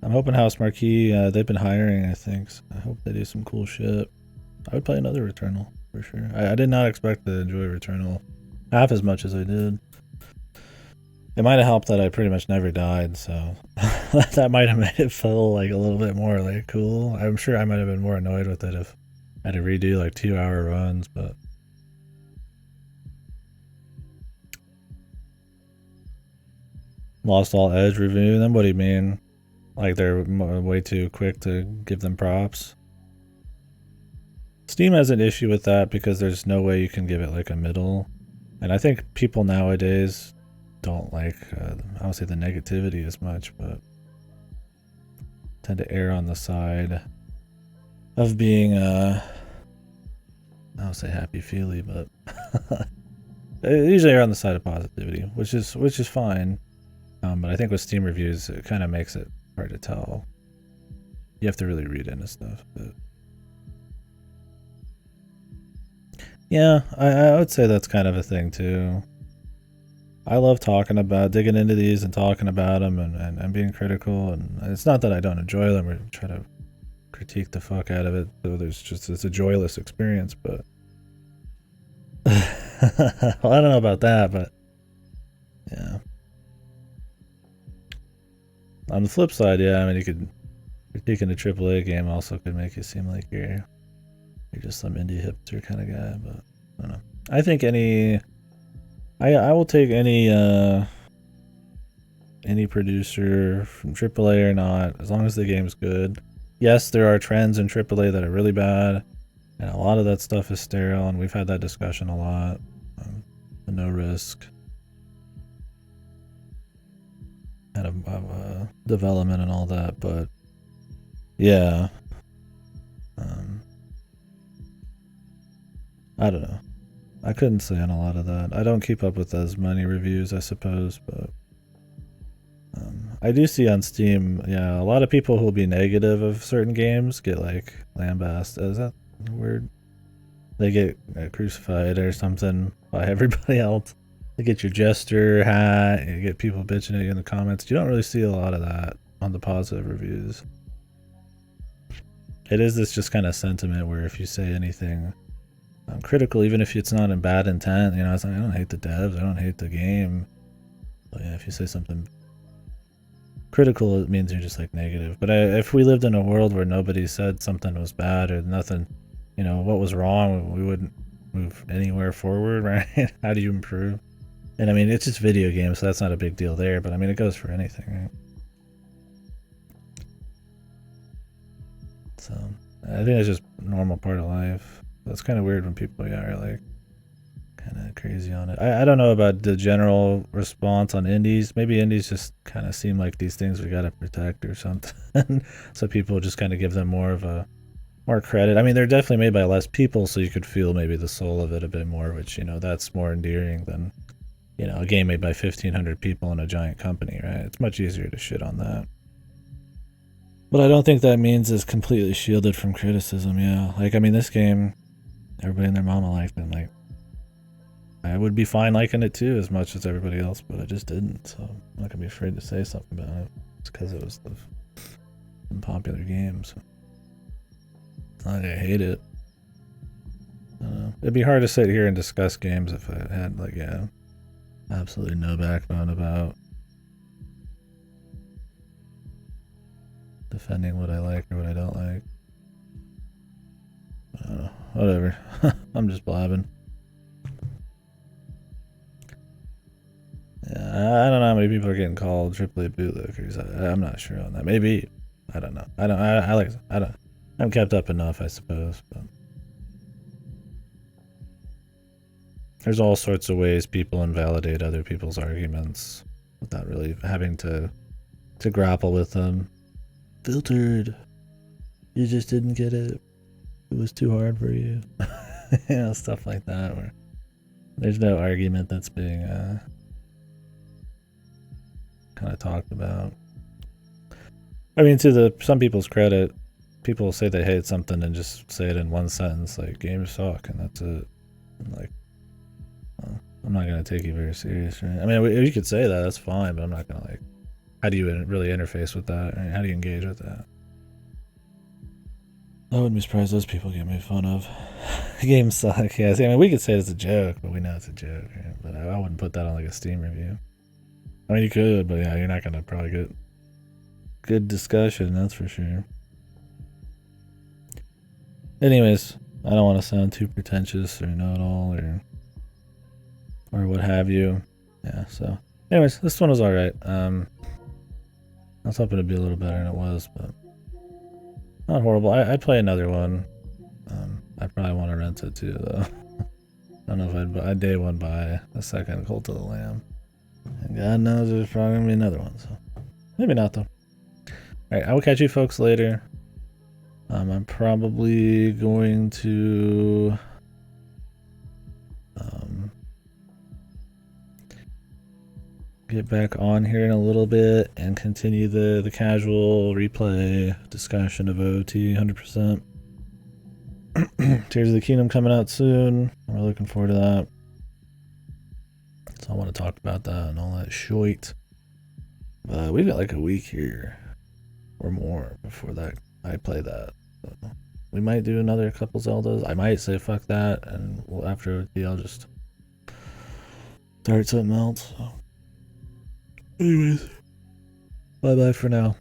I'm hoping House Marquee, they've been hiring, I think, so I hope they do some cool shit. I would play another Returnal, for sure. I did not expect to enjoy Returnal half as much as I did. It might have helped that I pretty much never died, so that might have made it feel like a little bit more like cool. I'm sure I might have been more annoyed with it if I had to redo like 2-hour runs, but Lost All Edge review them? What do you mean? Like they're way too quick to give them props? Steam has an issue with that because there's no way you can give it like a middle. And I think people nowadays don't like, I don't say the negativity as much, but tend to err on the side of being, I don't say happy-feely, but usually err on the side of positivity, which is fine. But I think with Steam reviews, it kind of makes it hard to tell. You have to really read into stuff. But yeah, I would say that's kind of a thing too. I love talking about, digging into these and talking about them and being critical. And it's not that I don't enjoy them or try to critique the fuck out of it. So it's a joyless experience, but well, I don't know about that, but yeah. On the flip side, yeah, I mean, critiquing a AAA game also could make you seem like you're just some indie hipster kind of guy, but I don't know. I think I will take any producer from AAA or not, as long as the game's good. Yes, there are trends in AAA that are really bad, and a lot of that stuff is sterile, and we've had that discussion a lot. The no risk kind of development and all that, but yeah. I don't know. I couldn't say on a lot of that. I don't keep up with as many reviews, I suppose, but I do see on Steam, yeah, a lot of people who'll be negative of certain games get like lambasted. Is that weird? They get crucified or something by everybody else. They get your jester hat, you get people bitching at you in the comments. You don't really see a lot of that on the positive reviews. It is this just kind of sentiment where if you say anything critical, even if it's not in bad intent, you know, it's like, I don't hate the devs, I don't hate the game. But yeah, if you say something critical, it means you're just like negative. But if we lived in a world where nobody said something was bad or nothing, you know, what was wrong, we wouldn't move anywhere forward, right? How do you improve? And I mean, it's just video games, so that's not a big deal there, but I mean, it goes for anything, right? So I think it's just a normal part of life. That's kind of weird when people are like kind of crazy on it. I don't know about the general response on indies. Maybe indies just kind of seem like these things we gotta protect or something. So people just kind of give them more credit. I mean, they're definitely made by less people, so you could feel maybe the soul of it a bit more, which, you know, that's more endearing than, you know, a game made by 1,500 people in a giant company, right? It's much easier to shit on that. But I don't think that means it's completely shielded from criticism, yeah. Like, I mean, this game, everybody and their mama liked it. Like, I would be fine liking it too as much as everybody else, but I just didn't. So I'm not gonna be afraid to say something about it. It's because it was the popular game. So it's not like I hate it. I don't know. It'd be hard to sit here and discuss games if I had like, yeah, absolutely no backbone about defending what I like or what I don't like. I don't know. Whatever. I'm just blabbing. Yeah, I don't know how many people are getting called AAA bootlickers. I'm not sure on that. Maybe. I don't know. I'm kept up enough, I suppose. But there's all sorts of ways people invalidate other people's arguments without really having to grapple with them. Filtered. You just didn't get it. It was too hard for you. You know, stuff like that. Where There's no argument that's being kind of talked about. I mean, to some people's credit, people say they hate something and just say it in one sentence, like games suck, and that's it. And like, well, I'm not gonna take you very serious. Right? I mean, you could say that, that's fine, but I'm not gonna like. How do you really interface with that? Right? How do you engage with that? I wouldn't be surprised those people get made fun of. Games suck. Yeah, see, I mean, we could say it's a joke, but we know it's a joke. Right? But I wouldn't put that on like a Steam review. I mean, you could, but yeah, you're not gonna probably get good discussion. That's for sure. Anyways, I don't want to sound too pretentious or know-it-all or what have you. Yeah. So, anyways, this one was all right. I was hoping it'd be a little better than it was, but not horrible. I'd play another one. I probably want to rent it too, though. I don't know if I'd day one buy a second Cult of the Lamb. And God knows there's probably gonna be another one, so maybe not though. Alright, I will catch you folks later. I'm probably going to get back on here in a little bit and continue the casual replay discussion of OT 100%. Tears of the Kingdom coming out soon. We're looking forward to that. So I want to talk about that and all that shit. But we've got like a week here or more before that I play that. So we might do another couple Zeldas. I might say fuck that, and after OT I'll just start something else. So. Anyways, bye bye for now.